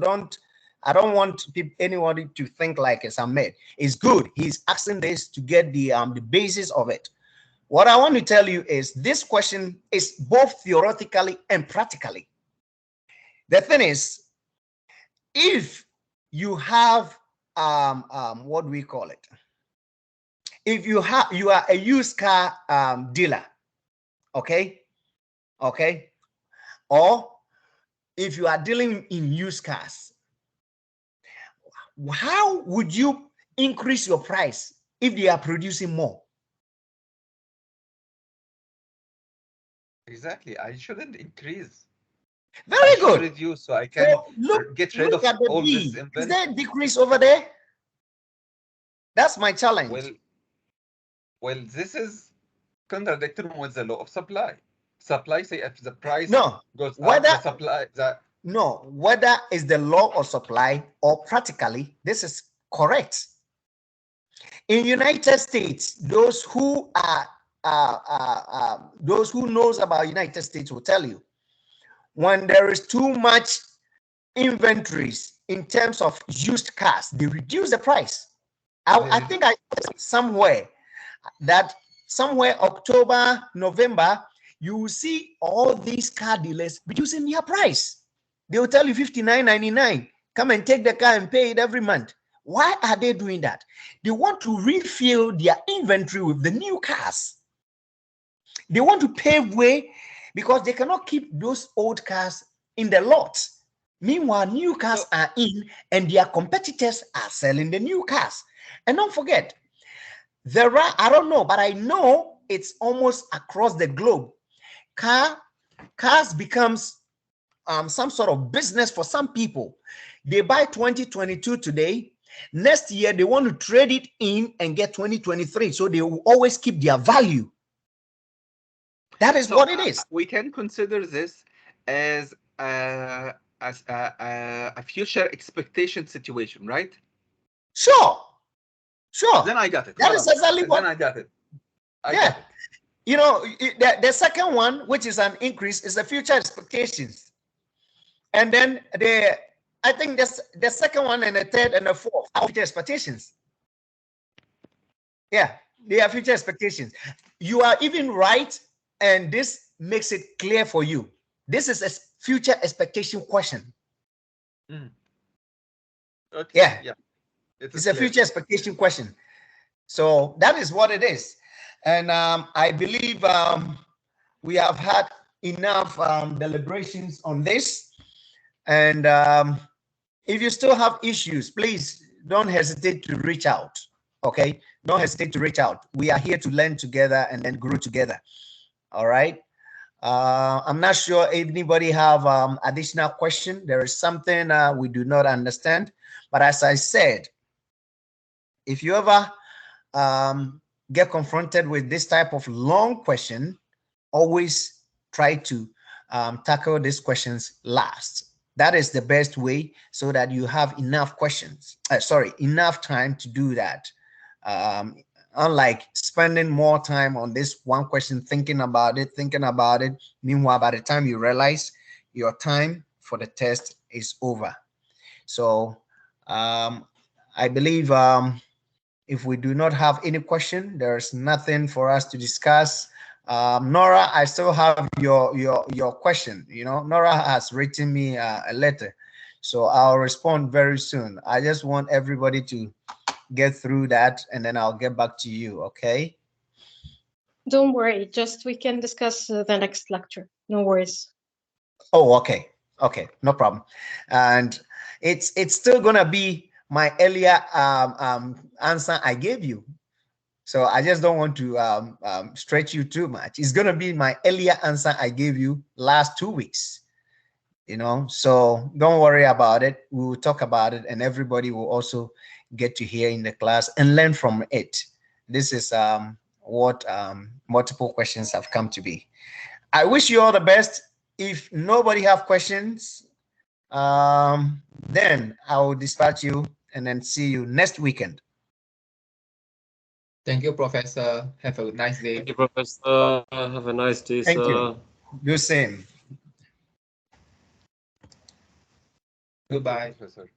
I don't want anybody to think like it's Ahmed. It's good. He's asking this to get the basis of it. What I want to tell you is this question is both theoretically and practically. The thing is, if you have what do we call it? If you are a used car dealer, okay, or if you are dealing in used cars, how would you increase your price if they are producing more? Exactly. I shouldn't increase. Very I should good. reduce so I can get rid of at the all this D. inventory. Is there a decrease over there? That's my challenge. Well, this is contradicting with the law of supply. Supply say if the price goes up, the supply no, whether it's the law of supply or practically, this is correct. In United States, those who knows about United States will tell you, when there is too much inventories in terms of used cars, they reduce the price. I think I somewhere that October, November, you will see all these car dealers reducing their price. They will tell you $59.99. Come and take the car and pay it every month. Why are they doing that? They want to refill their inventory with the new cars. They want to pave way because they cannot keep those old cars in the lot. Meanwhile, new cars are in and their competitors are selling the new cars. And don't forget, there are, I don't know, but I know it's almost across the globe. Cars becomes some sort of business for some people. They buy 2022 today. Next year, they want to trade it in and get 2023. So they will always keep their value. That is what it is. We can consider this as a future expectation situation, right? Sure. Then I got it. That is exactly what. Then I got it. I yeah. got it. You know, the second one, which is an increase, is the future expectations. And then I think the second one and the third and the fourth are future expectations. Yeah, they are future expectations. You are even right, and this makes it clear for you. This is a future expectation question. Okay. Yeah. It's a future expectation question. So that is what it is. And I believe we have had enough deliberations on this. And if you still have issues, please don't hesitate to reach out. Okay, don't hesitate to reach out. We are here to learn together and then grow together. All right. I'm not sure if anybody have additional question. There is something we do not understand. But as I said, if you ever get confronted with this type of long question, always try to tackle these questions last. That is the best way so that you have enough questions. Enough time to do that. Unlike spending more time on this one question, thinking about it. Meanwhile, by the time you realize your time for the test is over. So I believe if we do not have any question, there's nothing for us to discuss. Nora, I still have your question. You know, Nora has written me a letter, so I'll respond very soon. I just want everybody to get through that, and then I'll get back to you. Okay? Don't worry. Just we can discuss the next lecture. No worries. Oh, okay. Okay, no problem. And it's still gonna be my earlier answer I gave you. So I just don't want to stretch you too much. It's going to be my earlier answer I gave you last 2 weeks, you know, so don't worry about it. We will talk about it and everybody will also get to hear in the class and learn from it. This is what multiple questions have come to be. I wish you all the best. If nobody have questions, then I will dispatch you and then see you next weekend. Thank you, Professor. Have a nice day. Thank you, Professor. Have a nice day, Thank sir. you. The same. Goodbye. Professor.